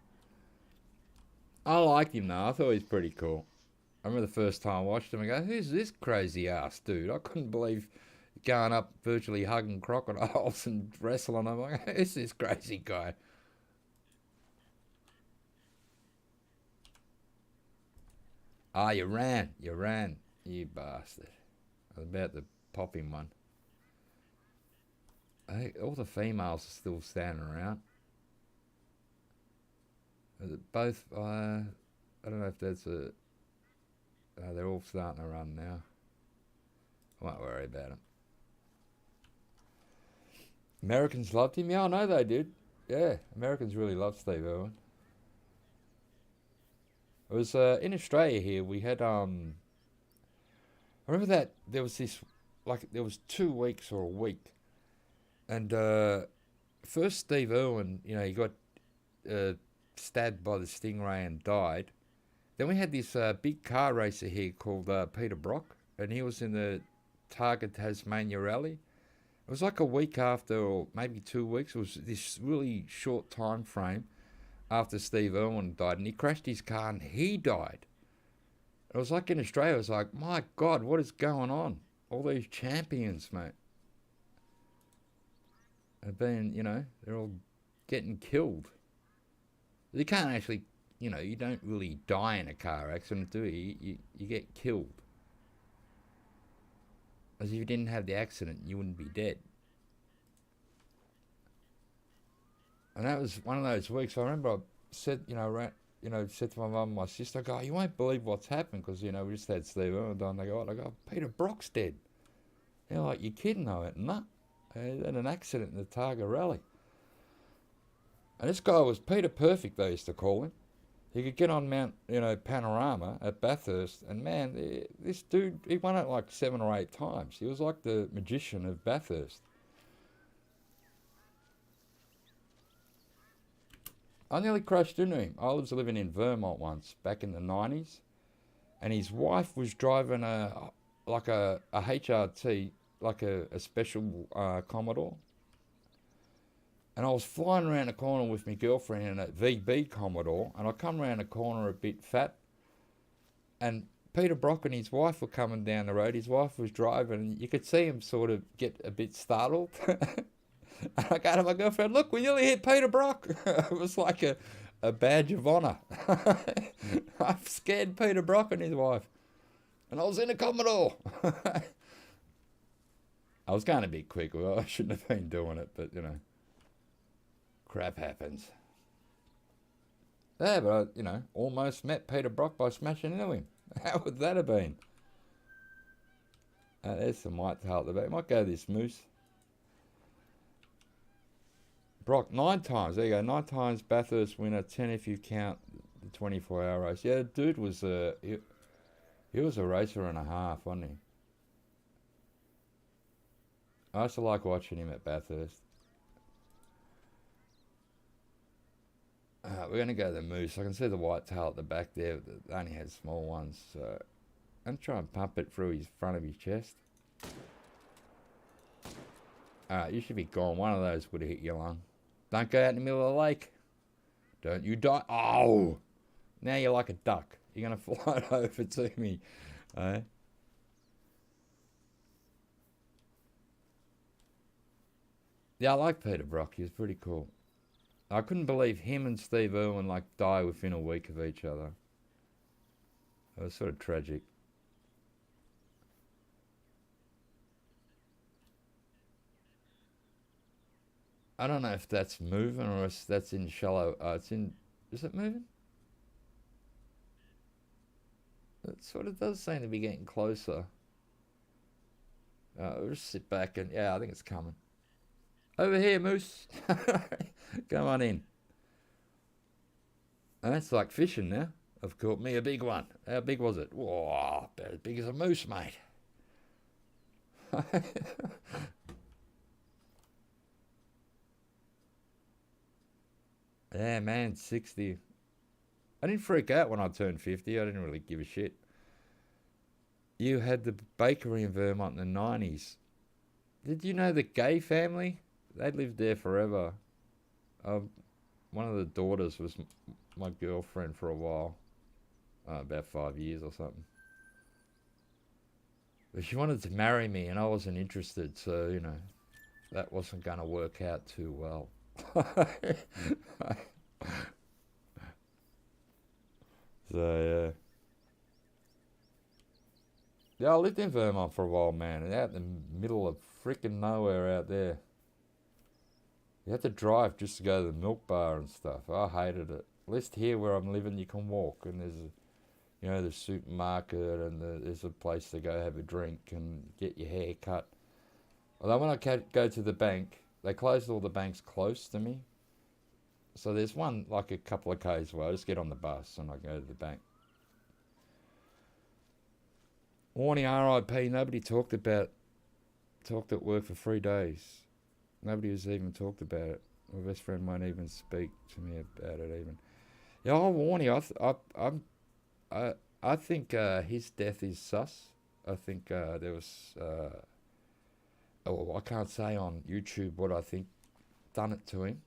I liked him though. I thought he was pretty cool. I remember the first time I watched him, I go, who's this crazy ass dude? I couldn't believe going up virtually hugging crocodiles and wrestling them. I go, who's this crazy guy? Ah, you ran, you bastard. I was about to pop him one. All the females are still standing around. Both, I don't know if that's a... they're all starting to run now. I won't worry about them. Americans loved him? Yeah, I know they did. Yeah, Americans really loved Steve Irwin. It was in Australia here, we had... I remember that there was this... Like, there was 2 weeks or a week. And first Steve Irwin, you know, he got stabbed by the stingray and died. Then we had this big car racer here called Peter Brock, and he was in the Targa Tasmania rally. It was like a week after, or maybe 2 weeks. It was this really short time frame after Steve Irwin died, and he crashed his car and he died. It was like in Australia, it was like, my God, what is going on? All these champions, mate, have been, you know, they're all getting killed. You can't actually, you know, you don't really die in a car accident, do you? You get killed. As if you didn't have the accident, you wouldn't be dead. And that was one of those weeks. I remember I said, said to my mum and my sister, I go, you won't believe what's happened, because, you know, we just had Steve Irwin die, and they go, what? I go, Peter Brock's dead. They're like, you kidding? I went, nah. He had an accident in the Targa rally. And this guy was Peter Perfect, they used to call him. He could get on Mount, Panorama at Bathurst, and man, this dude, he won it like 7 or 8 times. He was like the magician of Bathurst. I nearly crashed into him. I was living in Vermont once, back in the 90s, and his wife was driving a HRT, like a special Commodore. And I was flying around the corner with my girlfriend in a VB Commodore, and I come around the corner a bit fat, and Peter Brock and his wife were coming down the road. His wife was driving, and you could see him sort of get a bit startled. And I go to my girlfriend, look, we nearly hit Peter Brock. It was like a badge of honour. I've scared Peter Brock and his wife. And I was in a Commodore. I was going a bit quick. Well, I shouldn't have been doing it, but, crap happens. Yeah, but I, almost met Peter Brock by smashing into him. How would that have been? There's some whitetail at the back. Might go this moose. Brock, 9 times. There you go. 9 times Bathurst winner. 10 if you count the 24-hour race. Yeah, the dude was he was a racer and a half, wasn't he? I used to like watching him at Bathurst. We're going to go to the moose. I can see the whitetail at the back there. They only had small ones. So I'm trying to pump it through his front of his chest. Alright, you should be gone. One of those would have hit your lung. Don't go out in the middle of the lake. Don't you die. Oh! Now you're like a duck. You're going to fly over to me. Yeah, I like Peter Brock. He was pretty cool. I couldn't believe him and Steve Irwin die within a week of each other. It was sort of tragic. I don't know if that's moving or if that's in shallow. Is it moving? It sort of does seem to be getting closer. We'll just sit back and, yeah, I think it's coming. Over here, moose. Come on in. And that's like fishing now. I've caught me a big one. How big was it? Whoa, about as big as a moose, mate. Yeah, man, 60. I didn't freak out when I turned 50. I didn't really give a shit. You had the bakery in Vermont in the 90s. Did you know the Gay family? they lived there forever. One of the daughters was my girlfriend for a while, about 5 years or something. But she wanted to marry me, and I wasn't interested, so you know that wasn't going to work out too well. So yeah, I lived in Vermont for a while, man, and out in the middle of freaking nowhere out there. You had to drive just to go to the milk bar and stuff. I hated it. At least here where I'm living, you can walk, and there's the supermarket, and there's a place to go have a drink and get your hair cut. Although when I go to the bank, they closed all the banks close to me. So there's one like a couple of k's away. I just get on the bus and I go to the bank. Warning, RIP. Nobody talked at work for 3 days. Nobody has even talked about it. My best friend won't even speak to me about it even. Yeah, I'll warn you. I think his death is sus. I think there was. I can't say on YouTube what I think done it to him.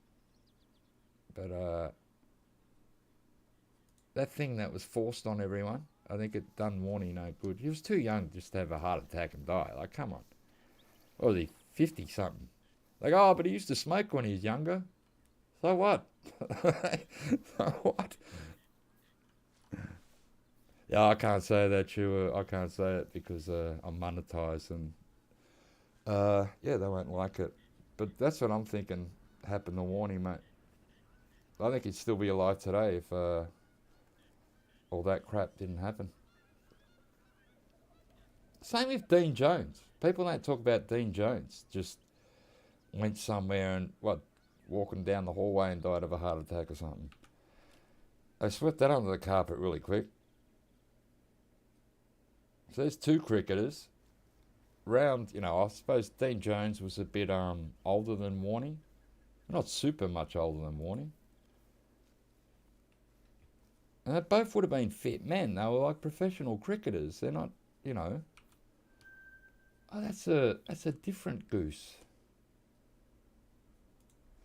But that thing that was forced on everyone, I think it done Warney no good. He was too young just to have a heart attack and die. Like, come on. What was he, 50 something? Like, oh, but he used to smoke when he was younger. So what? So what? Yeah, I can't say that, you. I can't say it because I'm monetized and yeah, they won't like it. But that's what I'm thinking happened to Warney, mate. I think he'd still be alive today if all that crap didn't happen. Same with Dean Jones. People don't talk about Dean Jones. Just went somewhere and, walking down the hallway and died of a heart attack or something. They swept that under the carpet really quick. So there's two cricketers. I suppose Dean Jones was a bit older than Warney. Not super much older than Warney. And they both would have been fit men. They were like professional cricketers. They're not, Oh, that's a different goose.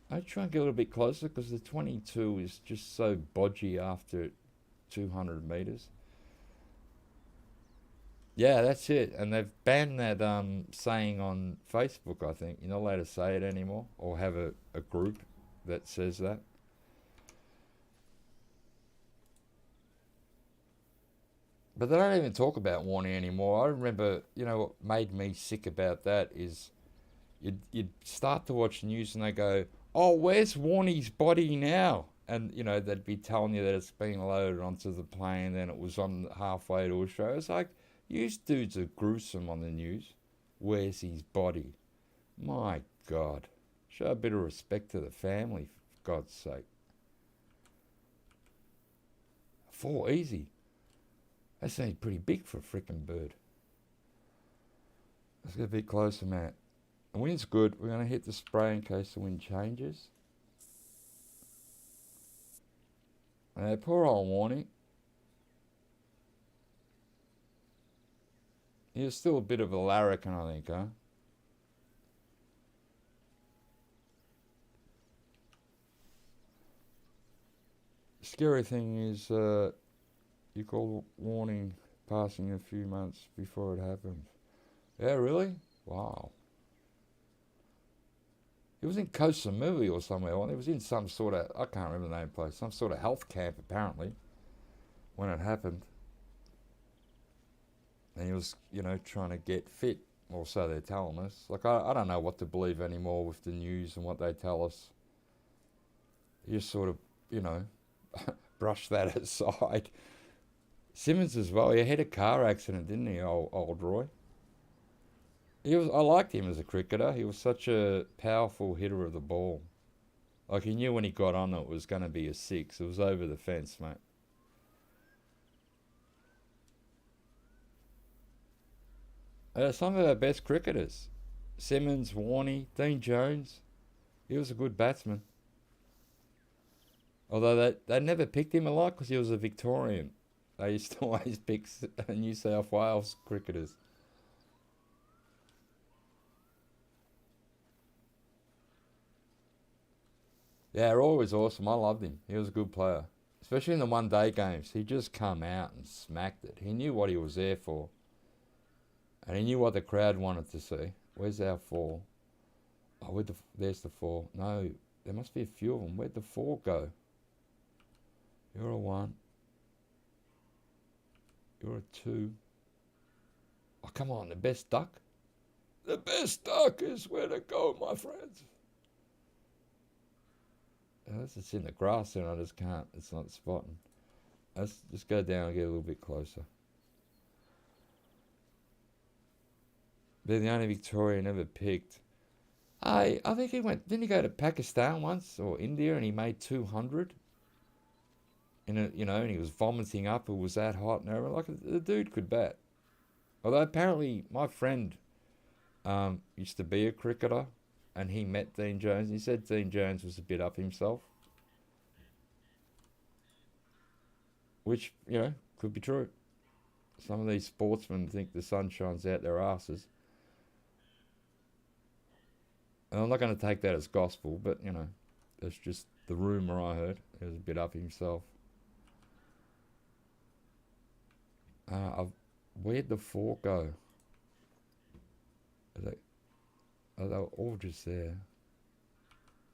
I try and get a little bit closer because the 22 is just so bodgy after 200 metres. Yeah, that's it. And they've banned that saying on Facebook, I think. You're not allowed to say it anymore or have a group that says that. But they don't even talk about Warney anymore. I remember, what made me sick about that is you'd start to watch news and they go, oh, where's Warney's body now? And, they'd be telling you that it's being loaded onto the plane, then it was on halfway to Australia. It's like, you dudes are gruesome on the news. Where's his body? My God. Show a bit of respect to the family, for God's sake. 4, easy. That seems pretty big for a frickin' bird. Let's get a bit closer, Matt. The wind's good. We're going to hit the spray in case the wind changes. Poor old Warney. He was still a bit of a larrikin, I think, huh? Scary thing is, you call warning passing a few months before it happens. Yeah, really? Wow. He was in Koh Samui or somewhere. He was in some sort of, I can't remember the name of the place, some sort of health camp apparently when it happened. And he was, trying to get fit, or so they're telling us. Like, I don't know what to believe anymore with the news and what they tell us. You just sort of, brush that aside. Simmons as well, he had a car accident, didn't he, old Roy? I liked him as a cricketer. He was such a powerful hitter of the ball. Like, he knew when he got on it was going to be a 6. It was over the fence, mate. Some of our best cricketers. Simmons, Warney, Dean Jones. He was a good batsman. Although they never picked him a lot because he was a Victorian. They used to always pick New South Wales cricketers. Yeah, Roy was awesome. I loved him. He was a good player. Especially in the one-day games. He just come out and smacked it. He knew what he was there for. And he knew what the crowd wanted to see. Where's our 4? Oh, there's the 4. No, there must be a few of them. Where'd the 4 go? You're a 1. You're a 2. Oh, come on, the best duck? The best duck is where to go, my friends. Unless it's in the grass, then I just can't. It's not spotting. Let's just go down and get a little bit closer. They're the only Victorian ever picked. I think he went. Didn't he go to Pakistan once or India and he made 200? And he was vomiting up. It was that hot and everything. Like the dude could bat. Although apparently my friend used to be a cricketer, and he met Dean Jones. And he said Dean Jones was a bit up himself, which could be true. Some of these sportsmen think the sun shines out their asses. And I'm not going to take that as gospel, but, that's just the rumour I heard. He was a bit up himself. Where'd the 4 go? They were all just there.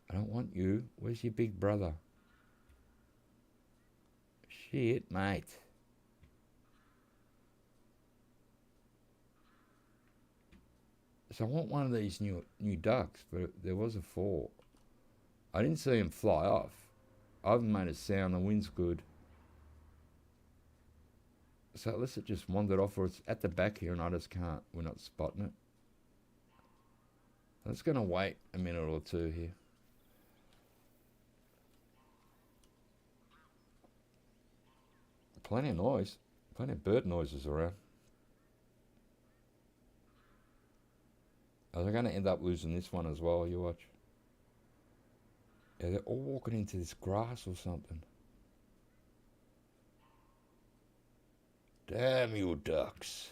I don't want you. Where's your big brother? Shit, mate. So I want one of these new ducks, but there was a 4. I didn't see him fly off. I haven't made a sound. The wind's good. So unless it just wandered off, or it's at the back here and I just can't. We're not spotting it. I'm just going to wait a minute or 2 here. Plenty of noise. Plenty of bird noises around. Oh, they're going to end up losing this one as well, you watch. Yeah, they're all walking into this grass or something. Damn you ducks.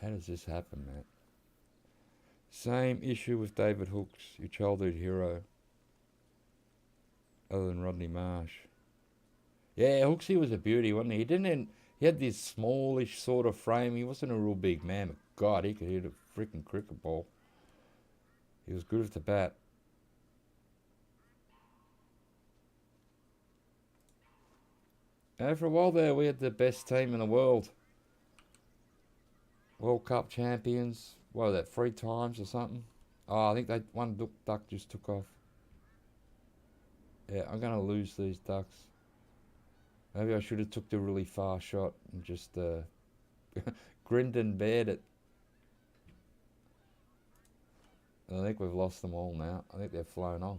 How does this happen, man? Same issue with David Hooks, your childhood hero. Other than Rodney Marsh. Yeah, Hooksy was a beauty, wasn't he? He had this smallish sort of frame. He wasn't a real big man, but God, he could hit a freaking cricket ball. He was good at the bat. And for a while there, we had the best team in the world. World Cup champions. What was that, 3 times or something? Oh, I think one duck just took off. Yeah, I'm going to lose these ducks. Maybe I should have took the really far shot and just grinned and bared it. I think we've lost them all now. I think they've flown off.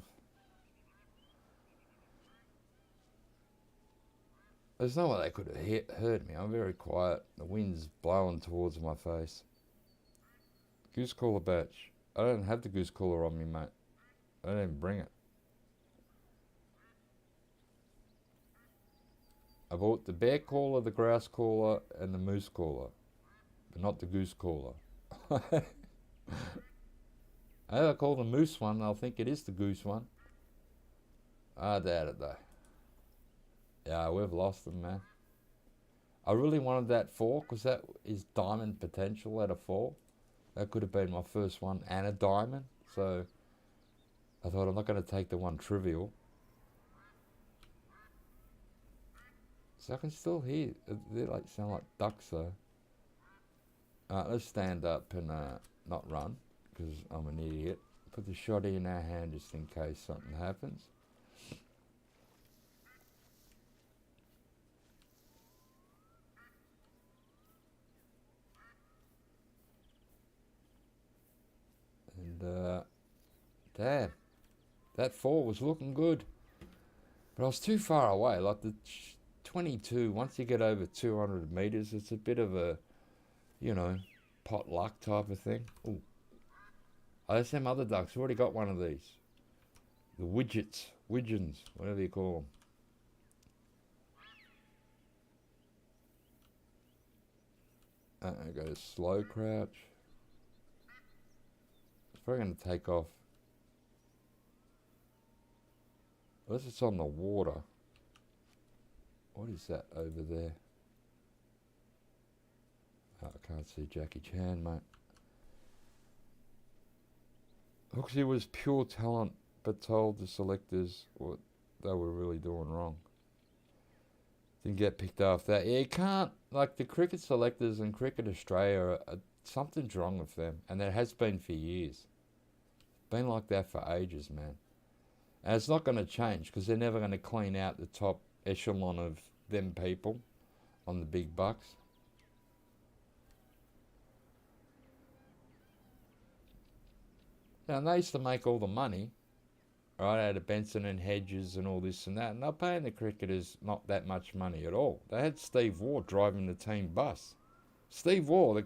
There's no way they could have heard me. I'm very quiet. The wind's blowing towards my face. Goose caller batch. I don't have the goose caller on me, mate. I didn't even bring it. I bought the bear caller, the grouse caller, and the moose caller, but not the goose caller. I call the moose one, I'll think it is the goose one. I doubt it though. Yeah, we've lost them, man. I really wanted that 4 because that is diamond potential at a 4. That could have been my first one and a diamond. So I thought I'm not going to take the one trivial. So I can still hear. They sound like ducks though. Let's stand up and not run because I'm an idiot. Put the shotty in our hand just in case something happens. And damn, that 4 was looking good, but I was too far away. Like the 22, once you get over 200 meters, it's a bit of a, pot luck type of thing. Ooh. Oh, there's some other ducks. I've already got one of these. The widgeons, whatever you call them. I go slow crouch. It's probably going to take off Unless it's on the water. What is that over there? Oh, I can't see Jackie Chan, mate. Hoxie was pure talent, but told the selectors what they were really doing wrong. Didn't get picked off that. Yeah, you can't, like the cricket selectors and Cricket Australia, something's wrong with them. And there has been for years. Been like that for ages, man. And it's not going to change because they're never going to clean out the top echelon of them people on the big bucks. Now, they used to make all the money, right, out of Benson and Hedges and all this and that, and they're paying the cricketers not that much money at all. They had Steve Waugh driving the team bus. Steve Waugh,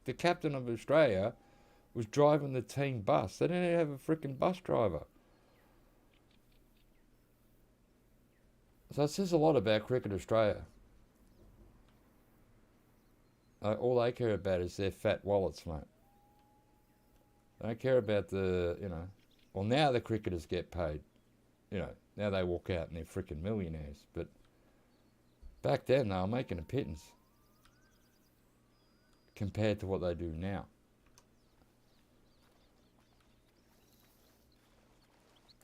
the captain of Australia, was driving the team bus. They didn't even have a freaking bus driver. So it says a lot about Cricket Australia. All they care about is their fat wallets, mate. They don't care about the, well, now the cricketers get paid. Now they walk out and they're freaking millionaires. But back then they were making a pittance compared to what they do now.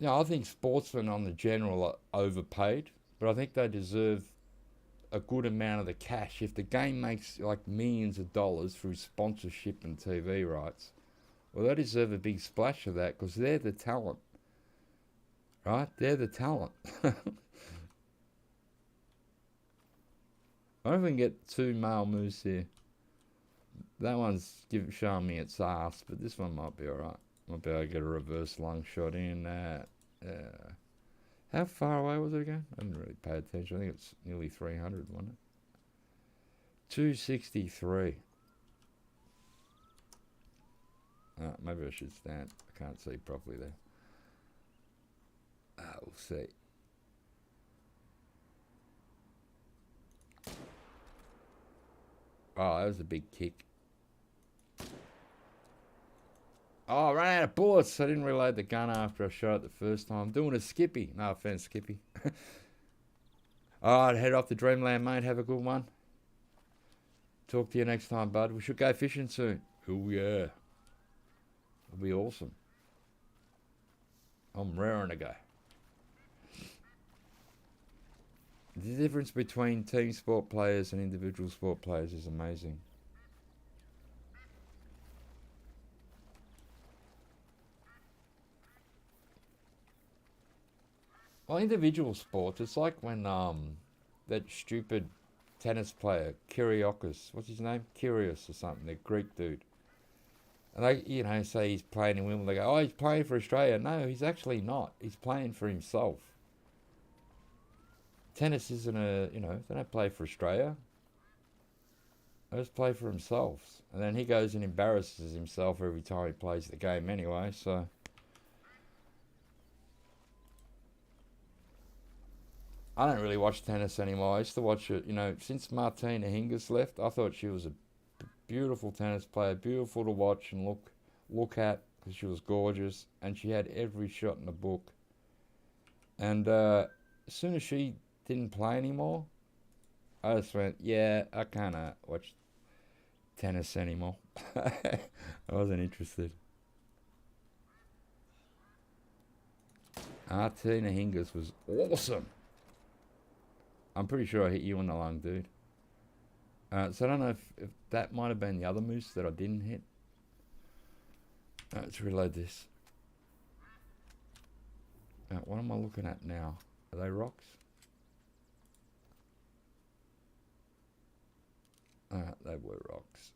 I think sportsmen on the general are overpaid, but I think they deserve a good amount of the cash. If the game makes like millions of dollars through sponsorship and TV rights, well, they deserve a big splash of that because they're the talent, right? They're the talent. I don't know if we can get two male moose here. That one's showing me its ass, but this one might be alright. Might be able to get a reverse lung shot in that. How far away was it again? I didn't really pay attention. I think it's nearly 300, wasn't it? 263. Maybe I should stand. I can't see properly there. We'll see. Oh, that was a big kick. Oh, I ran out of bullets. I didn't reload the gun after I shot it the first time. I'm doing a Skippy. No offense, Skippy. Alright, head off to Dreamland, mate. Have a good one. Talk to you next time, bud. We should go fishing soon. Oh, yeah. It'll be awesome. I'm raring to go. The difference between team sport players and individual sport players is amazing. Well, individual sports, it's like when that stupid tennis player, Kyrgios, what's his name? Kyrgios or something, the Greek dude. And they, say he's playing in Wimbledon. They go, oh, he's playing for Australia. No, he's actually not. He's playing for himself. Tennis isn't they don't play for Australia. They just play for themselves. And then he goes and embarrasses himself every time he plays the game anyway, so. I don't really watch tennis anymore. I used to watch it, since Martina Hingis left. I thought she was a beautiful tennis player, beautiful to watch and look at because she was gorgeous and she had every shot in the book. And as soon as she didn't play anymore, I just went, yeah, I can't watch tennis anymore. I wasn't interested. Martina Hingis was awesome. I'm pretty sure I hit you in the lung, dude. So I don't know if that might have been the other moose that I didn't hit. Let's reload this. What am I looking at now? Are they rocks? They were rocks.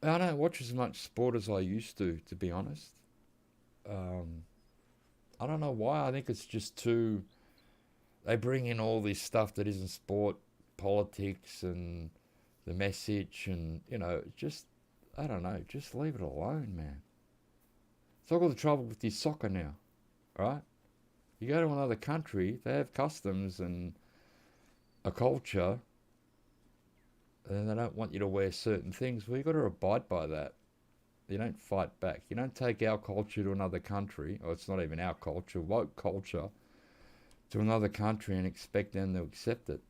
I don't watch as much sport as I used to be honest. I don't know why. I think it's just too. They bring in all this stuff that isn't sport, politics, and the message, and just I don't know. Just leave it alone, man. It's all the trouble with this soccer now, right? You go to another country, they have customs and a culture, and they don't want you to wear certain things. Well, you got to abide by that. You don't fight back. You don't take our culture to another country, or it's not even our culture, woke culture, to another country and expect them to accept it.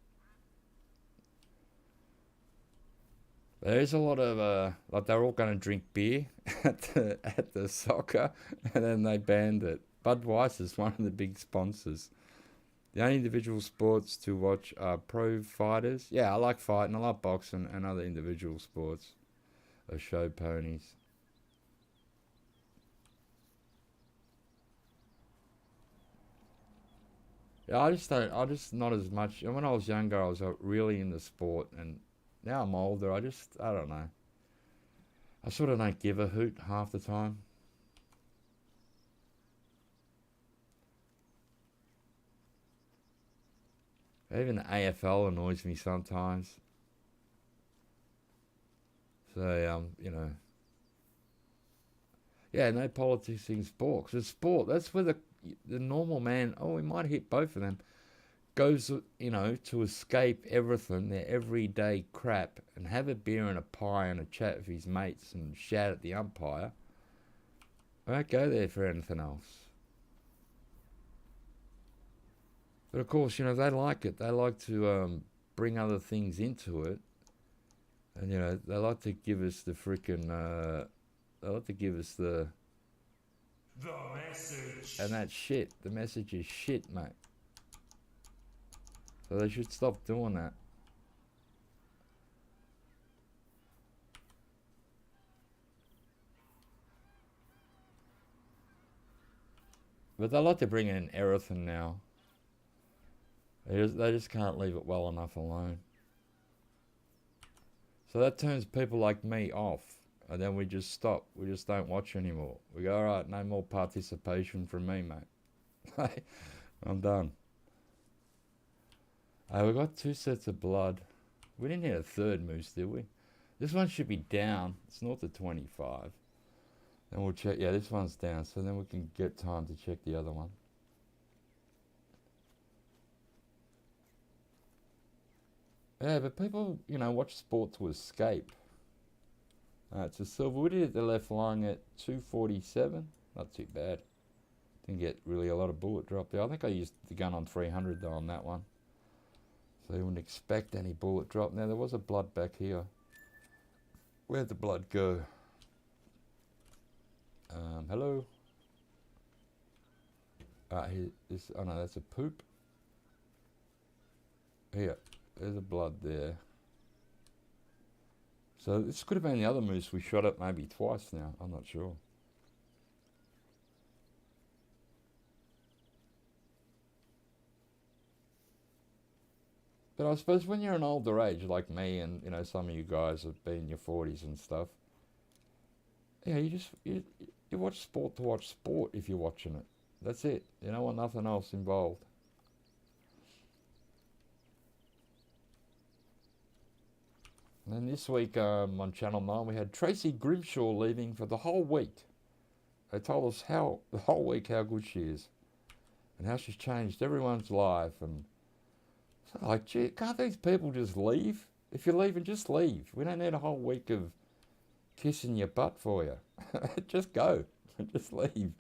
There's a lot of like they're all going to drink beer at the soccer, and then they banned it. Budweiser's one of the big sponsors. The only individual sports to watch are pro fighters. Yeah, I like fighting. I like boxing and other individual sports. Or show ponies. Yeah, I just don't. I just not as much. And when I was younger, I was really into sport, and now I'm older. I don't know. I sort of don't give a hoot half the time. Even the AFL annoys me sometimes. So yeah, no politics in sport. 'Cause it's sport. That's where the normal man. Oh, we might hit both of them. Goes, to escape everything, their everyday crap, and have a beer and a pie and a chat with his mates and shout at the umpire. I don't go there for anything else. But of course, they like it. They like to bring other things into it. And, they like to give us the freaking, they like to give us The message. and that's shit. The message is shit, mate. So they should stop doing that. But they like to bring in everything now. They just can't leave it well enough alone. So that turns people like me off. And then we just stop. We just don't watch anymore. We go, alright, no more participation from me, mate. I'm done. We got 2 sets of blood. We didn't hit a third moose, did we? This one should be down. It's north of 25. Then we'll check. Yeah, this one's down. So then we can get time to check the other one. Yeah, but people, watch sport to escape. It's a silver. We did hit the left line at 247. Not too bad. Didn't get really a lot of bullet drop there. I think I used the gun on 300 though on that one. So you wouldn't expect any bullet drop. Now there was a blood back here. Where'd the blood go? Hello? Oh no, that's a poop. Here, there's a blood there. So this could have been the other moose we shot at maybe twice now. I'm not sure. But I suppose when you're an older age like me and, some of you guys have been in your 40s and stuff, yeah, you watch sport to watch sport if you're watching it. That's it. You don't want nothing else involved. And then this week on Channel 9 we had Tracy Grimshaw leaving for the whole week. They told us the whole week how good she is and how she's changed everyone's life. And so like, gee, can't these people just leave? If you're leaving, just leave. We don't need a whole week of kissing your butt for you. Just go. Just leave.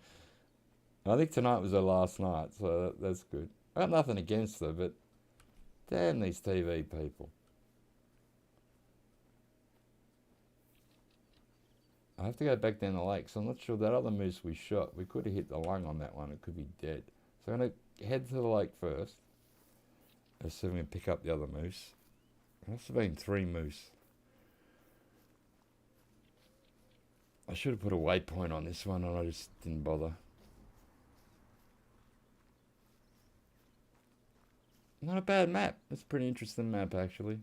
I think tonight was her last night, so that's good. I got nothing against her, but damn these TV people. I have to go back down the lake, so I'm not sure that other moose we shot. We could have hit the lung on that one. It could be dead. So I'm going to head to the lake first. Let's see if we can pick up the other moose. There must have been 3 moose. I should have put a waypoint on this one and I just didn't bother. Not a bad map. It's a pretty interesting map actually.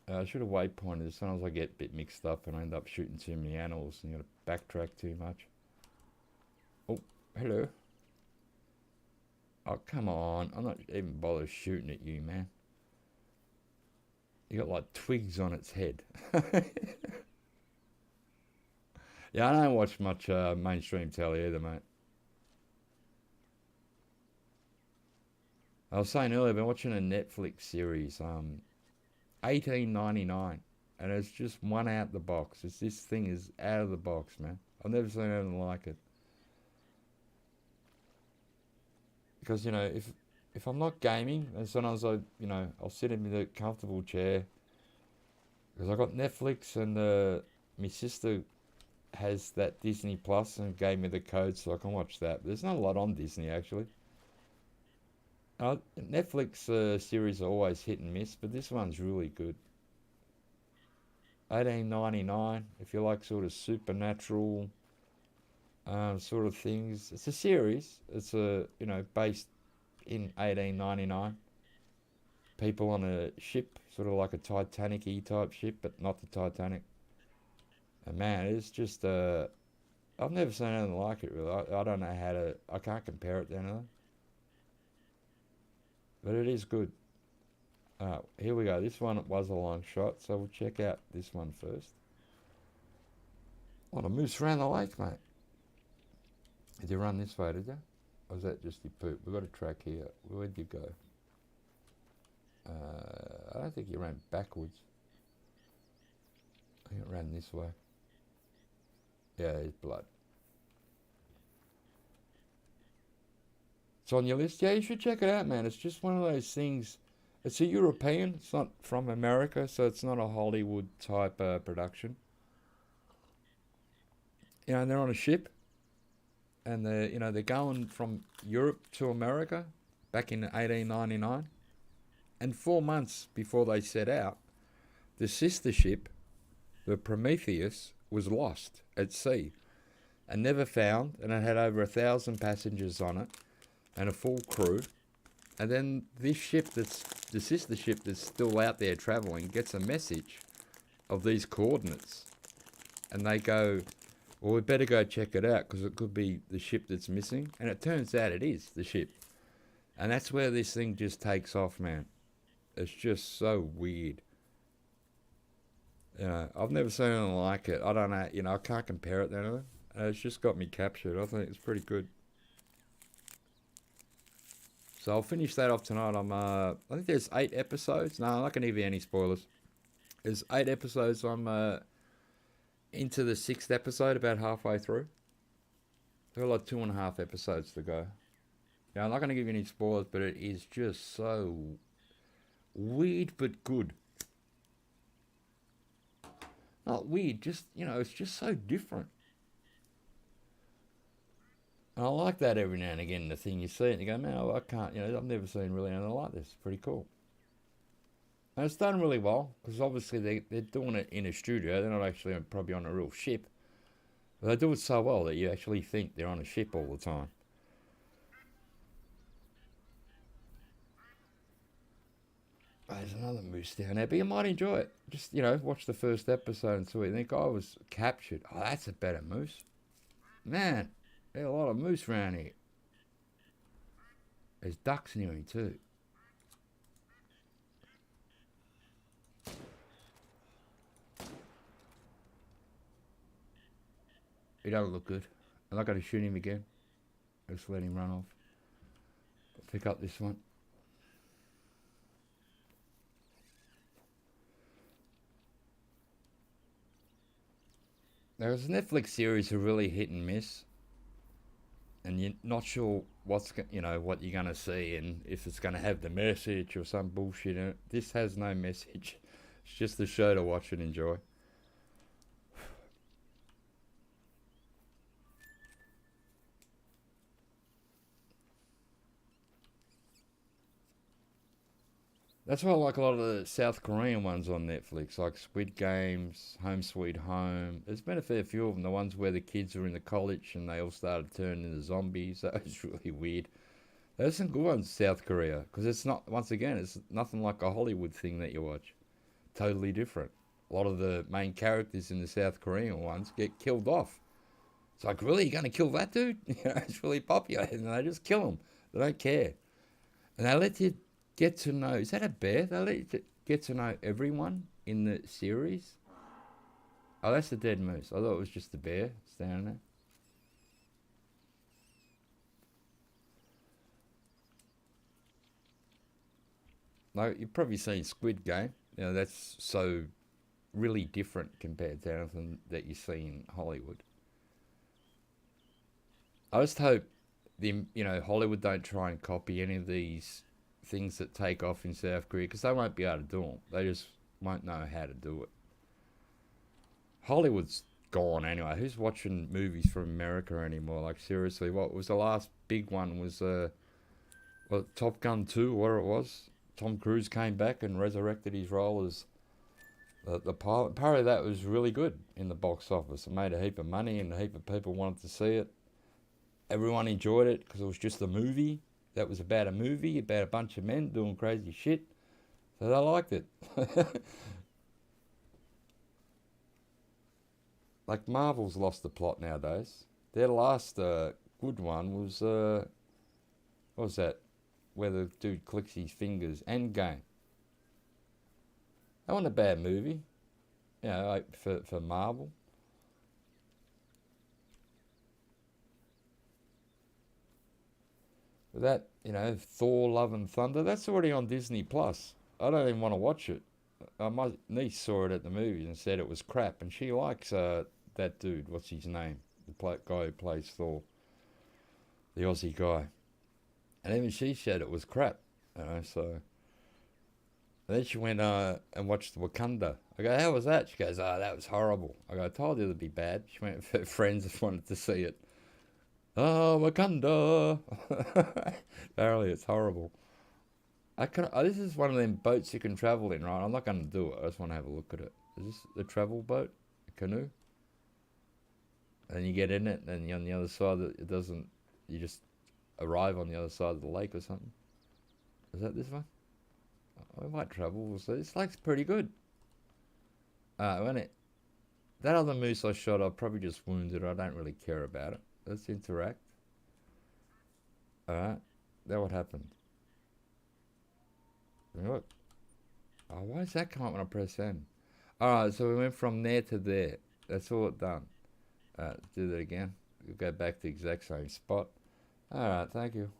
I should have waypointed. Sometimes I get a bit mixed up and I end up shooting too many animals and you got to backtrack too much. Oh, hello. Oh, come on. I'm not even bothered shooting at you, man. You got like twigs on its head. Yeah, I don't watch much mainstream telly either, mate. I was saying earlier, I've been watching a Netflix series, 1899. and it's just one out the box. This thing is out of the box, man. I've never seen anything like it. Because if I'm not gaming, and sometimes I'll sit in the comfortable chair because I got Netflix, and my sister has that Disney Plus and gave me the code so I can watch that. But there's not a lot on Disney actually. Netflix series are always hit and miss, but this one's really good. 18.99 if you like sort of supernatural sort of things. It's a series. It's based in 1899. People on a ship, sort of like a Titanic-y type ship, but not the Titanic. And man, it's just I've never seen anything like it really. I don't know how to. I can't compare it to anything, but it is good. Here we go. This one was a long shot, so we'll check out this one first. What a moose around the lake, mate. Did you run this way, did you? Or was that just your poop? We've got a track here. Where'd you go? I don't think you ran backwards. I think it ran this way. Yeah, there's blood. It's on your list? Yeah, you should check it out, man. It's just one of those things. It's a European. It's not from America, so it's not a Hollywood type production. And they're on a ship, and they're going from Europe to America back in 1899. And 4 months before they set out, the sister ship, the Prometheus, was lost at sea and never found, and it had over 1,000 passengers on it and a full crew. And then this ship, that's the sister ship that's still out there travelling, gets a message of these coordinates, and they go, well, we better go check it out because it could be the ship that's missing. And it turns out it is the ship, and that's where this thing just takes off, man. It's just so weird. I've never seen anything like it. I don't know, I can't compare it to anything. It's just got me captured. I think it's pretty good. So I'll finish that off tonight. I think there's 8 episodes. No, I'm not going to give you any spoilers. There's 8 episodes. I'm into the 6th episode, about halfway through. There are like 2.5 episodes to go. Yeah, I'm not going to give you any spoilers, but it is just so weird but good. Not weird, just, it's just so different. And I like that every now and again, the thing you see it and you go, man, I can't, I've never seen really anything like this. It's pretty cool. And it's done really well, because obviously they're doing it in a studio. They're not actually probably on a real ship. But they do it so well that you actually think they're on a ship all the time. There's another moose down there, but you might enjoy it. Just, watch the first episode and see what you think. I was captured. Oh, that's a better moose. Man, there are a lot of moose around here. There's ducks near me too. He doesn't look good. I'm not going to shoot him again. Just let him run off. I'll pick up this one. There's a Netflix series a really hit and miss, and you're not sure what you're gonna see and if it's gonna have the message or some bullshit in it. This has no message. It's just a show to watch and enjoy. That's why I like a lot of the South Korean ones on Netflix, like Squid Games, Home Sweet Home. There's been a fair few of them. The ones where the kids are in the college and they all started turning into zombies. That was really weird. There's some good ones, South Korea, because it's not, once again, it's nothing like a Hollywood thing that you watch. Totally different. A lot of the main characters in the South Korean ones get killed off. It's like, really, you're going to kill that dude? It's really popular, and they just kill him. They don't care. And they let you get to know, is that a bear? They let you get to know everyone in the series. Oh, that's the dead moose. I thought it was just the bear standing there. No, you've probably seen Squid Game. That's so really different compared to anything that you see in Hollywood. I just hope Hollywood don't try and copy any of these things that take off in South Korea, because they won't be able to do them. They just won't know how to do it. Hollywood's gone anyway. Who's watching movies from America anymore? Like, seriously, what was the last big one? Was Top Gun 2, whatever it was? Tom Cruise came back and resurrected his role as the pilot. Apparently that was really good in the box office. It made a heap of money and a heap of people wanted to see it. Everyone enjoyed it because it was just a movie. That was about a movie, about a bunch of men doing crazy shit. So they liked it. Like, Marvel's lost the plot nowadays. Their last good one was, what was that? Where the dude clicks his fingers. Endgame. That wasn't a bad movie. Like for Marvel. But that, Thor, Love and Thunder, that's already on Disney Plus. I don't even want to watch it. My niece saw it at the movies and said it was crap, and she likes that dude. What's his name? The guy who plays Thor, the Aussie guy. And even she said it was crap. So. And then she went and watched Wakanda. I go, how was that? She goes, that was horrible. I go, I told you it'd be bad. She went with her friends that wanted to see it. Oh, Wakanda. Apparently it's horrible. This is one of them boats you can travel in, right? I'm not going to do it. I just want to have a look at it. Is this the travel boat? A canoe? And you get in it, and you're on the other side. You just arrive on the other side of the lake or something. Is that this one? I might travel. So this lake's pretty good. That other moose I shot, I probably just wounded. I don't really care about it. Let's interact. Alright. Now what happened? Look. Oh, why does that come up when I press N? Alright, so we went from there to there. That's all it done. Do that again. We'll go back to the exact same spot. Alright, thank you.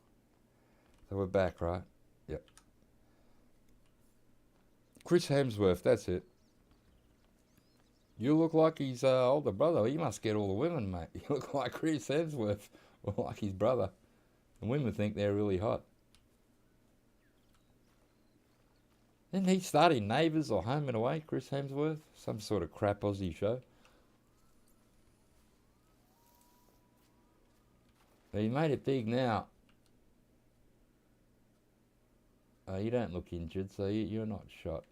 So we're back, right? Yep. Chris Hemsworth, that's it. You look like his older brother. He must get all the women, mate. You look like Chris Hemsworth, or like his brother. And women think they're really hot. Didn't he start in Neighbours or Home and Away, Chris Hemsworth? Some sort of crap Aussie show. But he made it big now. You don't look injured, so you're not shot.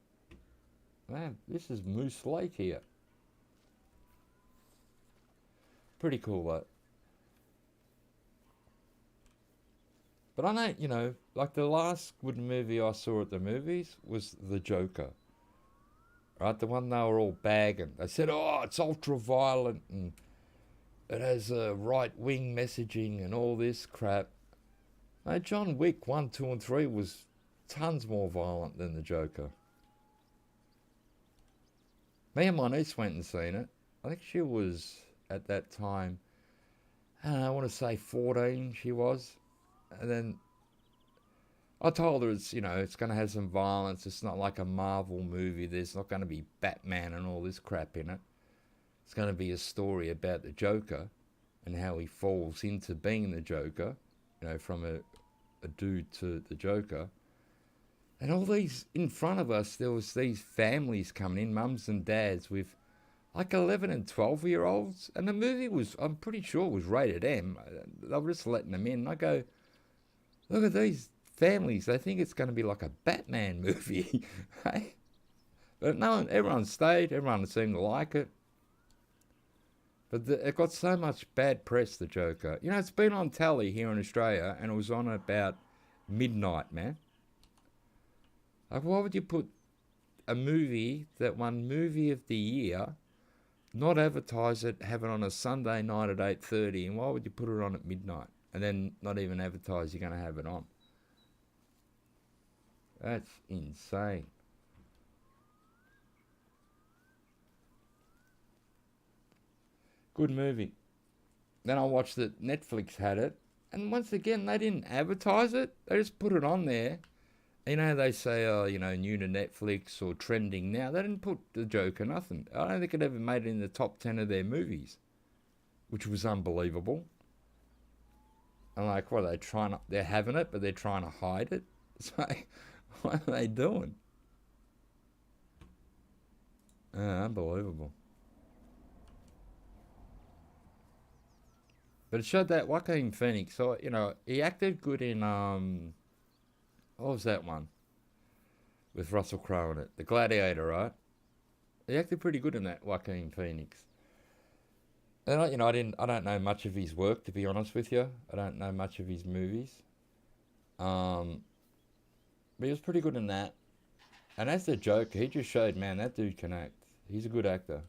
Man, this is Moose Lake here. Pretty cool, though. But I know, like the last good movie I saw at the movies was The Joker. Right? The one they were all bagging. They said, it's ultra-violent and it has right-wing messaging and all this crap. No, John Wick 1, 2 and 3 was tons more violent than The Joker. Me and my niece went and seen it. I think she was, at that time, I want to say 14 she was. And then I told her it's going to have some violence. It's not like a Marvel movie. There's not going to be Batman and all this crap in it. It's going to be a story about the Joker and how he falls into being the Joker, from a dude to the Joker. And all these, in front of us, there was these families coming in, mums and dads with like 11 and 12-year-olds. And the movie was, I'm pretty sure, was rated M. They were just letting them in. And I go, look at these families. They think it's going to be like a Batman movie. Hey? But no, everyone stayed. Everyone seemed to like it. But it got so much bad press, The Joker. It's been on telly here in Australia, and it was on about midnight, man. Like, why would you put a movie that won Movie of the Year, not advertise it, have it on a Sunday night at 8:30, and why would you put it on at midnight? And then not even advertise you're going to have it on? That's insane. Good movie. Then I watched it, Netflix had it, and once again, they didn't advertise it. They just put it on there. You know, they say, oh, you know, new to Netflix or trending now. They didn't put the Joker, nothing. I don't think it ever made it in the top 10 of their movies, which was unbelievable. And like, what are they trying to, they're having it, but they're trying to hide it. It's like, what are they doing? Unbelievable. But it showed that Joaquin Phoenix, so, you know, he acted good in, what was that one? With Russell Crowe in it. The Gladiator, right? He acted pretty good in that, Joaquin Phoenix. And I, you know, I don't know much of his work, to be honest with you. I don't know much of his movies. But he was pretty good in that. And as the Joker, he just showed, man, that dude can act. He's a good actor.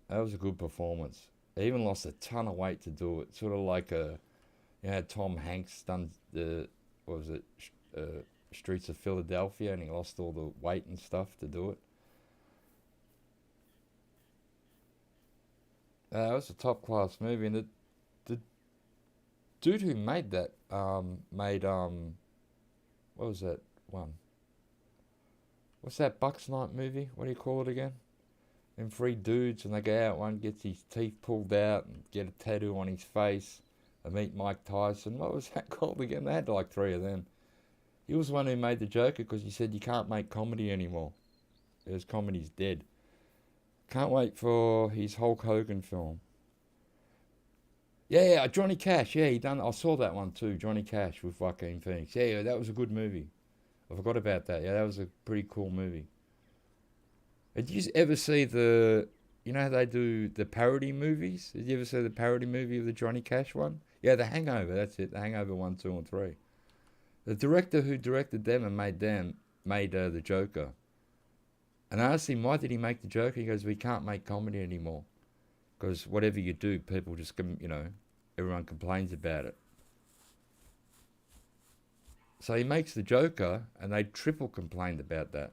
That was a good performance. He even lost a ton of weight to do it. Sort of like you know, Tom Hanks done the, what was it, Streets of Philadelphia, and he lost all the weight and stuff to do it. It was a top class movie, and the dude who made that made what was that one? What's that Bucks Night movie? What do you call it again? Them three dudes, and they go out. One gets his teeth pulled out and get a tattoo on his face. They meet Mike Tyson. What was that called again? They had like three of them. He was the one who made the Joker because he said you can't make comedy anymore. Because comedy's dead. Can't wait for his Hulk Hogan film. Yeah, Johnny Cash. Yeah, he done. I saw that one too. Johnny Cash with Joaquin Phoenix. Yeah, that was a good movie. I forgot about that. Yeah, that was a pretty cool movie. Did you ever see the? You know how they do the parody movies? Did you ever see the parody movie of the Johnny Cash one? Yeah, The Hangover. That's it. The Hangover 1, 2, and 3. The director who directed them and made the Joker. And I asked him, why did he make the Joker? He goes, we can't make comedy anymore. Because whatever you do, people just, you know, everyone complains about it. So he makes the Joker, and they triple complained about that.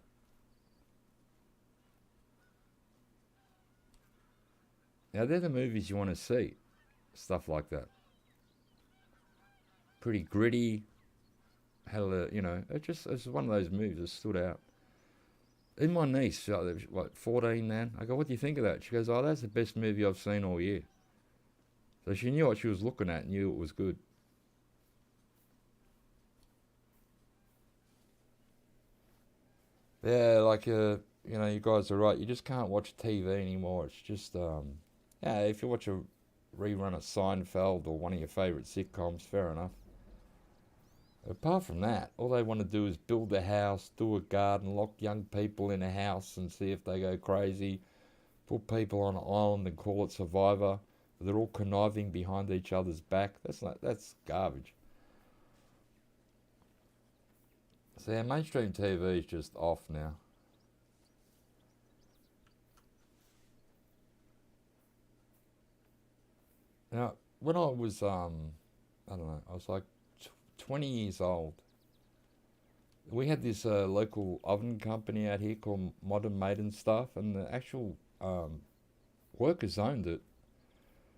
Now, they're the movies you want to see. Stuff like that. Pretty gritty. Hella, you know, it's one of those movies that stood out. Even my niece, what, 14 then? I go, what do you think of that? She goes, oh, that's the best movie I've seen all year. So she knew what she was looking at, knew it was good. Yeah, like, you know, you guys are right. You just can't watch TV anymore. It's just, yeah, if you watch a rerun of Seinfeld or one of your favourite sitcoms, fair enough. Apart from that, all they want to do is build a house, do a garden, lock young people in a house and see if they go crazy, put people on an island and call it Survivor. They're all conniving behind each other's back. That's garbage. So yeah, mainstream TV is just off now. Now, when I was I don't know, I was like 20 years old. We had this local oven company out here called Modern Maiden Stuff, and the actual workers owned it,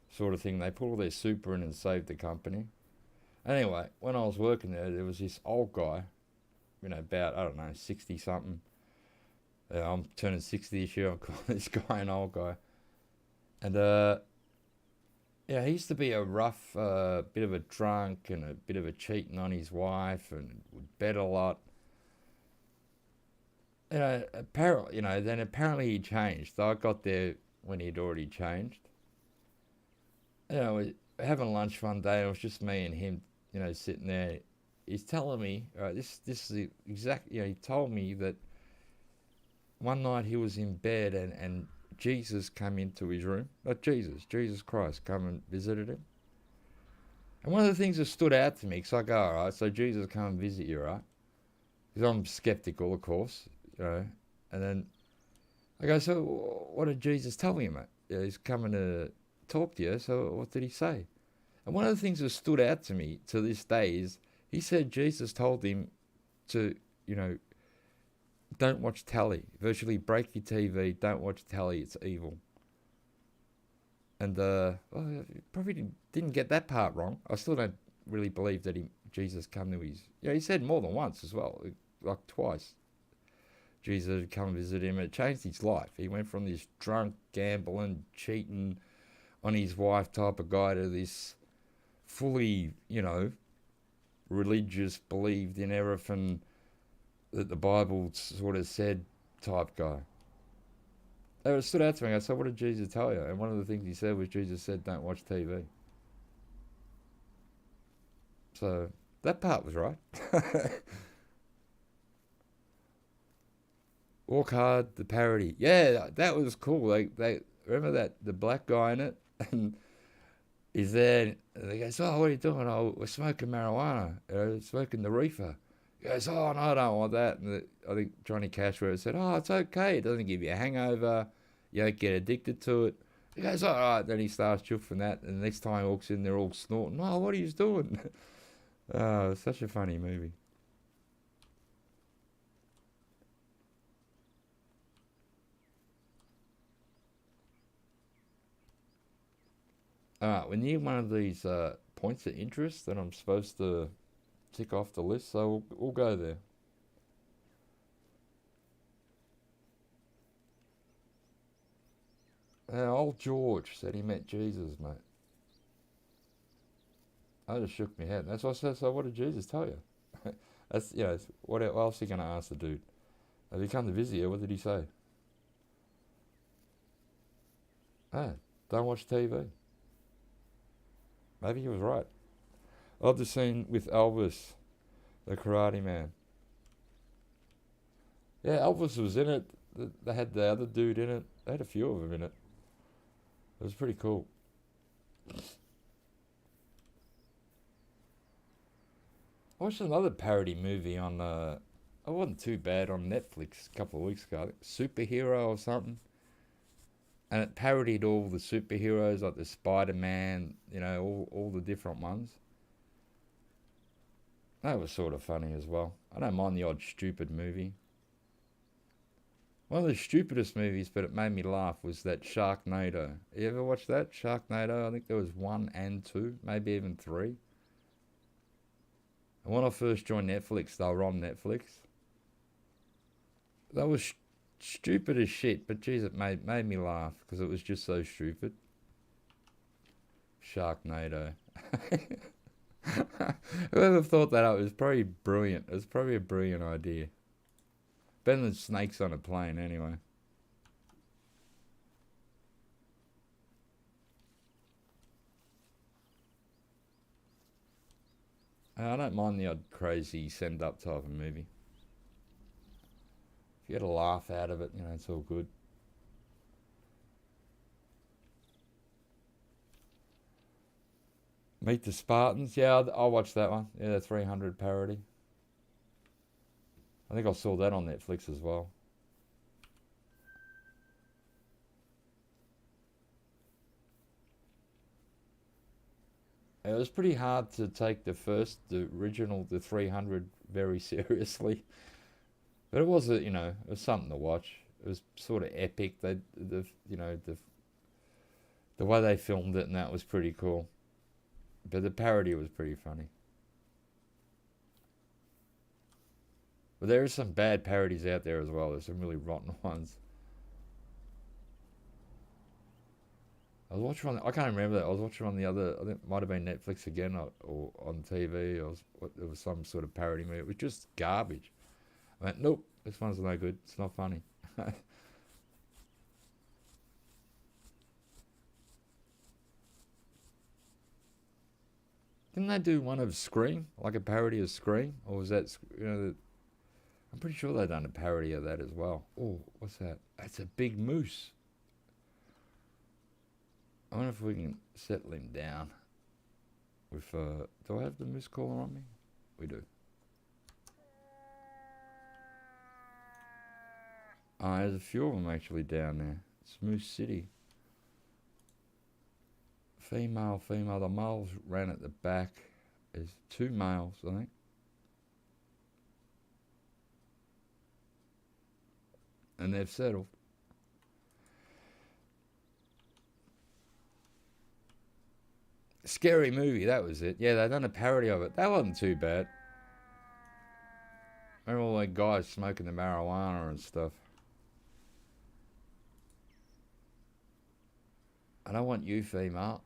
sort of thing. They put all their super in and saved the company. Anyway, when I was working there, there was this old guy, you know, about, I don't know, 60 something. I'm turning 60 this year. I call this guy an old guy. And yeah, he used to be a rough, bit of a drunk and a bit of a cheating on his wife and would bet a lot. Then apparently he changed. So I got there when he'd already changed. You know, we were having lunch one day, and it was just me and him, you know, sitting there. He's telling me, this is the exact, you know, he told me that one night he was in bed and Jesus came into his room. Not Jesus Christ come and visited him. And one of the things that stood out to me, because I go, all right, so Jesus come and visit you, right? Because I'm skeptical, of course, you know. And then I go, so what did Jesus tell you, mate? Yeah, he's coming to talk to you, so what did he say? And one of the things that stood out to me to this day is he said Jesus told him to, you know, don't watch telly. Virtually break your TV, don't watch telly, it's evil. And well, probably didn't get that part wrong. I still don't really believed that Jesus come to his. He said more than once as well, like twice. Jesus had come visit him. It changed his life. He went from this drunk, gambling, cheating on his wife type of guy to this fully, religious, believed in everything that the Bible sort of said type guy. It stood out to me. I said, what did Jesus tell you? And one of the things he said was, Jesus said, don't watch TV. So that part was right. Walk Hard, the parody. Yeah, that was cool. They remember that the black guy in it, and he's there. And they goes, "Oh, what are you doing? Oh, we're smoking marijuana. Smoking the reefer." He goes, "Oh, no, I don't want that." And I think Johnny Cashware said, "Oh, it's okay. It doesn't give you a hangover. You don't get addicted to it." He goes, "All right." Then he starts chuffing that, and the next time he walks in, they're all snorting. "Oh, what are you doing?" Oh, it's such a funny movie. Alright, we're near one of these points of interest that I'm supposed to tick off the list, so we'll go there. Old George said he met Jesus, mate. I just shook my head. That's what I said. So what did Jesus tell you? That's what else are you going to ask the dude? Have he come to visit you? What did he say? Don't watch TV. Maybe he was right. I love the scene with Elvis, the Karate Man. Yeah, Elvis was in it. They had the other dude in it. They had a few of them in it. It was pretty cool. I watched another parody movie on, it wasn't too bad, on Netflix a couple of weeks ago. I think Superhero or something. And it parodied all the superheroes, like the Spider-Man, all the different ones. That was sort of funny as well. I don't mind the odd stupid movie. One of the stupidest movies, but it made me laugh, was that Sharknado. You ever watch that? Sharknado? I think there was 1 and 2, maybe even 3. And when I first joined Netflix, they were on Netflix. That was stupid as shit, but geez, it made me laugh because it was just so stupid. Sharknado. Whoever thought that up was probably brilliant. It was probably a brilliant idea. Better than snakes on a plane, anyway. I don't mind the odd crazy send-up type of movie. If you get a laugh out of it, it's all good. Meet the Spartans. Yeah, I'll watch that one. Yeah, the 300 parody. I think I saw that on Netflix as well. It was pretty hard to take the original, the 300, very seriously. But it was, it was something to watch. It was sort of epic. The way they filmed it and that was pretty cool. But the parody was pretty funny. But there are some bad parodies out there as well. There's some really rotten ones. I was watching I can't remember that. I was watching on the other, I think it might have been Netflix again or on TV. It was some sort of parody movie. It was just garbage. I went, nope, this one's no good. It's not funny. Didn't they do one of Scream? Like a parody of Scream? Or was that, I'm pretty sure they done a parody of that as well. Oh, what's that? That's a big moose. I wonder if we can settle him down with, do I have the moose caller on me? We do. Oh, there's a few of them actually down there. It's Moose City. Female. The males ran at the back. There's 2 males, I think. And they've settled. Scary Movie, that was it. Yeah, they done a parody of it. That wasn't too bad. Remember all that guys smoking the marijuana and stuff. I don't want you, female.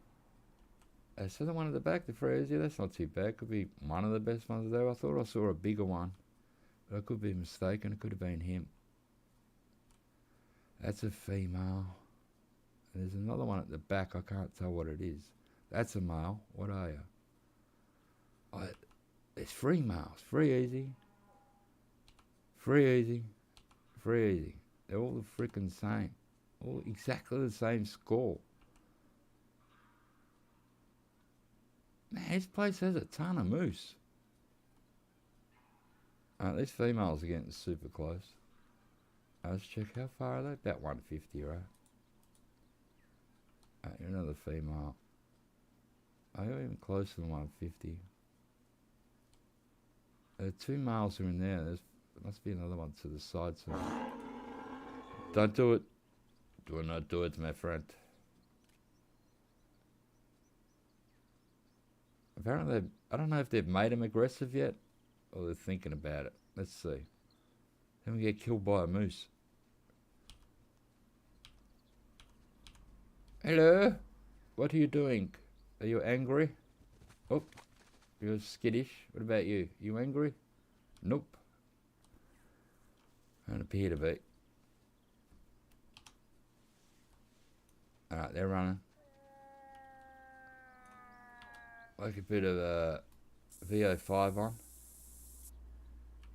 So the one at the back, the phrase, yeah, that's not too bad. Could be one of the best ones there. I thought I saw a bigger one, but I could be mistaken. It could have been him. That's a female. And there's another one at the back. I can't tell what it is. That's a male. What are you? It's free males. Free easy. Free easy. Free easy. They're all the freaking same. All exactly the same score. Man, this place has a ton of moose. These females are getting super close. Let's check how far are they. About 150, right? Another female. You're even closer than 150. Two males are in there. There must be another one to the side somewhere. Don't do it. Do not do it, my friend. Apparently, I don't know if they've made them aggressive yet, or they're thinking about it. Let's see. Then we get killed by a moose. Hello? What are you doing? Are you angry? Oh, you're skittish. What about you? You angry? Nope. Don't appear to be. Alright, they're running. Like a bit of a VO5 on.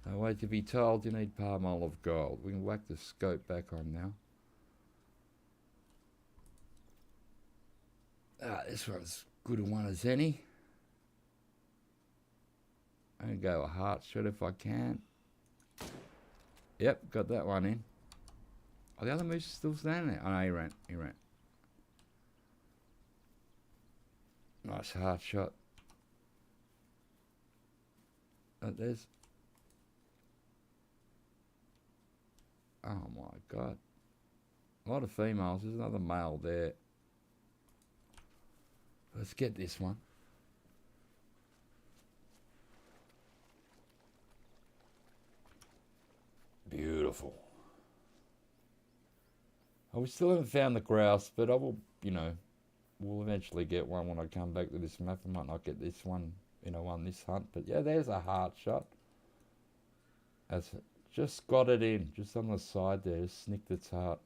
No wait to be told you need palm olive gold. We can whack the scope back on now. This one's good a one as any. I'm going to go a heart shot if I can. Yep, got that one in. Oh, the other moose is still standing there. Oh no, he ran. He ran. Nice heart shot. There's... Oh my god. A lot of females. There's another male there. Let's get this one. Beautiful. We still haven't found the grouse, but I will, we'll eventually get one when I come back to this map. I might not get this one, on this hunt. But yeah, there's a heart shot. That's just got it in, just on the side there, just snicked its heart.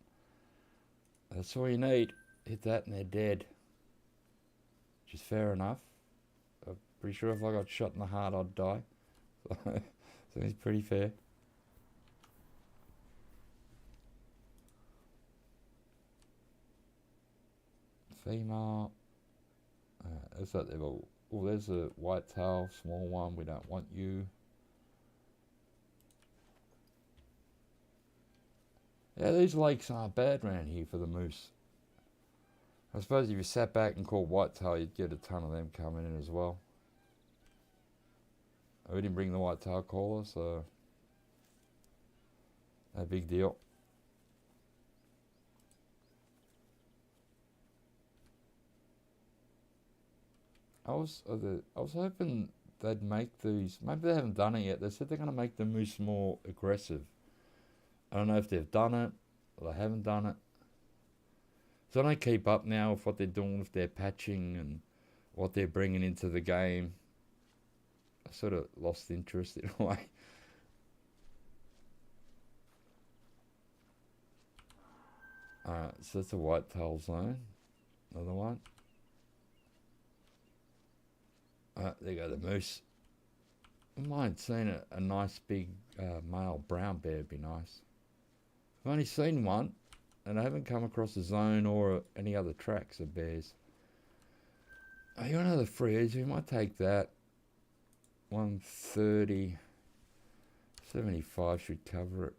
That's all you need. Hit that and they're dead. Which is fair enough. I'm pretty sure if I got shot in the heart, I'd die. So it's pretty fair. Female. Looks like they've all... Oh, there's a white tail, small one. We don't want you. Yeah, these lakes aren't bad around here for the moose. I suppose if you sat back and caught whitetail, you'd get a ton of them coming in as well. We didn't bring the whitetail caller, so no big deal. I was hoping they'd make these. Maybe they haven't done it yet. They said they're going to make the moose more aggressive. I don't know if they've done it or they haven't done it. So I don't keep up now with what they're doing with their patching and what they're bringing into the game. I sort of lost interest in a way. Alright, so that's a whitetail zone. Another one. There you go, the moose. I might seen a nice big male brown bear would be nice. I've only seen one, and I haven't come across a zone or any other tracks of bears. Oh, you want another freeze? We might take that. 130. 75 should cover it.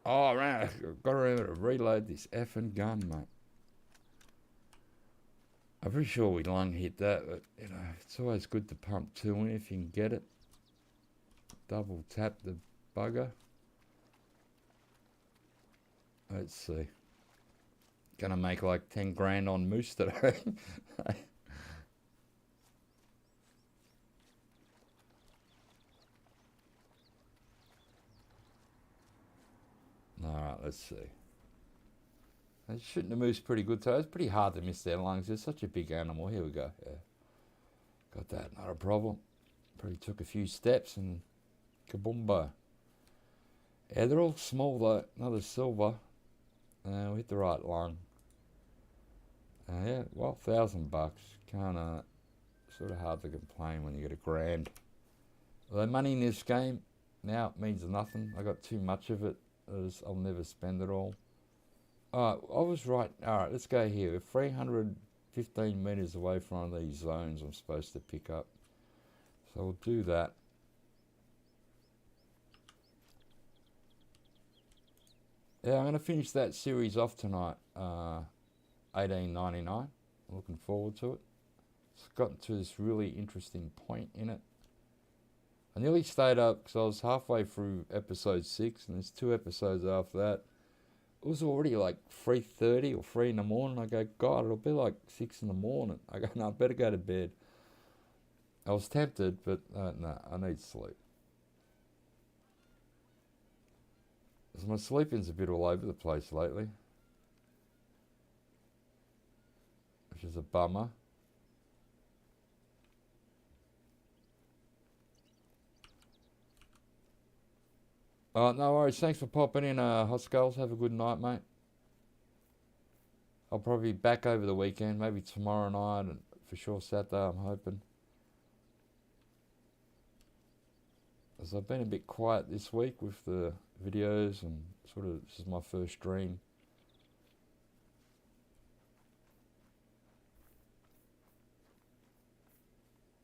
Oh, man, I've got to remember to reload this effing gun, mate. I'm pretty sure we lung hit that, but, it's always good to pump two in if you can get it. Double tap the bugger. Let's see. Gonna make like 10 grand on moose today. Alright, let's see. Shooting the moose pretty good too. It's pretty hard to miss their lungs. They're such a big animal. Here we go. Yeah. Got that, not a problem. Probably took a few steps and kaboomba. Yeah, they're all small though. Another silver. We hit the right lung. Yeah, well, $1,000. Can't, sort of hard to complain when you get $1,000. Although money in this game now means nothing. I got too much of it. I'll never spend it all. Alright, I was right. Alright, let's go here. We're 315 meters away from one of these zones I'm supposed to pick up. So we'll do that. Yeah, I'm going to finish that series off tonight. 1899. I'm looking forward to it. It's gotten to this really interesting point in it. I nearly stayed up because I was halfway through episode 6 and there's 2 episodes after that. It was already like 3:30 or 3 in the morning. I go, God, it'll be like 6 in the morning. I go, no, I better go to bed. I was tempted, but no, I need sleep. So my sleeping's a bit all over the place lately, which is a bummer. No worries. Thanks for popping in, Hot Skulls. Have a good night, mate. I'll probably be back over the weekend, maybe tomorrow night, and for sure Saturday, I'm hoping. As I've been a bit quiet this week with the videos, and sort of, this is my first stream.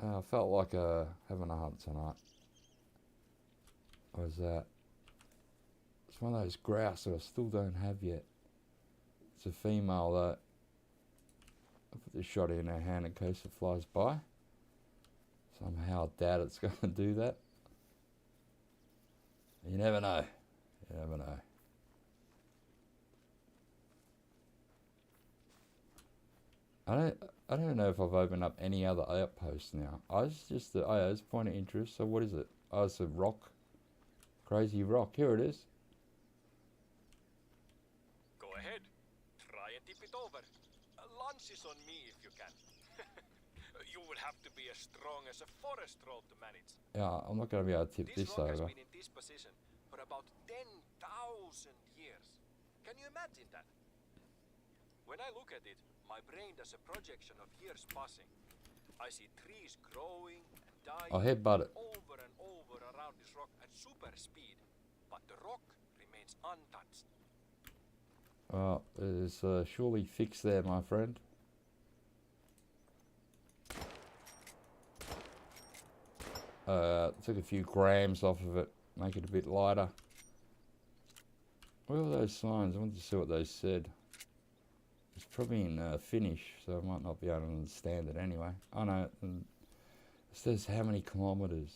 I felt like having a hunt tonight. What was that? It's one of those grouse that I still don't have yet. It's a female though. I'll put this shot in her hand in case it flies by. Somehow I doubt it's going to do that. You never know. You never know. I don't know if I've opened up any other outposts now. I was just it's point of interest. So what is it? Oh, it's a rock. Crazy rock. Here it is. Go ahead. Try and tip it over. Lunch is on me if you can. You would have to be as strong as a forest troll to manage. Yeah, I'm not going to be able to tip this rock over. has been in this position for about 10,000 years. Can you imagine that? When I look at it, my brain does a projection of years passing. I see trees growing and dying I'll headbutt it. over and over around this rock at super speed, but the rock remains untouched. Well, there's surely fix there, my friend. Took a few grams off of it, make it a bit lighter. Where were those signs? I wanted to see what they said. It's probably in Finnish, so I might not be able to understand it anyway. Oh no, it says how many kilometres.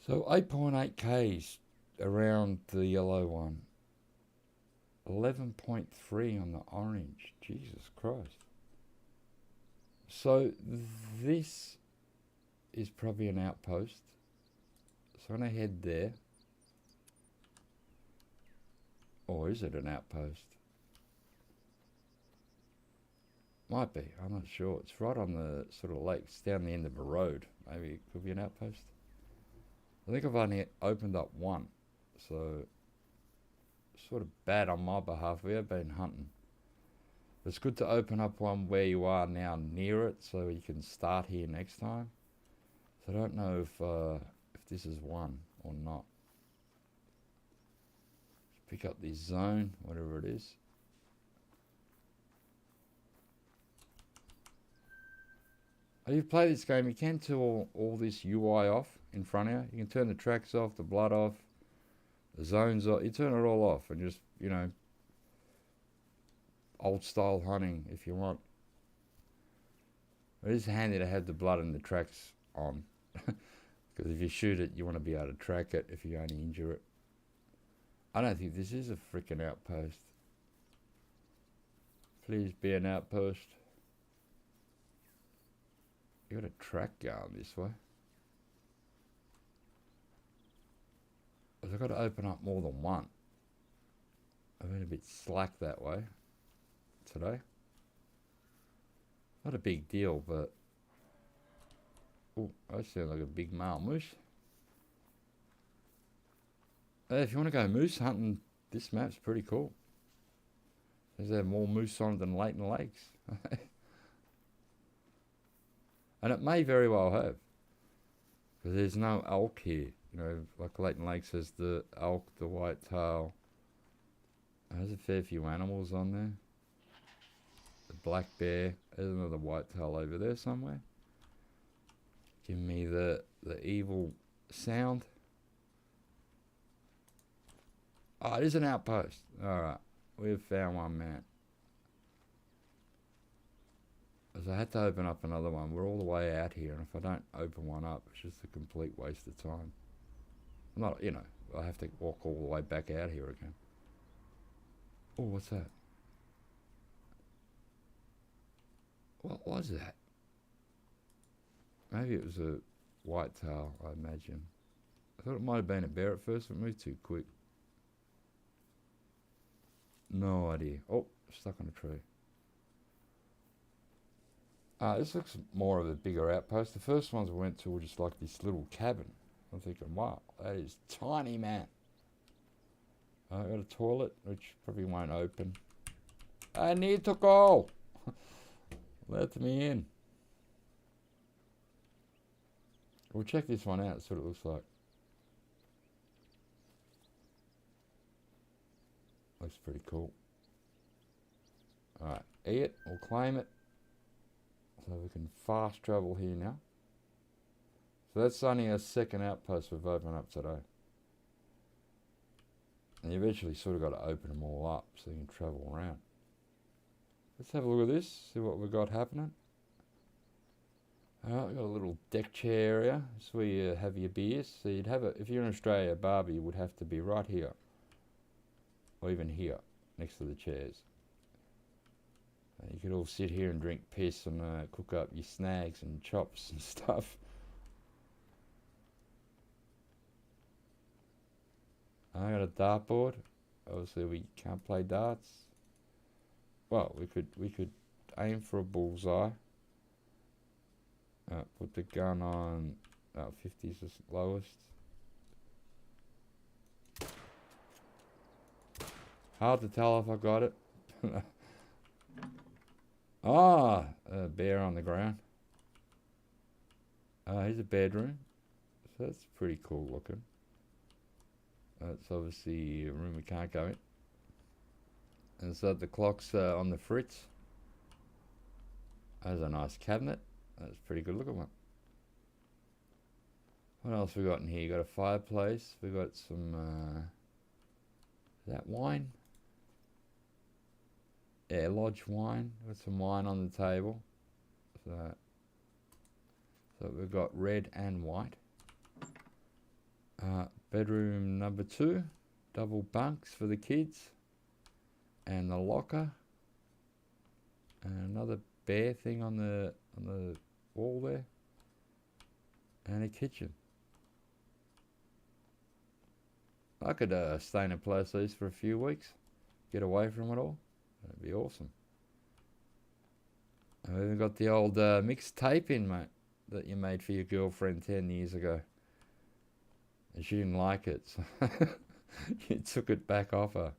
So 8.8 k's around the yellow one. 11.3 on the orange. Jesus Christ. So this is probably an outpost. So I'm going to head there. Or is it an outpost? Might be, I'm not sure. It's right on the sort of lake. It's down the end of a road. Maybe it could be an outpost. I think I've only opened up one. So, sort of bad on my behalf. We have been hunting. It's good to open up one where you are now near it so you can start here next time. So I don't know if this is one or not. Pick up this zone, whatever it is. If you play this game, you can turn all this UI off in front of you. You can turn the tracks off, the blood off, the zones off. You turn it all off and just, you know, old style hunting if you want. It is handy to have the blood and the tracks on. Because if you shoot it, you want to be able to track it if you only injure it. I don't think this is a freaking outpost. Please be an outpost. You got a track going this way. I've got to open up more than one. I've been a bit slack that way today. Not a big deal, but oh, that sounds like a big male moose. Hey, if you want to go moose hunting, this map's pretty cool. There's there more moose on it than Leighton Lakes. And it may very well have. Because there's no elk here. You know, like Leighton Lakes has the elk, the whitetail. There's a fair few animals on there. The black bear. There's another whitetail over there somewhere. Give me the evil sound. Oh, it is an outpost. Alright. We've found one, man. Because I had to open up another one. We're all the way out here, and if I don't open one up, it's just a complete waste of time. Not, you know, I have to walk all the way back out here again. Oh, what's that? What was that? Maybe it was a whitetail, I imagine. I thought it might have been a bear at first, but it moved too quick. No idea. Oh, stuck on a tree. This looks more of a bigger outpost. The first ones we went to were just like this little cabin. I'm thinking, wow, that is tiny, man. I got a toilet, which probably won't open. I need to go. Let me in. We'll check this one out, see what it looks like. Looks pretty cool. Alright, eat it, we'll claim it. So we can fast travel here now. So that's only our second outpost we've opened up today. And you eventually sort of got to open them all up so you can travel around. Let's have a look at this, see what we've got happening. Alright, we've got a little deck chair area. This is where you have your beers. So you'd have it, if you're in Australia, a barbie would have to be right here. Or even here, next to the chairs. You could all sit here and drink piss and cook up your snags and chops and stuff. I got a dartboard. Obviously we can't play darts. Well, we could aim for a bullseye. Put the gun on 50 is the lowest. Hard to tell if I got it. Ah, a bear on the ground. Here's a bedroom. So that's pretty cool looking. That's obviously a room we can't go in. And so the clock's on the fritz. There's a nice cabinet. That's pretty good looking one. What else we got in here? You got a fireplace. We got some is that wine? Yeah, lodge wine. Got some wine on the table. So we've got red and white. Bedroom number 2, double bunks for the kids, and the locker, and another bear thing on the wall there, and a kitchen. I could stay in a place like this for a few weeks, get away from it all. That'd be awesome. I've even got the old mixtape in, mate, that you made for your girlfriend 10 years ago. And she didn't like it, so you took it back off her.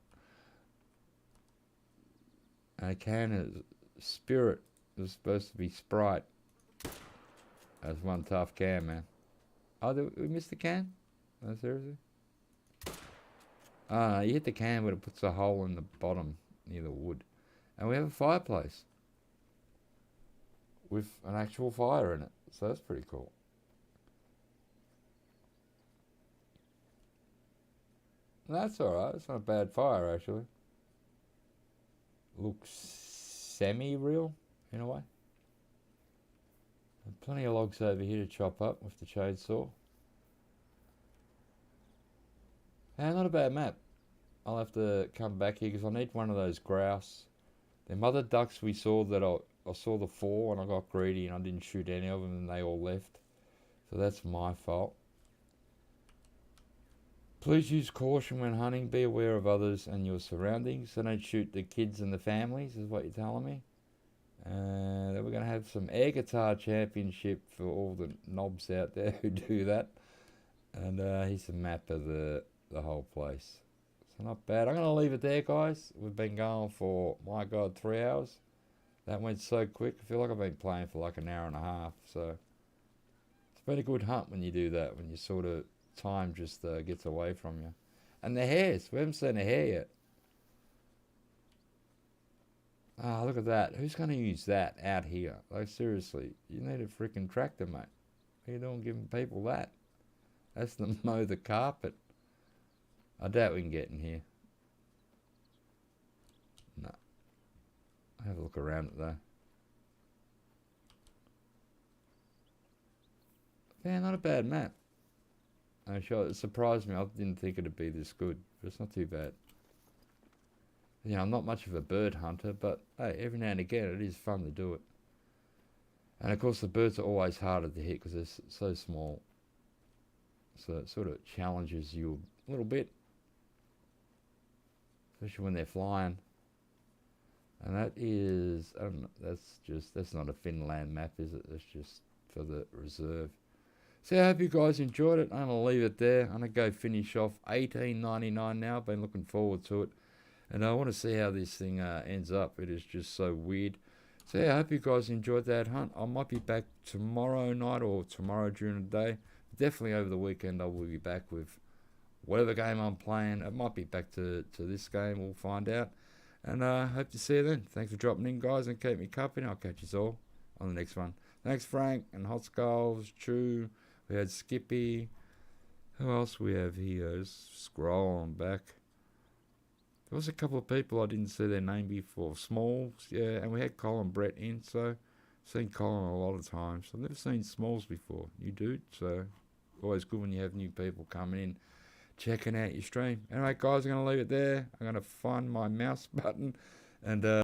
And a can of Spirit was supposed to be Sprite. That's one tough can, man. Oh, we missed the can? No, seriously? Oh, no, you hit the can, but it puts a hole in the bottom near the wood. And we have a fireplace with an actual fire in it, so that's pretty cool. That's alright, it's not a bad fire actually. Looks semi-real in a way. And plenty of logs over here to chop up with the chainsaw. And not a bad map. I'll have to come back here because I need one of those grouse The mother ducks we saw that I saw the 4 and I got greedy and I didn't shoot any of them and they all left. So that's my fault. Please use caution when hunting. Be aware of others and your surroundings. So don't shoot the kids and the families, is what you're telling me. Then we're going to have some air guitar championship for all the knobs out there who do that. And here's a map of the whole place. So not bad. I'm going to leave it there, guys. We've been going for, my God, 3 hours. That went so quick. I feel like I've been playing for like an hour and a half. So it's been a good hunt when you do that, when you sort of time just gets away from you. And the hares. We haven't seen a hare yet. Ah, look at that. Who's going to use that out here? Like, seriously, you need a freaking tractor, mate. What are you doing giving people that? That's to mow the carpet. I doubt we can get in here. No. I'll have a look around it, though. Yeah, not a bad map. I'm sure it surprised me. I didn't think it'd be this good, but it's not too bad. You know, I'm not much of a bird hunter, but hey, every now and again it is fun to do it. And of course the birds are always harder to hit because they're so small. So it sort of challenges you a little bit. Especially when they're flying. And that is, I don't know, that's not a Finland map, is it? That's just for the reserve. So I hope you guys enjoyed it. I'm going to leave it there. I'm going to go finish off 18.99 now. I've been looking forward to it. And I want to see how this thing ends up. It is just so weird. So yeah, I hope you guys enjoyed that hunt. I might be back tomorrow night or tomorrow during the day. Definitely over the weekend I will be back with whatever game I'm playing. It might be back to this game. We'll find out. And I hope to see you then. Thanks for dropping in, guys, and keep me company. I'll catch you all on the next one. Thanks, Frank and Hot Skulls, Chew. We had Skippy. Who else we have here? Just scroll on back. There was a couple of people I didn't see their name before. Smalls, yeah, and we had Colin Brett in, so I've seen Colin a lot of times. I've never seen Smalls before, you dude, so always good when you have new people coming in, checking out your stream. Anyway, guys, I'm going to leave it there. I'm going to find my mouse button, and